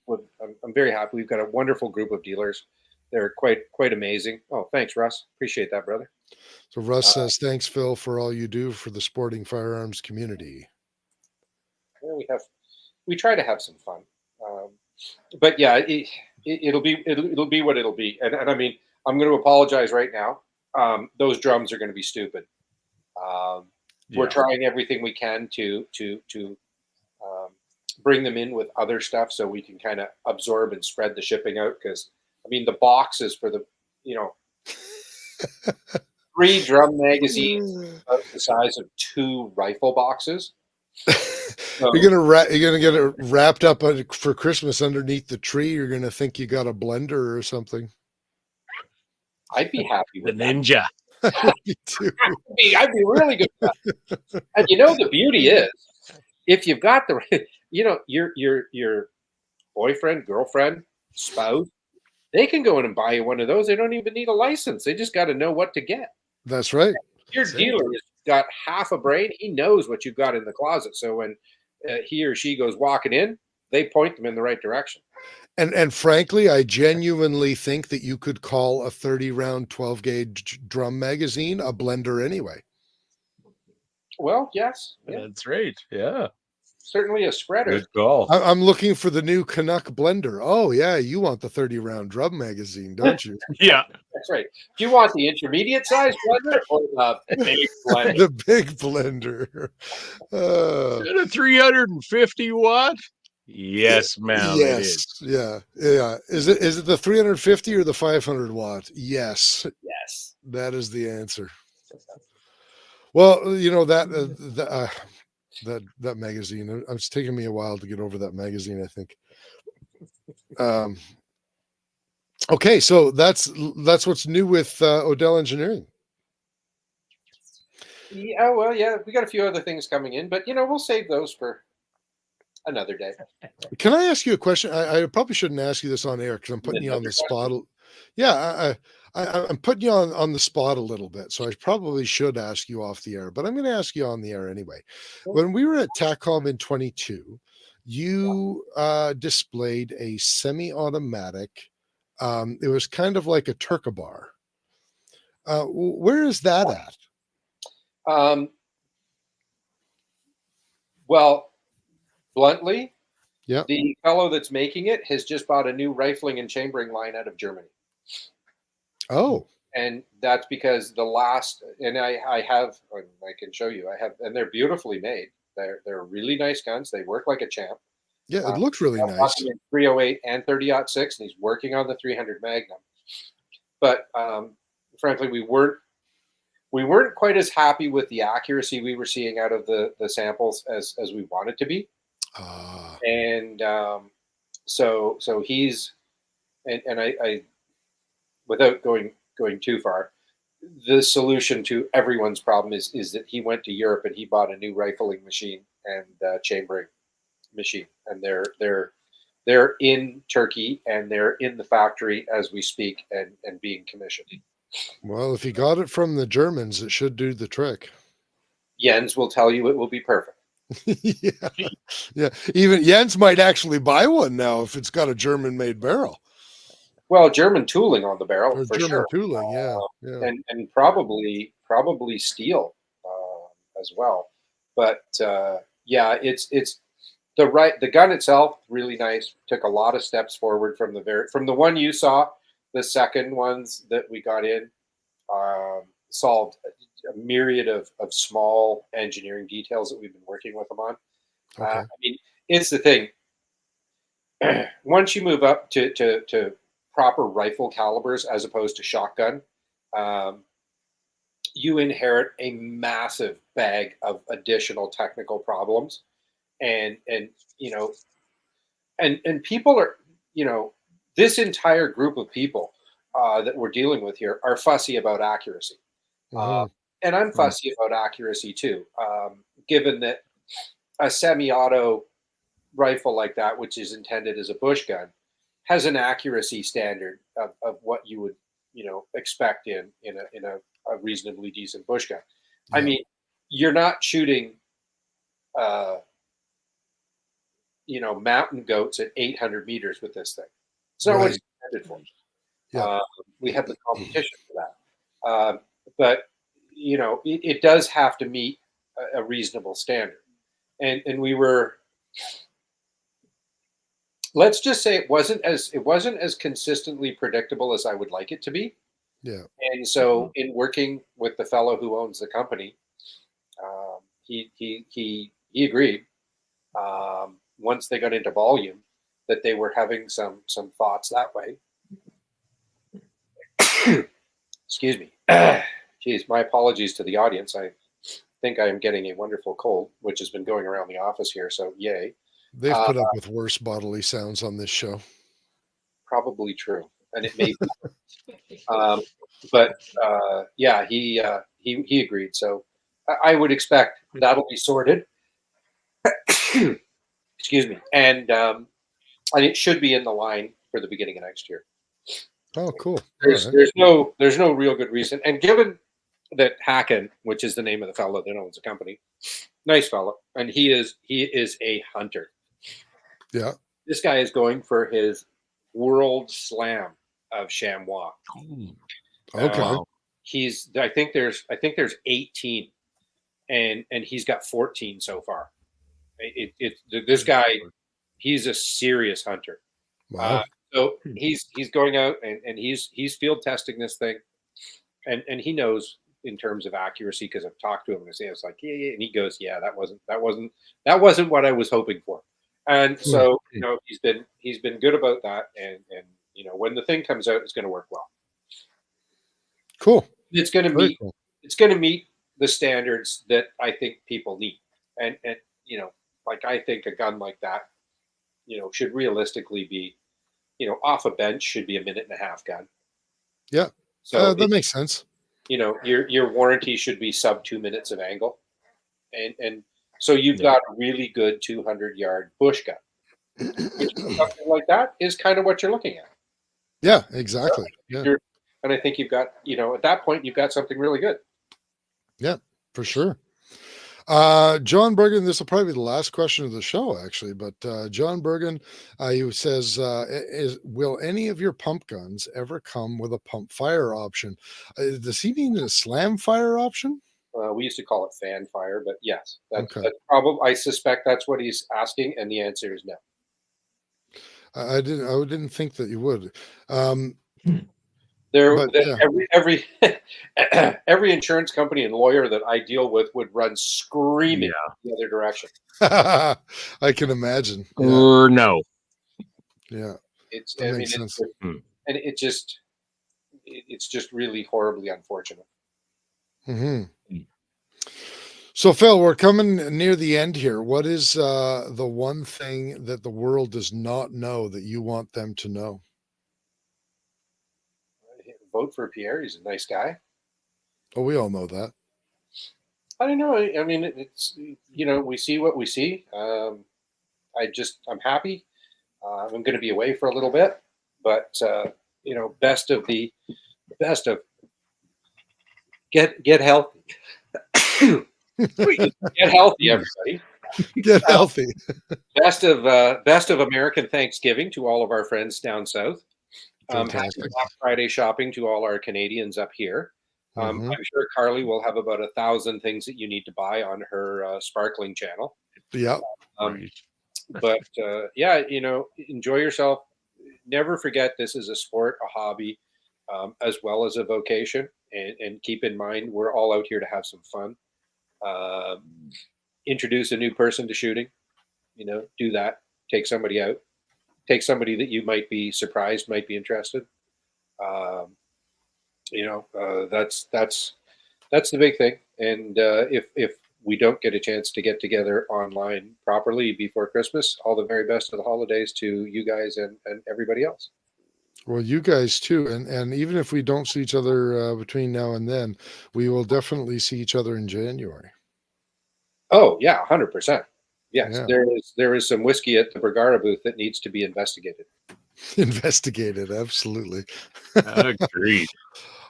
I'm very happy. We've got a wonderful group of dealers. They're quite amazing. Oh, thanks, Russ. Appreciate that, brother. So Russ says, "Thanks, Phil, for all you do for the sporting firearms community." We try to have some fun, but yeah, it'll be what it'll be. And I mean, I'm going to apologize right now. Those drums are going to be stupid. We're trying everything we can to bring them in with other stuff so we can kind of absorb and spread the shipping out. Because I mean, the boxes for the 3 drum magazines about the size of 2 rifle boxes. You're gonna get it wrapped up for Christmas underneath the tree. You're gonna think you got a blender or something. I'd be happy with the ninja. Me too. I'd be really good with that. And the beauty is, if you've got your boyfriend, girlfriend, spouse, they can go in and buy you one of those. They don't even need a license. They just got to know what to get. That's right. Your dealer has got half a brain. He knows what you've got in the closet. So when he or she goes walking in, they point them in the right direction. And frankly, I genuinely think that you could call a 30-round 12-gauge drum magazine a blender anyway. Well, yes. Yeah. That's right. Yeah. Certainly a spreader. Good call. I'm looking for the new Canuck blender. Oh, yeah, you want the 30-round drum magazine, don't you? Yeah. That's right. Do you want the intermediate size blender or the big blender? The big blender. A 350 watt? Yes, ma'am. Yes. It is. Yeah. Yeah. Is it the 350 or the 500 watt? Yes. Yes. That is the answer. Well, that magazine. It's taken me a while to get over that magazine, I think. Okay, so that's what's new with Odell Engineering. Yeah, well, yeah, we got a few other things coming in, but we'll save those for another day. Can I ask you a question? I probably shouldn't ask you this on air because I'm putting you on the spot. Yeah, I'm putting you on the spot a little bit, so I probably should ask you off the air, but I'm going to ask you on the air anyway. When we were at TACCOM in 22, you displayed a semi-automatic. It was kind of like a Turka bar. Where is that at? Well, bluntly, yeah, the fellow that's making it has just bought a new rifling and chambering line out of Germany. Oh, and that's because the last, and I have, I can show you, and they're beautifully made. They're really nice guns. They work like a champ. Yeah, it looks really nice. 308 and 30-06, and he's working on the 300 Magnum. But frankly, we weren't quite as happy with the accuracy we were seeing out of the samples as we wanted to be. And so he's, and I without going too far, the solution to everyone's problem is that he went to Europe and he bought a new rifling machine and chambering machine, and they're in Turkey and they're in the factory as we speak and being commissioned. Well, if he got it from the Germans, it should do the trick. Jens will tell you it will be perfect. Yeah. Even Jens might actually buy one now if it's got a German-made barrel. Well, German tooling on the barrel, or for German sure. tooling, yeah. And probably steel as well. But yeah, it's the gun itself really nice. Took a lot of steps forward from the one you saw. The second ones that we got in solved a myriad of small engineering details that we've been working with them on. Okay. I mean, it's the thing. Once you move up to proper rifle calibers as opposed to shotgun, you inherit a massive bag of additional technical problems, and people are, this entire group of people that we're dealing with here are fussy about accuracy. And I'm fussy about accuracy too, given that a semi-auto rifle like that, which is intended as a bush gun, has an accuracy standard of what you would, expect in a reasonably decent bush gun. Yeah. I mean, you're not shooting, mountain goats at 800 meters with this thing. It's not what it's intended for. Yeah. We have the competition for that. But, it does have to meet a reasonable standard. And we were, let's just say it wasn't as consistently predictable as I would like it to be. Yeah. And so in working with the fellow who owns the company, he agreed, once they got into volume, that they were having some thoughts that way. Excuse me. Geez, my apologies to the audience. I think I am getting a wonderful cold, which has been going around the office here. So yay. They've put up with worse bodily sounds on this show. Probably true, and it may be. But yeah, he agreed. So I would expect that'll be sorted. Excuse me, and it should be in the line for the beginning of next year. Oh, cool. There's no real good reason, and given that Hacken, which is the name of the fellow that owns the company, Nice fellow, and he is a hunter. Yeah. This guy is going for his World Slam of chamois. Okay. Wow. I think there's 18, and he's got 14 so far. This guy, he's a serious hunter. Wow. So he's going out and he's field testing this thing, and he knows in terms of accuracy because I've talked to him and I say it's like yeah, and he goes that wasn't what I was hoping for, and so he's been good about that, and when the thing comes out, it's going to work well. Cool. It's going to Very meet cool. it's going to meet the standards that I think people need, and like I think a gun like that, should realistically be, off a bench should be a 1.5-minute gun. Yeah. So that makes sense. Your warranty should be sub 2 minutes of angle, and so you've got a really good 200-yard bush gun. Which, something like that is kind of what you're looking at. Yeah, exactly. Yeah. And I think you've got, at that point, you've got something really good. Yeah, for sure. John Bergen, this will probably be the last question of the show, actually, but John Bergen, he says, will any of your pump guns ever come with a pump fire option? Does he mean a slam fire option? We used to call it fan fire, but yes, that's Okay. I suspect that's what he's asking, and the answer is no. I didn't think that you would. Every every insurance company and lawyer that I deal with would run screaming the other direction. I can imagine. Or no. Yeah. That makes sense. And it's just really horribly unfortunate. Mm-hmm. So, Phil, we're coming near the end here. What is the one thing that the world does not know that you want them to know? Vote for Pierre. He's a nice guy. Oh, we all know that. I don't know. I mean, it's, we see what we see. I'm happy. I'm going to be away for a little bit, but best of get healthy. Get healthy, everybody. Get healthy. Best of American Thanksgiving to all of our friends down south. Happy Black Friday shopping to all our Canadians up here. I'm sure Carly will have about 1,000 things that you need to buy on her sparkling channel. Yeah. But enjoy yourself. Never forget this is a sport, a hobby, as well as a vocation. And keep in mind, we're all out here to have some fun. Introduce a new person to shooting. Do that. Take somebody out. Take somebody that you might be surprised might be interested. That's the big thing. And if we don't get a chance to get together online properly before Christmas, all the very best of the holidays to you guys and everybody else. Well, you guys too. And even if we don't see each other between now and then, we will definitely see each other in January. Oh, yeah, 100%. Yes, yeah. There is some whiskey at the Bergara booth that needs to be investigated. Investigated, absolutely. Agreed.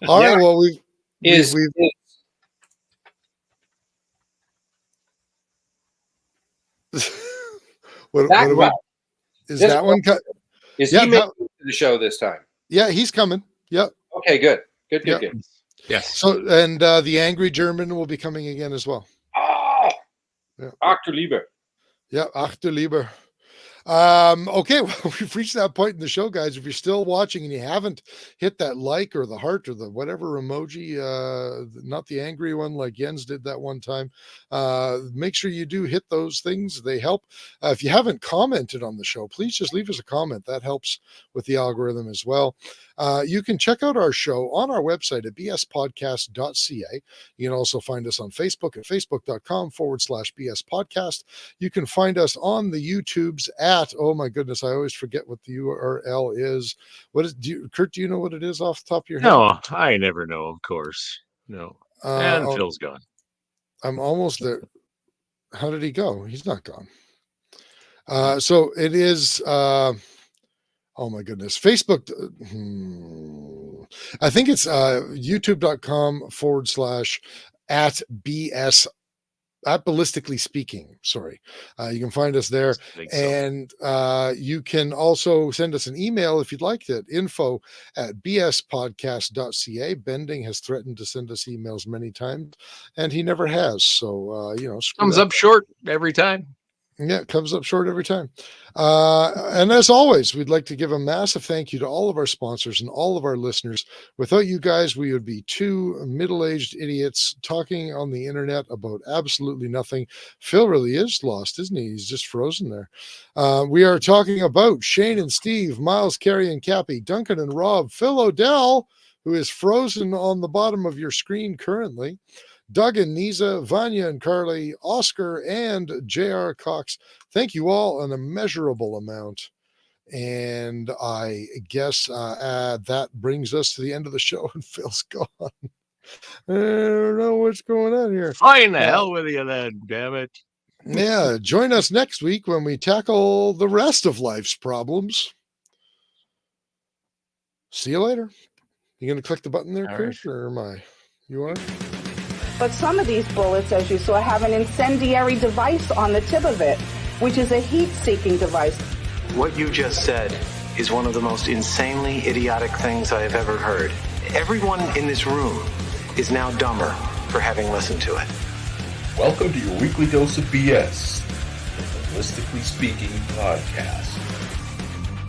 All right. Well, we've is that one cut? Is he making the show this time? Yeah, he's coming. Yep. Okay, good. Good. Yes. So, and the Angry German will be coming again as well. Oh, yeah. Achte Liebe. Yeah, Achte Liebe. Okay, well, we've reached that point in the show, guys. If you're still watching and you haven't hit that like or the heart or the whatever emoji, not the angry one like Jens did that one time, make sure you do hit those things. They help. If you haven't commented on the show, please just leave us a comment. That helps with the algorithm as well. You can check out our show on our website at bspodcast.ca. You can also find us on Facebook at facebook.com/bspodcast. You can find us on the YouTubes at, oh my goodness, I always forget what the URL is. What is, Kurt, do you know what it is off the top of your head? No, I never know, of course. No. And Phil's gone. I'm almost there. How did he go? He's not gone. So it is, oh my goodness. Facebook. I think it's youtube.com/@BS at Ballistically Speaking. Sorry. You can find us there. And you can also send us an email if you'd like it, info@bspodcast.ca. Bending has threatened to send us emails many times, and he never has. So, comes up short every time. Yeah, it comes up short every time. And as always, we'd like to give a massive thank you to all of our sponsors and all of our listeners. Without you guys, we would be two middle-aged idiots talking on the internet about absolutely nothing. Phil really is lost, isn't he? He's just frozen there. We are talking about Shane and Steve, Miles, Carrie and Cappy, Duncan and Rob, Phil Odell, who is frozen on the bottom of your screen currently, Doug and Nisa, Vanya and Carly, Oscar and J.R. Cox. Thank you all an immeasurable amount. And I guess that brings us to the end of the show, and Phil's gone. I don't know what's going on here. Fine the hell with you then, damn it. Yeah, join us next week when we tackle the rest of life's problems. See you later. You going to click the button there, Kris, or am I? You are? But some of these bullets, as you saw, have an incendiary device on the tip of it, which is a heat-seeking device. What you just said is one of the most insanely idiotic things I have ever heard. Everyone in this room is now dumber for having listened to it. Welcome to your weekly dose of BS, the Ballistically Speaking podcast.